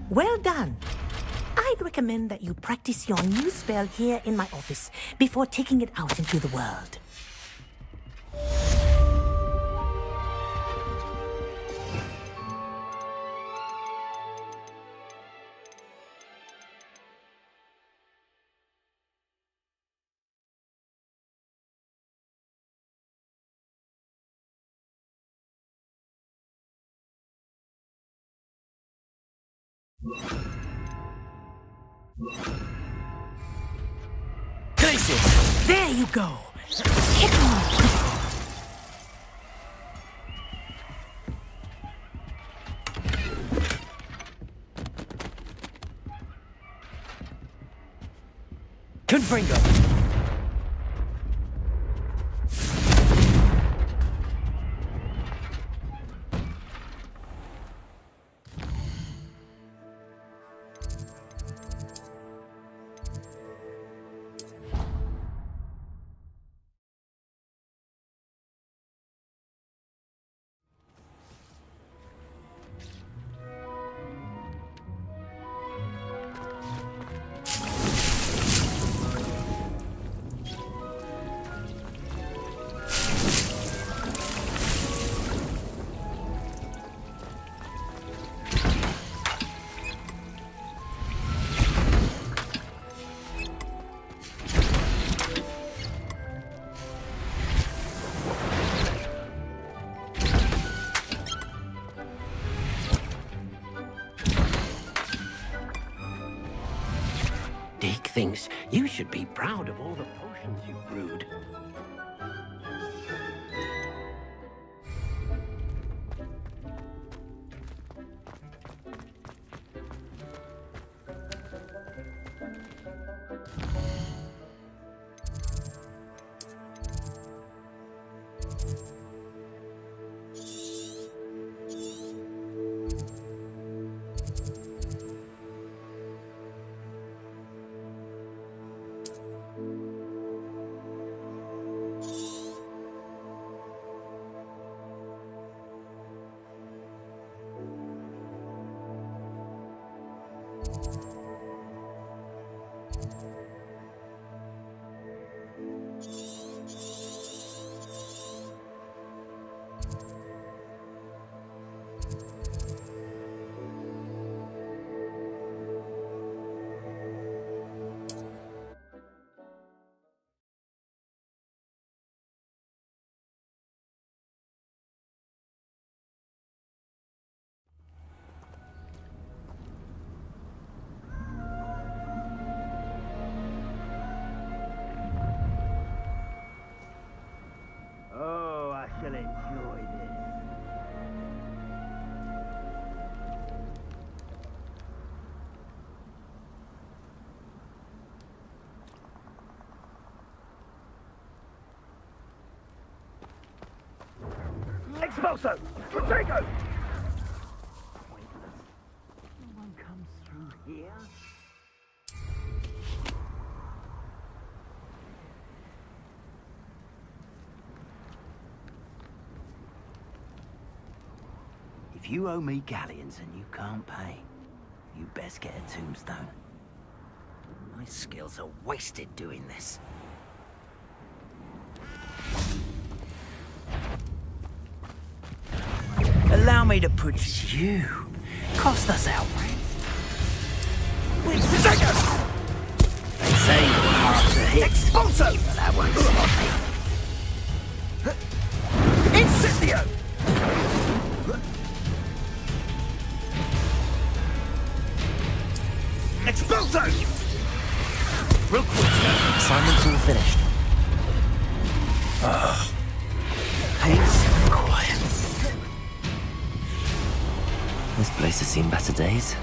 Well done. I'd recommend that you practice your new spell here in my office before taking it out into the world.
Places!
There you go. Kick on.
Confringo!
Deke thinks you should be proud of all the potions you brewed.
Oh, I shall enjoy this. Expulso! Protego! Pointless. No one comes through here. If you owe me galleons and you can't pay, you best get a tombstone. My skills are wasted doing this. Allow me to put you. Cost us outright. They say you're hard to hit.
Expulso!
But that won't stop me.
Incendio!
Expulso!
Real quick, assignment's all finished. Peace and quiet. This place has seen better days.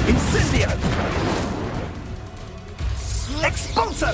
Incendio! Expulso!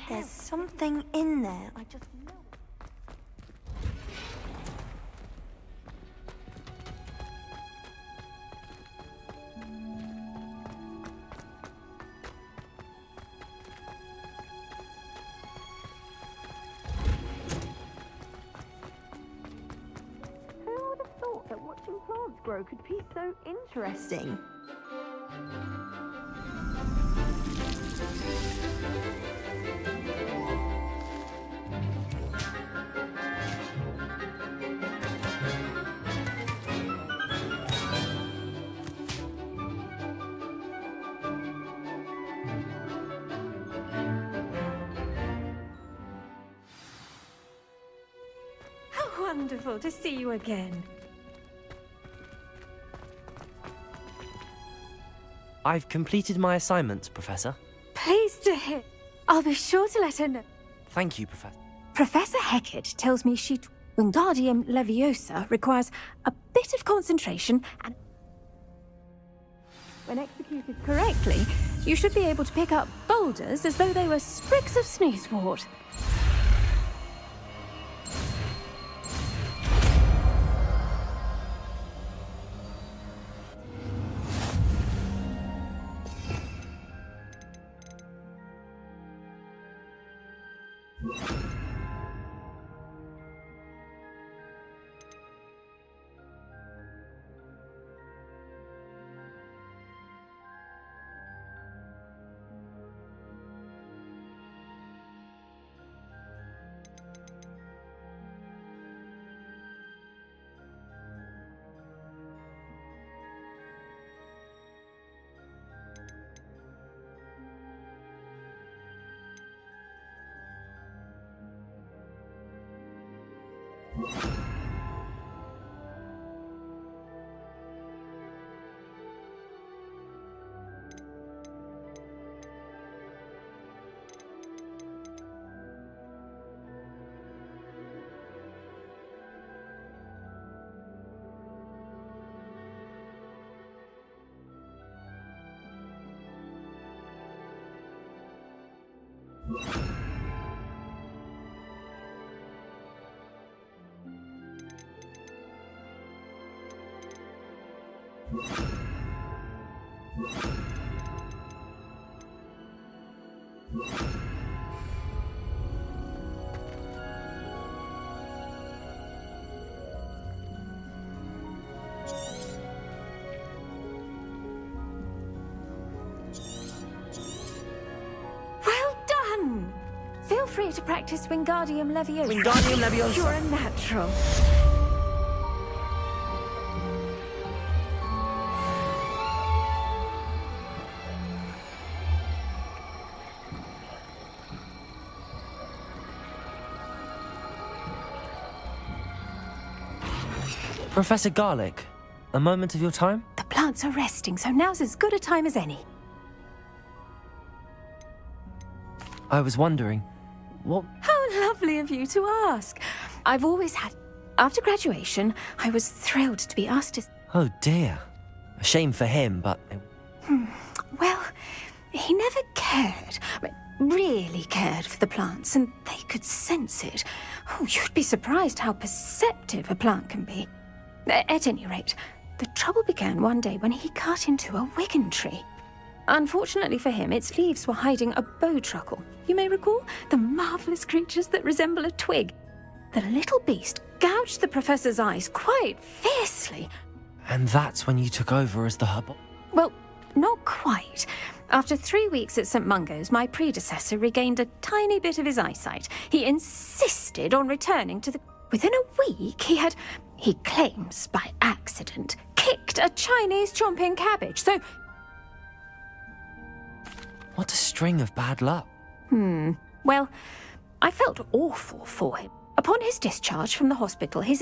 There's something in there. I just know.
Who would have thought that watching plants grow could be so interesting? How wonderful to see you again.
I've completed my assignments, Professor.
Pleased to hear. I'll be sure to let her know.
Thank you, Professor.
Professor Hecat tells me Wingardium Leviosa requires a bit of concentration and when executed correctly, you should be able to pick up boulders as though they were sprigs of sneezewort. free to practice Wingardium Leviosa.
Wingardium Leviosa.
You're a natural.
Professor Garlic, a moment of your time?
The plants are resting, so now's as good a time as any.
I was wondering, what...
How lovely of you to ask. I've always had... After graduation, I was thrilled to be asked to...
Oh dear. A shame for him, but...
Well, he never cared. Really cared for the plants, and they could sense it. Oh, you'd be surprised how perceptive a plant can be. At any rate, the trouble began one day when he cut into a wigan tree. Unfortunately for him, its leaves were hiding a bowtruckle. You may recall the marvellous creatures that resemble a twig. The little beast gouged the professor's eyes quite fiercely.
And that's when you took over as the hub...
Well, not quite. After 3 weeks at St. Mungo's, my predecessor regained a tiny bit of his eyesight. He insisted on returning to the... Within a week, he claims by accident, kicked a Chinese chomping cabbage, so...
What a string of bad luck.
Well, I felt awful for him. Upon his discharge from the hospital, he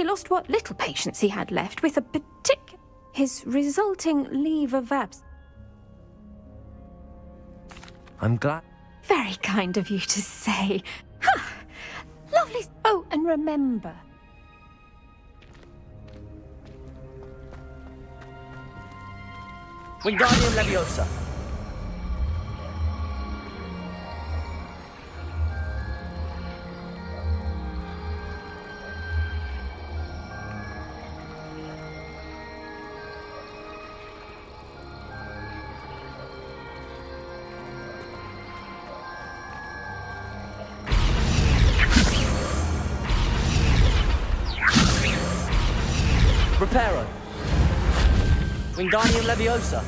lost what little patience he had left with his resulting leave of absence.
I'm glad...
Very kind of you to say. Lovely. Oh, and remember...
Wingardium Leviosa. Reparo. Wingardium Leviosa.